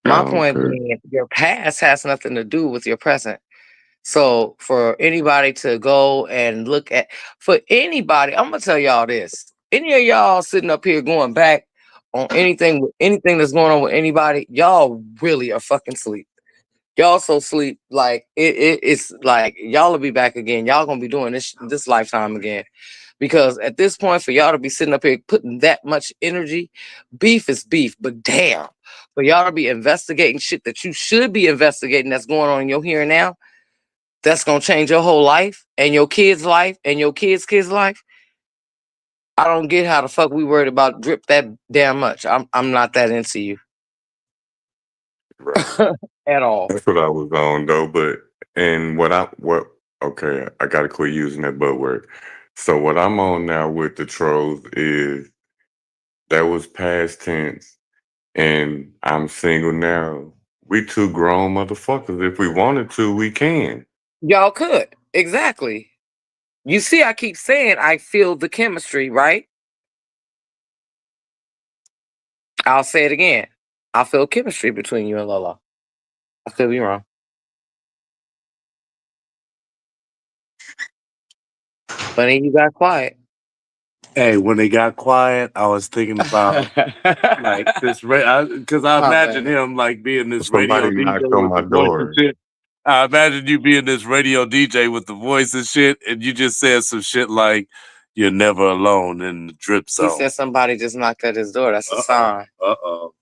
My Oh, point okay. being, your past has nothing to do with your present. So for anybody to go and look at, for anybody, I'm gonna tell y'all this. any of y'all sitting up here going back on anything that's going on with anybody, y'all really are fucking sleep. Y'all so sleep, like it's like y'all will be back again. Y'all gonna be doing this lifetime again. Because at this point, for y'all to be sitting up here putting that much energy, beef is beef, but damn, for y'all to be investigating shit that you should be investigating that's going on in your here and now, that's gonna change your whole life and your kids' life and your kids' life. I don't get how the fuck we worried about drip that damn much. I'm not that into you Right. at all. That's what I was on though, but and okay, I gotta quit using that buzzword. So what I'm on now with the trolls is that was past tense and I'm single now. We two grown motherfuckers. If we wanted to, we can. Y'all could. Exactly. You see, I keep saying I feel the chemistry, right? I'll say it again. I feel chemistry between you and Lola. I could be wrong. But then you got quiet. Hey, when they got quiet, I was thinking about like this, because I Oh, imagine man. him like being this radio Somebody DJ knocked on with my the voice and door. shit. I imagine you being this radio DJ with the voice and shit, and you just said some shit like, "You're never alone in the drip He zone." said somebody just knocked at his door. That's a sign. Uh-oh.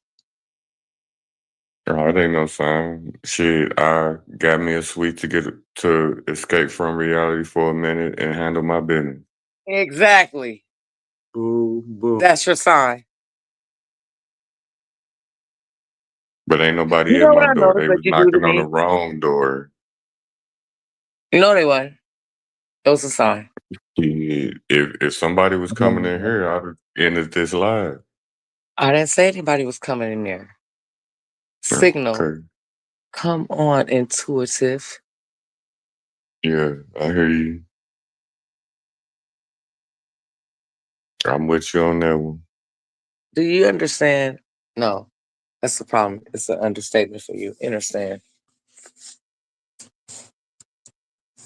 Oh, it ain't no sign. Shit, I got me a suite to escape from reality for a minute and handle my business. Exactly. Boom, boom. That's your sign. But ain't nobody You at know what my I door. noticed They that was you do to knocking on the me? wrong door. No, they wasn't. It was a sign. Shit, if somebody was coming in here, I'd have ended this live. I didn't say anybody was coming in there. Signal. Okay. Come on, intuitive. Yeah, I hear you. I'm with you on that one. Do you understand? No, that's the problem. It's an understatement for you. Understand?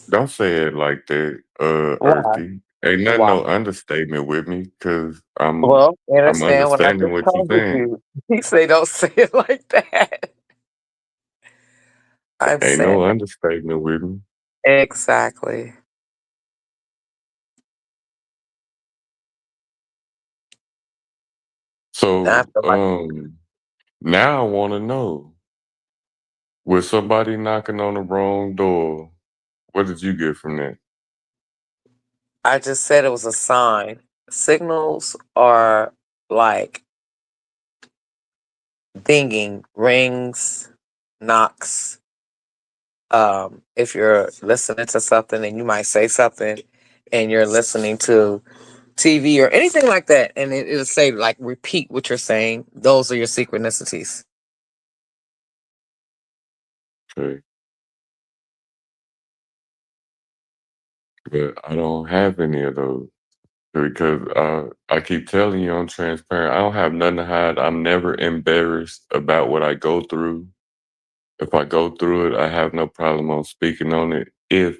Don't say it like that, Why? Earthy. Ain't nothing Why? no understatement with me, cause I'm Well, understand what I understanding just what you're told saying. you. He say don't say it like that. I'm Ain't no saying understatement with me. exactly. So, I feel like now I want to know, with somebody knocking on the wrong door, what did you get from that? I just said it was a sign. Signals are like dinging, rings, knocks. If you're listening to something and you might say something and you're listening to TV or anything like that, and it'll say like repeat what you're saying, those are your synchronicities. Okay. But I don't have any of those because I keep telling you I'm transparent. I don't have nothing to hide. I'm never embarrassed about what I go through. If I go through it, I have no problem on speaking on it if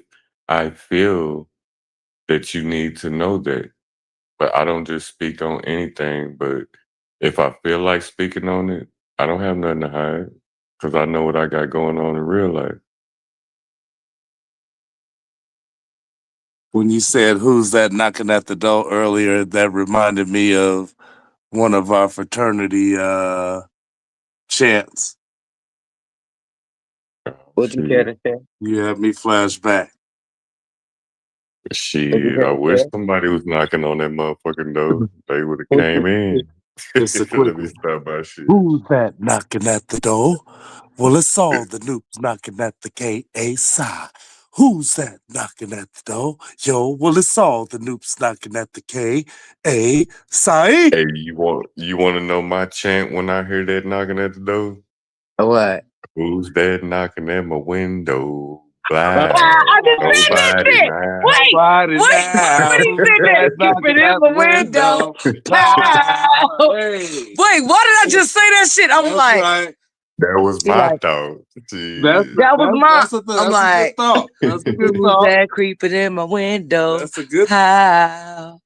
I feel that you need to know that. But I don't just speak on anything. But if I feel like speaking on it, I don't have nothing to hide because I know what I got going on in real life. When you said "Who's that knocking at the door" earlier, that reminded me of one of our fraternity chants. Would you care Shit, to share? You had me flashback. Would you shit, care I to wish share? somebody was knocking on that motherfucking door. They would have came in. Just a quick Let me stop by shit. "Who's that knocking at the door?" Well, it's all the noobs knocking at the KA side. Who's that knocking at the door? Yo, well, it's all the noobs knocking at the KA side. Hey, you want to know my chant when I hear that knocking at the door? What? Who's that knocking at my window? I Loud. just said that Nobody shit. now. Wait, Nobody wait. now. When he Who's said that, that keep it knocking in at the the window. window? Loud. Hey, Wait, why did I just say that shit? I'm that's like, right. That was he my like, thought. That's Shit. that was mine. a I'm that's a good like, thought. That's a good who's thought. that creeping in my window? That's a good. How?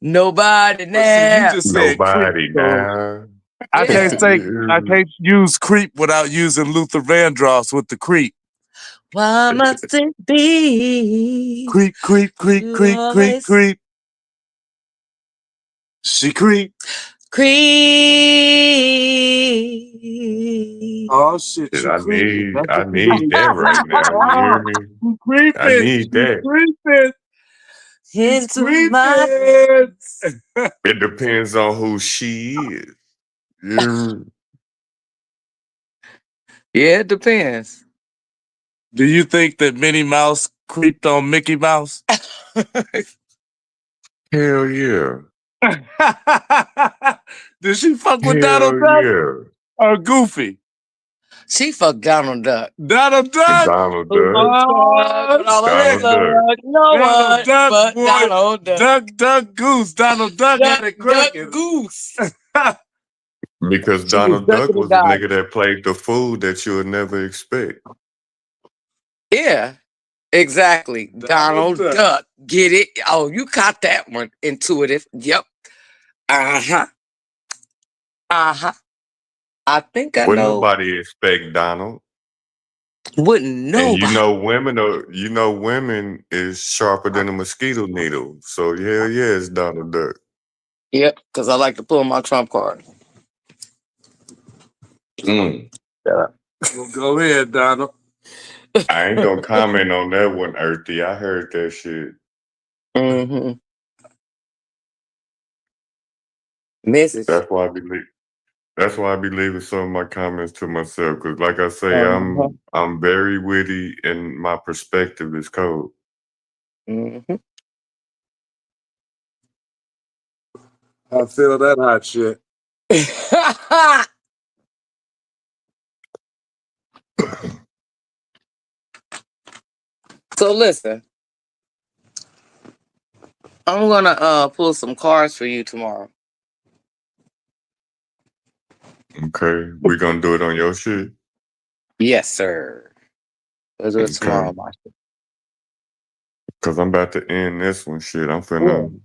Nobody But see, you now. just said creep, Nobody so now. I Yeah. can't use creep without using Luther Vandross with the creep. Why must it be? Creep, creep, creep, You creep, creep, always creep. She creep. creep. Oh shit, Shit, you creeping. That's I what you need need. that right now. You hear me? You I creeping. need She that. creeping. She's Into my creeping. It depends on who she is. You hear me? Yeah, it depends. Do you think that Minnie Mouse creeped on Mickey Mouse? Hell yeah. Did she fuck with Hell Donald Duck yeah. or Goofy? She fucked Donald Duck. Donald Duck. Donald Who Duck. fuck with all of his Donald Duck. luck? No Donald one Duck, but boy. Donald Duck. Duck, Goose. Donald Duck Duck, had it duck, cracking. goose. Because She was Donald Duck ducking the was a dog. nigga that played the fool that you would never expect. Yeah, exactly. Donald Duck. Duck. Get it? Oh, you caught that one. Intuitive. Yep. Uh-huh. Uh-huh. I think I Wouldn't know. nobody expect Donald. Wouldn't And nobody. you know women is sharper than a mosquito needle. So hell yeah, it's Donald Duck. Yep, because I like to pull my trump card. Mm. Shut Well, go ahead, Donald. I ain't gonna comment on that one, Earthy. I heard that shit. Mm-hmm. Message. That's why I be leaving some of my comments to myself. Cause like I say, Uh-huh. I'm very witty and my perspective is cold. Mm-hmm. I feel that hot shit. So listen, I'm gonna pull some cards for you tomorrow. Okay. We gonna do it on your shit. Yes, sir. We'll do it Okay. tomorrow, Marshall. Cause I'm about to end this one shit. I'm Ooh,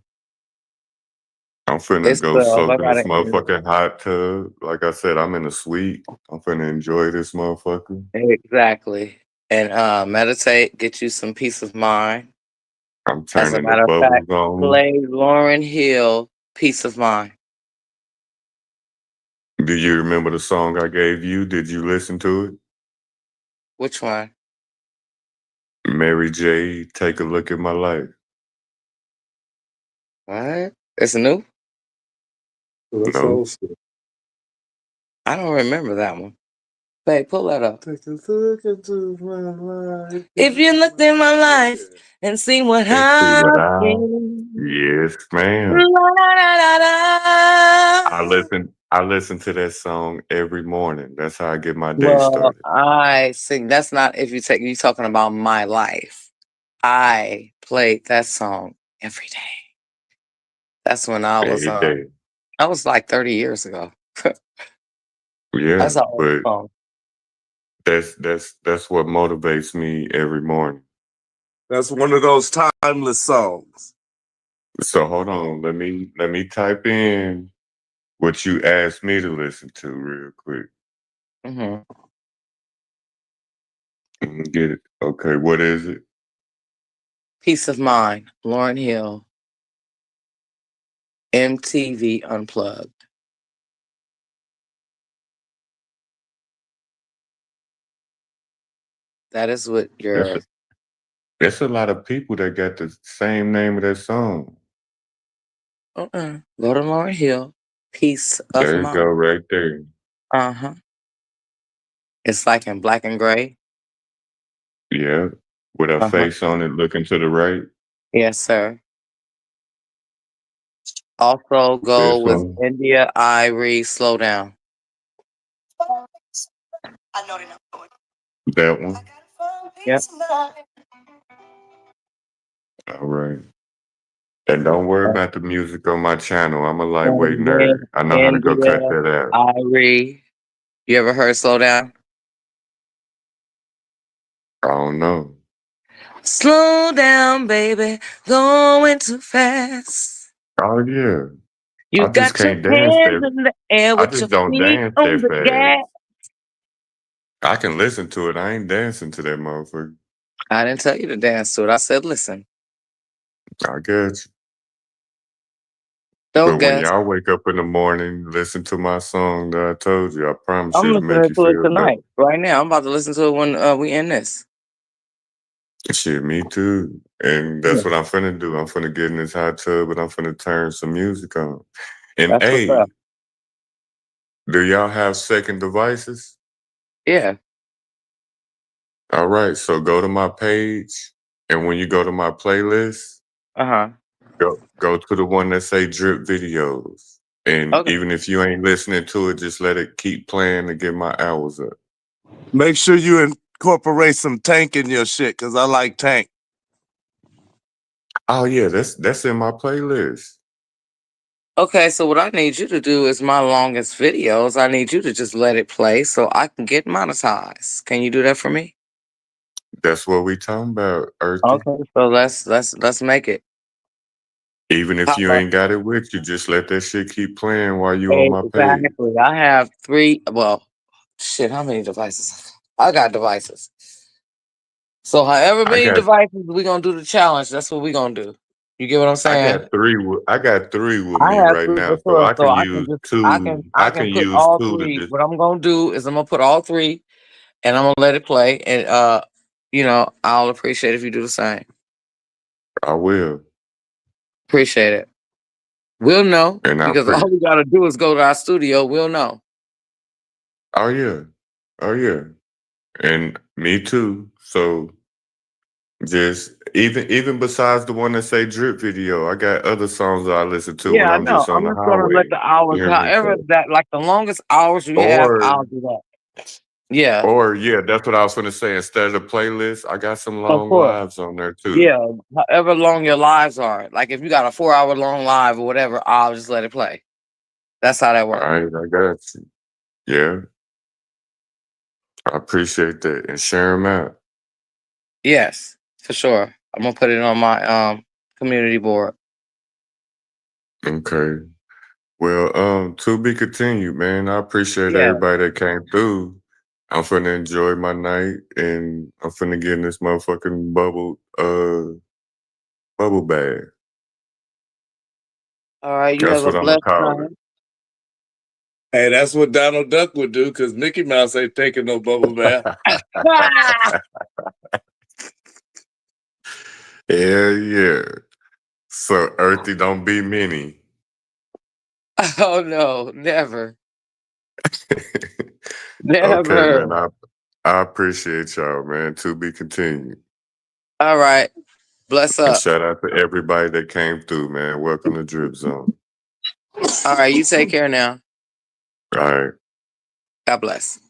finna it's go 12. I soak in this gotta end. motherfucking hot tub. Like I said, I'm in a suite. I'm finna enjoy this motherfucker. Exactly. And meditate, get you some peace of mind. I'm As a turning the matter of fact, bubbles on. play Lauren Hill, Peace of Mind. Do you remember the song I gave you? Did you listen to it? Which one? Mary J, Take a Look at My Life. What? It's new? That's No. old school. I don't remember that one. Babe, pull that up. Take a look into my life. If you looked in my life and see what And see what I've I seen. Yes, ma'am. I listen to that song every morning. That's how I get my day Well, started. I sing. That's not if you talking about my life. I played that song every day. That's when I was Every day. that was like 30 years ago. Yeah, That's an old but song. that's what motivates me every morning. That's one of those timeless songs. So hold on, let me type in what you asked me to listen to real quick. Hmm. Get it? Okay, what is it? Peace of Mind, Lauren Hill, MTV Unplugged. That is what your There's a lot of people that got the same name of that song. go to Lauren Hill, Peace of There you go, Mind. right there. Uh-huh. It's like in black and gray. Yeah, with a Uh-huh. face on it, looking to the right. Yes, sir. Also go This with one, India Irie, Slow Down. that one. Yep. All right. And don't worry about the music on my channel. I'm a lightweight And then nerd. I know how to go cut India that out. Irie. You ever heard Slow Down? I don't know. Slow down, baby, going too fast. Oh yeah. You I just got your can't dance hands that. in the air I with just your don't feet dance on that the gas. fast. I can listen to it. I ain't dancing to that motherfucker. I didn't tell you to dance to it. I said, listen, I get you. don't But when guess. y'all wake up in the morning, listen to my song that I told you, I promise I'm you it'll make listening you to it feel better. tonight, right now. I'm about to listen to it when we end this. Shit, me too. And Yeah, that's what I'm finna do. I'm finna get in this hot tub and I'm finna turn some music on. And that's what's hey, up. do y'all have second devices? Yeah. All right, so go to my page, and when you go to my playlist, Uh-huh. go to the one that say drip videos. And Okay. even if you ain't listening to it, just let it keep playing to get my hours up. Make sure you incorporate some Tank in your shit, cause I like Tank. Oh yeah, that's in my playlist. Okay, so what I need you to do is my longest videos. I need you to just let it play so I can get monetized. Can you do that for me? That's what we talking about, Earthy. Okay, so let's make it. Even if How you about ain't got it with you, just let that shit keep playing while you on my page. exactly? I have 3. Well, shit. How many devices? I got devices. So however I many got devices we gonna do the challenge, that's what we gonna do. You get what I'm I saying? got three. I got three with I me have right 3 now, for so sure. I So can I can use just two. I I can can put use all two to 3. just. What I'm gonna do is I'm gonna put all 3 and I'm gonna let it play. And I'll appreciate if you do the same. I will, Appreciate it. We'll know and I because pre. all we gotta do is go to our studio. We'll know. Oh yeah, oh yeah, and me too. So just even besides the one that say drip video, I got other songs that I listen to when Yeah, I I'm know. just on I'm the just gonna let highway. the hours, You hear me? however So that like the longest hours you have, or I'll do that. Yeah, or yeah, that's what I was gonna say. Instead of the playlist, I got some of long course. lives on there too. Yeah, however long your lives are. Like if you got a 4-hour long live or whatever, I'll just let it play. That's how that All works. right, I got you. Yeah, I appreciate that and share them out. Yes, for sure. I'm gonna put it on my community board. Okay. Well, to be continued, man. I appreciate Yeah. everybody that came through. I'm finna enjoy my night and I'm finna get in this motherfucking bubble bag. All right. You That's have a what I'm gonna blessed call it. night. Hey, that's what Donald Duck would do, cause Mickey Mouse ain't taking no bubble bath. Yeah, yeah. So Earthy don't be many. Oh no, never, Okay, never. man. I appreciate y'all, man. To be continued. All right. Bless And up. shout out to everybody that came through, man. Welcome to Drip Zone. All right. You take care now. All right. God bless.